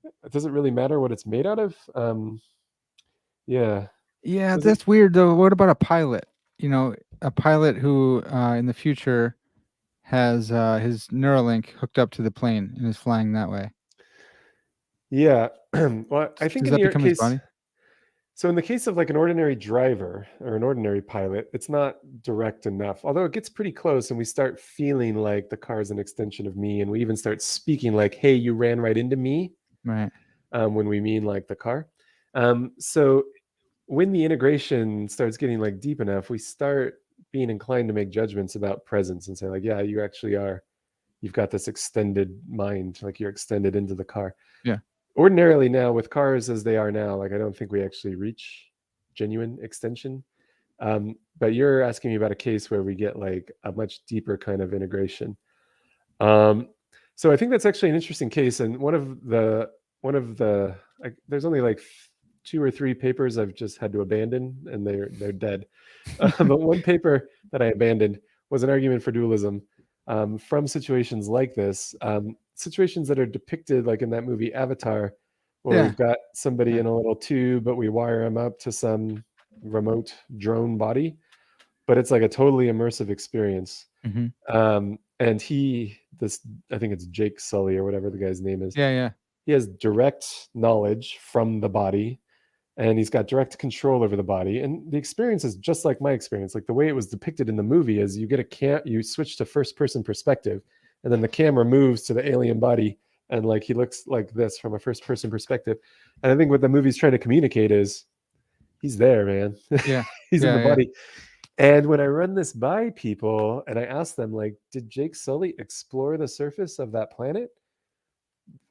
It doesn't really matter what it's made out of. Yeah, Yeah, does it? that's weird though. What about a pilot? A pilot who in the future has his Neuralink hooked up to the plane and is flying that way. Yeah. Well, I think Does in that your become his case, body? so in the case of like an ordinary driver or an ordinary pilot, it's not direct enough. Although it gets pretty close and we start feeling like the car is an extension of me, and we even start speaking like, hey, you ran right into me, Right. when we mean like the car. So when the integration starts getting like deep enough, we start being inclined to make judgments about presence and say like, yeah, you actually are, you've got this extended mind, like you're extended into the car. Yeah. Ordinarily now with cars as they are now, like I don't think we actually reach genuine extension. But you're asking me about a case where we get like a much deeper kind of integration. So I think that's actually an interesting case. And one of the like, there's only like 2 or 3 papers I've just had to abandon, and they're dead. But one paper that I abandoned was an argument for dualism, from situations like this, situations that are depicted like in that movie Avatar, where Yeah. we've got somebody Yeah. in a little tube, but we wire them up to some remote drone body, but it's like a totally immersive experience. Mm-hmm. And I think it's Jake Sully or whatever the guy's name is. Yeah. Yeah. He has direct knowledge from the body, and he's got direct control over the body. And the experience is just like my experience. Like the way it was depicted in the movie is you get you switch to first person perspective, and then the camera moves to the alien body, and like he looks like this from a first person perspective. And I think what the movie's trying to communicate is he's there, man. Yeah. He's in the Yeah. body. And when I run this by people and I ask them, like, did Jake Sully explore the surface of that planet?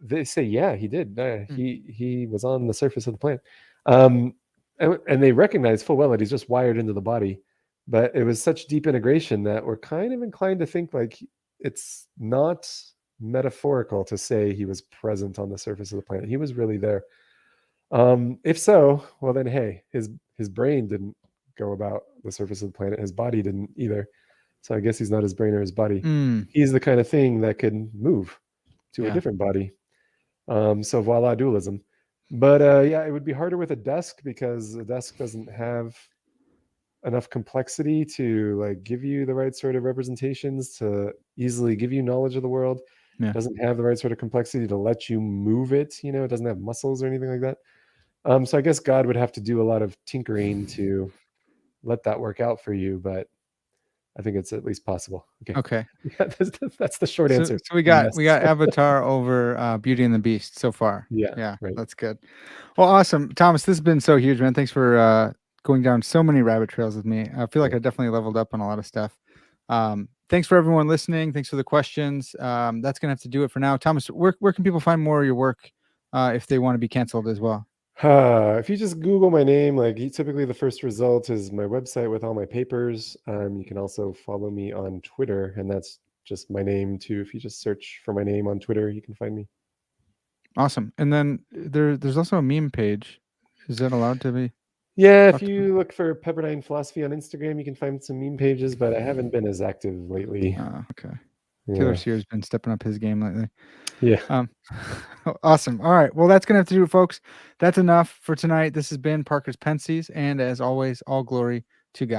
They say, yeah, he did. He was on the surface of the planet. And they recognize full well that he's just wired into the body. But it was such deep integration that we're kind of inclined to think like it's not metaphorical to say he was present on the surface of the planet. He was really there. If so, well then, hey, his brain didn't go about the surface of the planet. His body didn't either. So I guess he's not his brain or his body. He's the kind of thing that can move to a different body. So voila, dualism. But yeah, it would be harder with a desk because a desk doesn't have enough complexity to like give you the right sort of representations to easily give you knowledge of the world. Yeah. It doesn't have the right sort of complexity to let you move it. It doesn't have muscles or anything like that. So I guess God would have to do a lot of tinkering to let that work out for you, but I think it's at least possible. Okay. Yeah, that's the short answer. So we got Avatar over Beauty and the Beast so far. Yeah. Right. That's good. Well, awesome, Thomas. This has been so huge, man. Thanks for going down so many rabbit trails with me. I feel like I definitely leveled up on a lot of stuff. Thanks for everyone listening. Thanks for the questions. That's gonna have to do it for now. Thomas, where can people find more of your work if they want to be canceled as well? If you just Google my name, like typically the first result is my website with all my papers. You can also follow me on Twitter, and that's just my name too. If you just search for my name on Twitter, you can find me. Awesome. And then there's also a meme page. Is that allowed to be? Yeah, if you look for Pepperdine Philosophy on Instagram, you can find some meme pages, but I haven't been as active lately. Okay. Yeah. Taylor Sears been stepping up his game lately. Yeah. Awesome. All right. Well, that's going to have to do it, folks. That's enough for tonight. This has been Parker's Pensées. And as always, all glory